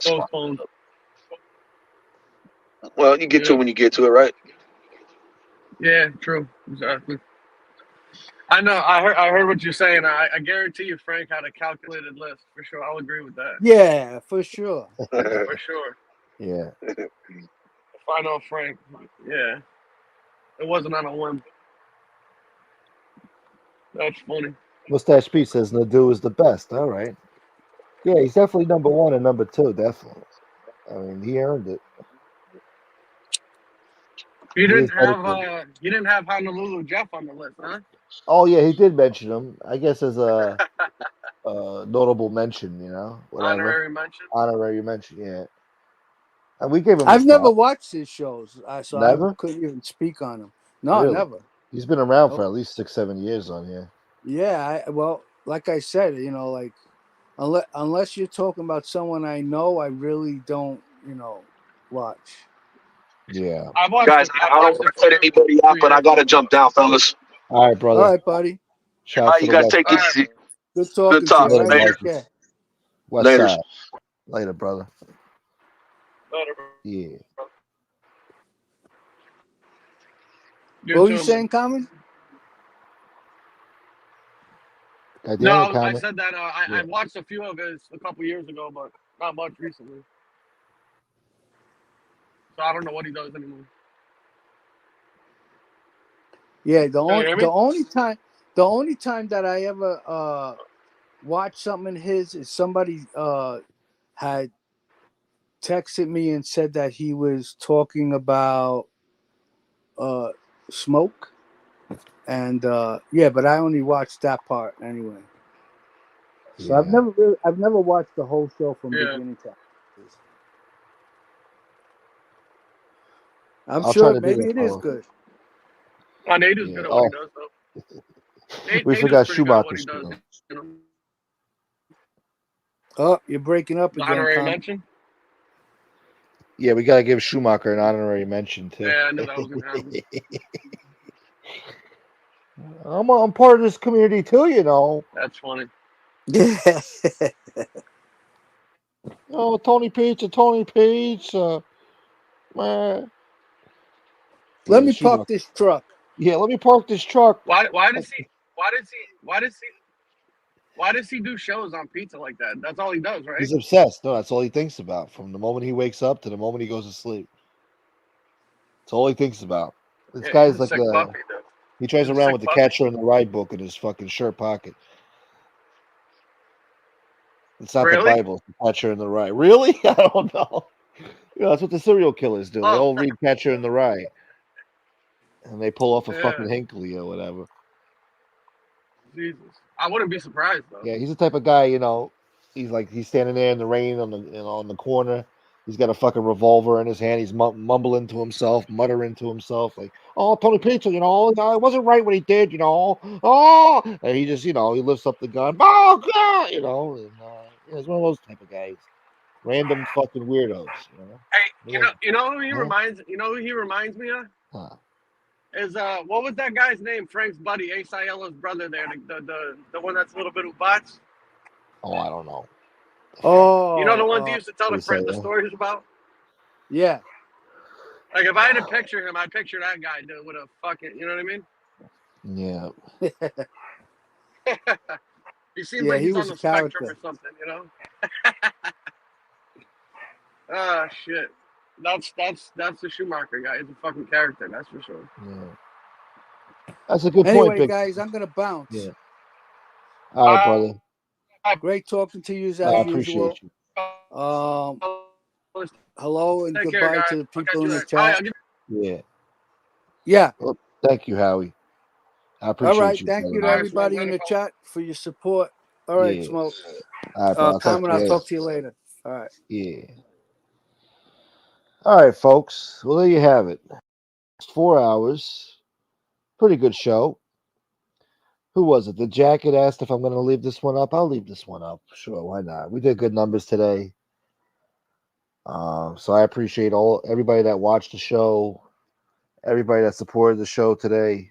postponed. Well, you get to it when you get to it, right? Yeah, true. Exactly. I know. I heard what you're saying. I guarantee you, Frank had a calculated list for sure. I'll agree with that. Yeah, for sure. For sure. Yeah. If I know Frank, yeah. It wasn't on a whim. That's funny. Mustache Pete says Nadu is the best. All right. Yeah, he's definitely number one and number two, definitely. I mean, he earned it. You He is didn't have Honolulu Jeff on the list, huh? Oh yeah, he did mention him. I guess as a notable mention, whatever. Honorary mention. Honorary mention, yeah. And we gave him. I've never watched his shows, so never? I couldn't even speak on him. No, Really? never. He's been around for at least 6-7 years on here. Yeah, well, like I said, like unless you're talking about someone I know, I really don't, watch. Yeah. Guys, I don't want to cut anybody out, but I got to jump down, fellas. All right, brother. All right, buddy. Shout All out right, to you the guys West take it Side. easy. Good talking Good talk. to you. All right, Later. take care. West Laters. Side. Later, brother. Yeah. What were you saying, Common? I said that I watched a few of his a couple years ago, but not much recently. So I don't know what he does anymore. Yeah, the only time that I ever watched something of his is somebody had texted me and said that he was talking about smoke, and but I only watched that part anyway. So I've never watched the whole show from beginning to end. I'm sure maybe it is good. Nate is good at what he does, though. We forgot Schumacher's good. Oh, you're breaking up again. Honorary mention? Yeah, we got to give Schumacher an honorary mention, too. Yeah, I knew that was going to happen. I'm part of this community, too, That's funny. Yeah. Oh, Tony Pizza. Man. Let me park this truck. Yeah, let me park this truck. Why does he do shows on pizza like that? That's all he does, right? He's obsessed. No, that's all he thinks about from the moment he wakes up to the moment he goes to sleep. That's all he thinks about. This guy's like he tries around with the Catcher in the Rye book in his fucking shirt pocket. It's not the Bible. It's the Catcher in the Rye. Really? I don't know. That's what the serial killers do. They all read Catcher in the Rye. And they pull off a fucking Hinckley or whatever. Jesus. I wouldn't be surprised, though. Yeah, he's the type of guy, he's standing there in the rain on the corner. He's got a fucking revolver in his hand. He's mumbling to himself, muttering to himself, like, "Oh, Tony Pizza, it wasn't right what he did, Oh!" And he just, he lifts up the gun. Oh, God! And, he's one of those type of guys. Random fucking weirdos, Hey, you know who he reminds me of? Huh. Is what was that guy's name? Frank's buddy, Ace Aiello's brother there, the one that's a little bit bots. Oh, I don't know. Oh, you know the ones he used to tell the stories about? Yeah. Like if I had to picture him, I'd picture that guy, dude, with a fucking, you know what I mean? Yeah. He seems like he's on the spectrum or something, Ah, shit. That's the Schumacher guy. He's a fucking character, that's for sure. Yeah. That's a good point. Anyway, guys, I'm gonna bounce. Yeah. All right, brother. Great talking to you as I usual. appreciate you. Hello and Take goodbye care, to the guys. people in the Right, chat. Yeah. Yeah. Well, thank you, Howie. I appreciate All right. you. Thank you to everybody in the chat for your support. All right, Yeah. Smoke. All right, bro. Comment, I'll talk to you later. All right. Yeah. All right, folks. Well, there you have it. 4 hours. Pretty good show. Who was it? The Jacket asked if I'm going to leave this one up. I'll leave this one up. Sure, why not? We did good numbers today. So I appreciate everybody that watched the show, everybody that supported the show today.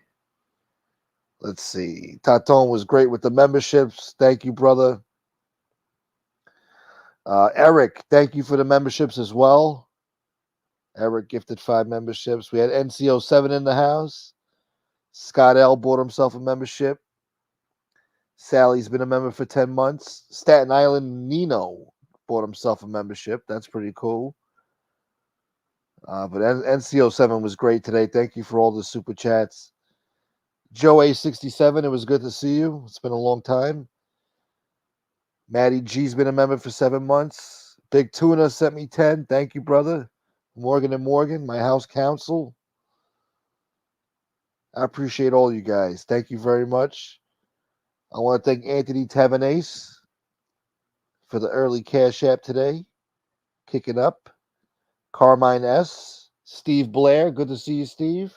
Let's see. Taton was great with the memberships. Thank you, brother. Eric, thank you for the memberships as well. Eric gifted 5 memberships. We had NCO7 in the house. Scott L bought himself a membership. Sally's been a member for 10 months. Staten Island Nino bought himself a membership. That's pretty cool. But NCO7 was great today. Thank you for all the super chats. Joe A67, it was good to see you. It's been a long time. Maddie G's been a member for 7 months. Big Tuna sent me 10. Thank you, brother. Morgan and Morgan, my house counsel. I appreciate all you guys. Thank you very much. I want to thank Anthony Tavernese for the early cash app today. Kicking up. Carmine S. Steve Blair. Good to see you, Steve.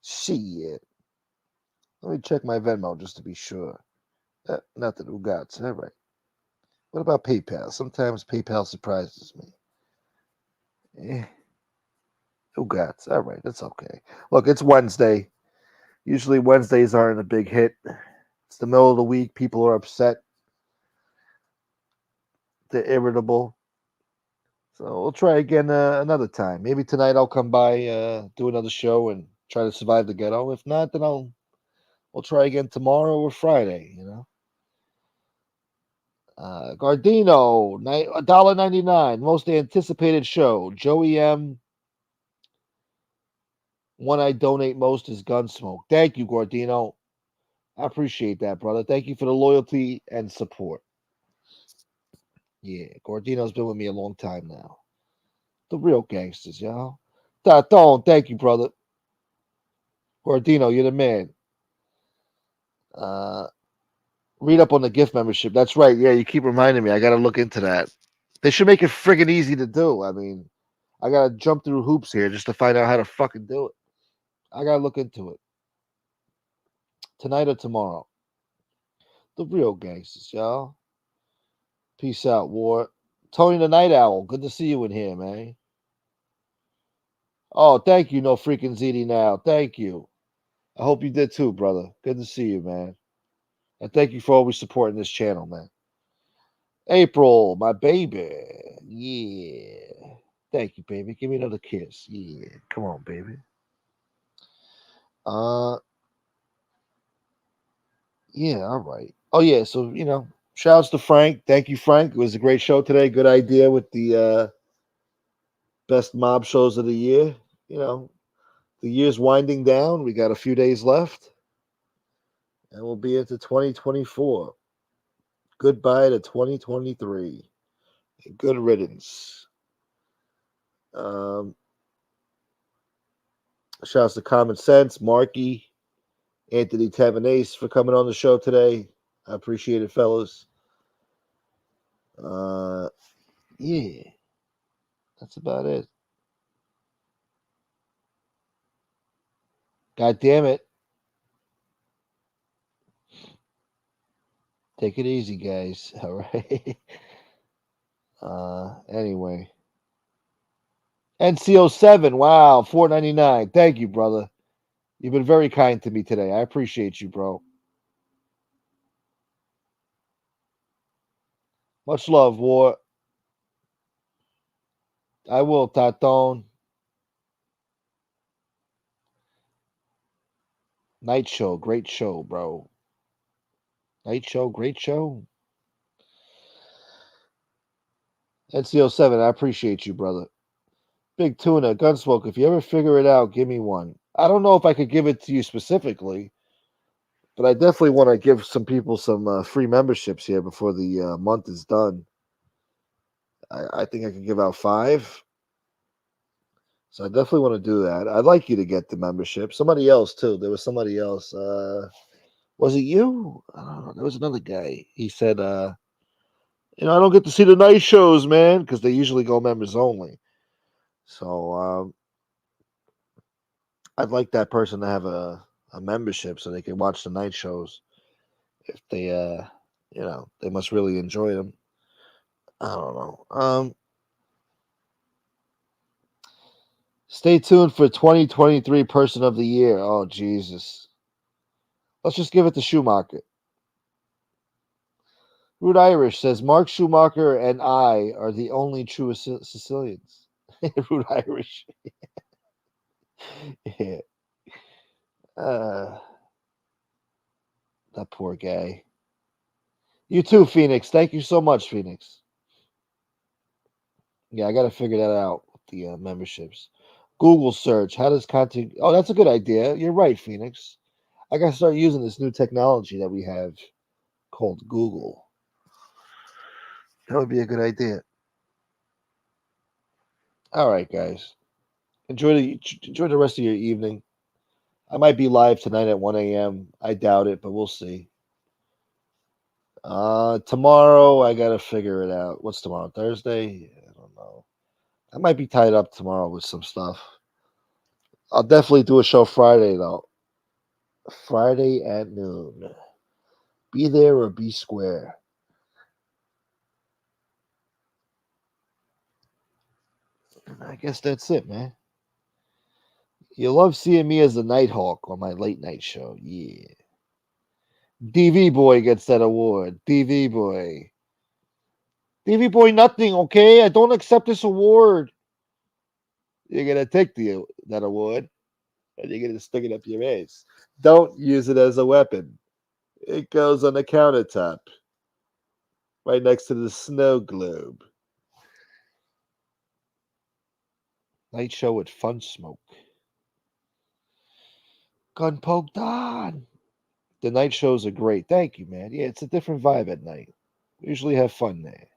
Shit. Let me check my Venmo just to be sure. Nothing. Ugats. All right. What about PayPal? Sometimes PayPal surprises me. Ugats. All right. That's okay. Look, it's Wednesday. Usually Wednesdays aren't a big hit. It's the middle of the week. People are upset. They're irritable. So we'll try again another time. Maybe tonight I'll come by, do another show, and try to survive the ghetto. If not, then we'll try again tomorrow or Friday. Gardino, $1.99, most anticipated show. Joey M. One I donate most is Gunsmoke. Thank you, Gardino. I appreciate that, brother. Thank you for the loyalty and support. Yeah, Gordino's been with me a long time now. The real gangsters, y'all. Taton, thank you, brother. Gordino, you're the man. Read up on the gift membership. That's right. Yeah, you keep reminding me. I got to look into that. They should make it friggin' easy to do. I mean, I got to jump through hoops here just to find out how to fucking do it. I got to look into it. Tonight or tomorrow. The real gangsters, y'all. Peace out, War. Tony the Night Owl. Good to see you in here, man. Oh, thank you, no freaking ZD now. Thank you. I hope you did too, brother. Good to see you, man. And thank you for always supporting this channel, man. April, my baby. Yeah. Thank you, baby. Give me another kiss. Yeah. Come on, baby. Yeah, all right. Oh, yeah. So, shouts to Frank. Thank you, Frank. It was a great show today. Good idea with the best mob shows of the year. The year's winding down. We got a few days left. And we'll be into 2024. Goodbye to 2023. Good riddance. Shouts to Common Sense, Marky, Anthony Tavernese for coming on the show today. I appreciate it, fellas. Yeah. That's about it. God damn it. Take it easy, guys. All right. Anyway. NCO7. Wow. $4.99. Thank you, brother. You've been very kind to me today. I appreciate you, bro. Much love, War. I will, Taton. Night show. Great show, bro. Night show. Great show. NCO7, I appreciate you, brother. Big Tuna, Gunsmoke, if you ever figure it out, give me one. I don't know if I could give it to you specifically, but I definitely want to give some people some free memberships here before the month is done. I think I can give out 5. So I definitely want to do that. I'd like you to get the membership. Somebody else, too. There was somebody else. Was it you? I don't know. There was another guy. He said, I don't get to see the night shows, man, because they usually go members only. So I'd like that person to have a membership so they can watch the night shows. If they, they must really enjoy them. I don't know. Stay tuned for 2023 Person of the Year. Oh, Jesus. Let's just give it to Schumacher. Rude Irish says, Mark Schumacher and I are the only true Sicilians. Rude Irish. Yeah. That poor guy. You too, Phoenix. Thank you so much, Phoenix. Yeah, I got to figure that out. the memberships. Google search. How does content? Oh, that's a good idea. You're right, Phoenix. I gotta start using this new technology that we have called Google. That would be a good idea. All right, guys. Enjoy the rest of your evening. I might be live tonight at 1 a.m. I doubt it, but we'll see. Tomorrow I gotta figure it out. What's tomorrow? Thursday? I don't know. I might be tied up tomorrow with some stuff. I'll definitely do a show Friday though. Friday at noon. Be there or be square. I guess that's it, man. You love seeing me as the Nighthawk on my late night show. Yeah. DV Boy gets that award. DV Boy. DV Boy, nothing, okay? I don't accept this award. You're going to take that award and you're going to stick it up your ass. Don't use it as a weapon. It goes on the countertop right next to the snow globe. Night show with fun smoke. Gun poked on. The night shows are great. Thank you, man. Yeah, it's a different vibe at night. We usually have fun there.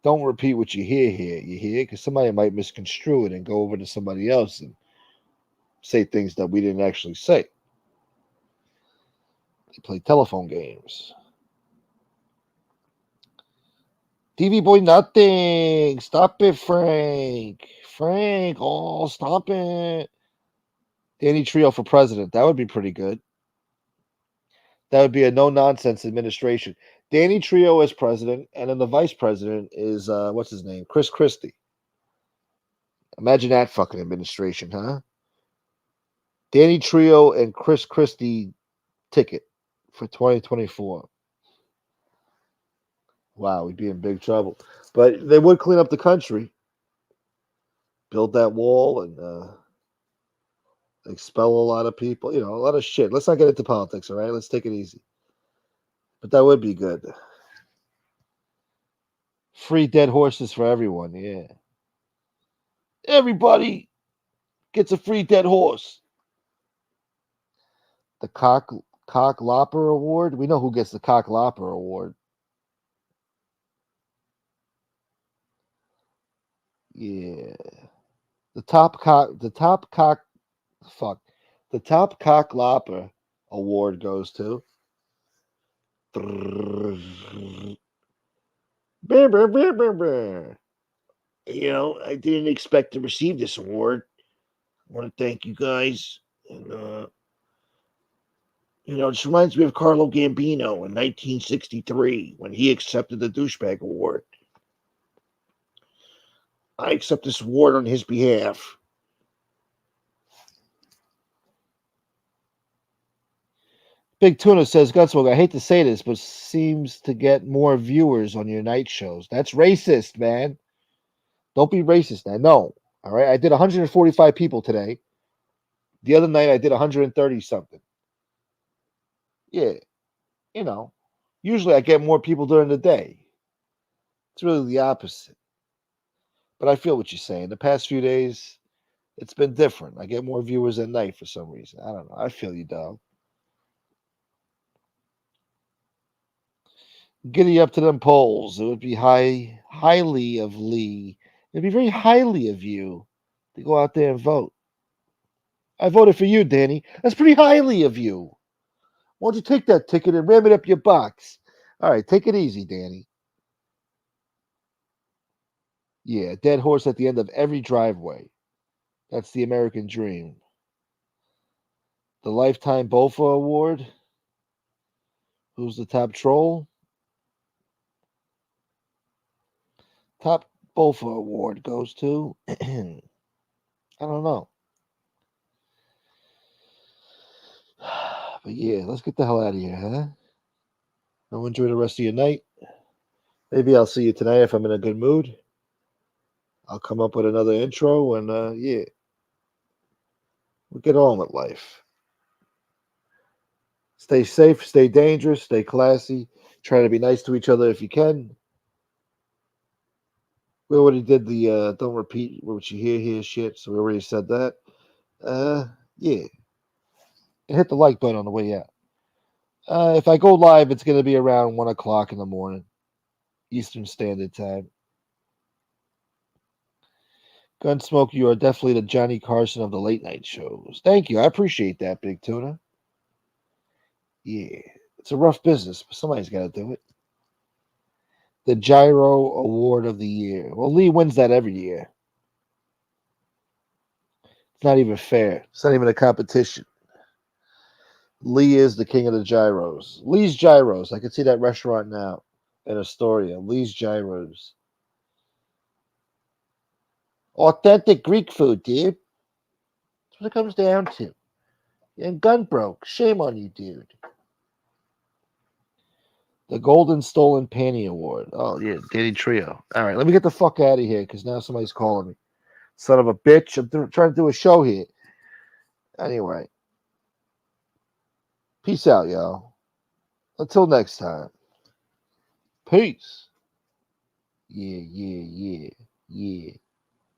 Don't repeat what you hear here. You hear? Because somebody might misconstrue it and go over to somebody else and say things that we didn't actually say. They play telephone games. TV boy, nothing. Stop it, Frank. Frank, oh, stop it. Danny Trio for president. That would be pretty good. That would be a no-nonsense administration. Danny Trio as president, and then the vice president is, what's his name? Chris Christie. Imagine that fucking administration, huh? Danny Trio and Chris Christie ticket for 2024. Wow, we'd be in big trouble. But they would clean up the country, build that wall, and expel a lot of people. You know, a lot of shit. Let's not get into politics, all right? Let's take it easy. But that would be good. Free dead horses for everyone, yeah. Everybody gets a free dead horse. The Cock Lopper Award. We know who gets the Cock Lopper Award. Yeah. The top cock lopper award goes to you know, I didn't expect to receive this award. I want to thank you guys. And you know, it just reminds me of Carlo Gambino in 1963 when he accepted the douchebag award. I accept this award on his behalf. Big Tuna says, Gunsmoke, I hate to say this, but seems to get more viewers on your night shows. That's racist, man. Don't be racist now. No. All right. I did 145 people today. The other night I did 130 something. Yeah. You know, usually I get more people during the day. It's really the opposite. But I feel what you're saying. The past few days, it's been different. I get more viewers at night for some reason. I don't know. I feel you, dog. Giddy up to them polls. It would be highly of Lee. It'd be very highly of you to go out there and vote. I voted for you, Danny. That's pretty highly of you. Why don't you take that ticket and ram it up your box? All right, take it easy, Danny. Yeah, dead horse at the end of every driveway. That's the American dream. The Lifetime Bofa Award. Who's the top troll? Top Bofa Award goes to I don't know. But yeah, let's get the hell out of here, huh? I'll enjoy the rest of your night. Maybe I'll see you tonight if I'm in a good mood. I'll come up with another intro and yeah. We'll get on with life. Stay safe, stay dangerous, stay classy. Try to be nice to each other if you can. We already did the don't repeat what you hear shit, so we already said that. Yeah. And hit the like button on the way out. If I go live, it's going to be around 1 o'clock in the morning, Eastern Standard Time. Gunsmoke, you are definitely the Johnny Carson of the late night shows. Thank you. I appreciate that, Big Tuna. Yeah. It's a rough business, but somebody's got to do it. The Gyro Award of the Year. Well, Lee wins that every year. It's not even fair. It's not even a competition. Lee is the king of the gyros. Lee's Gyros. I can see that restaurant now in Astoria. Lee's Gyros. Authentic Greek food, dude. That's what it comes down to. And gun broke. Shame on you, dude. The Golden Stolen Panty Award. Oh, yeah, Danny Trio. All right, let me get the fuck out of here because now somebody's calling me. Son of a bitch. I'm trying to do a show here. Anyway. Peace out, y'all. Until next time. Peace. Yeah.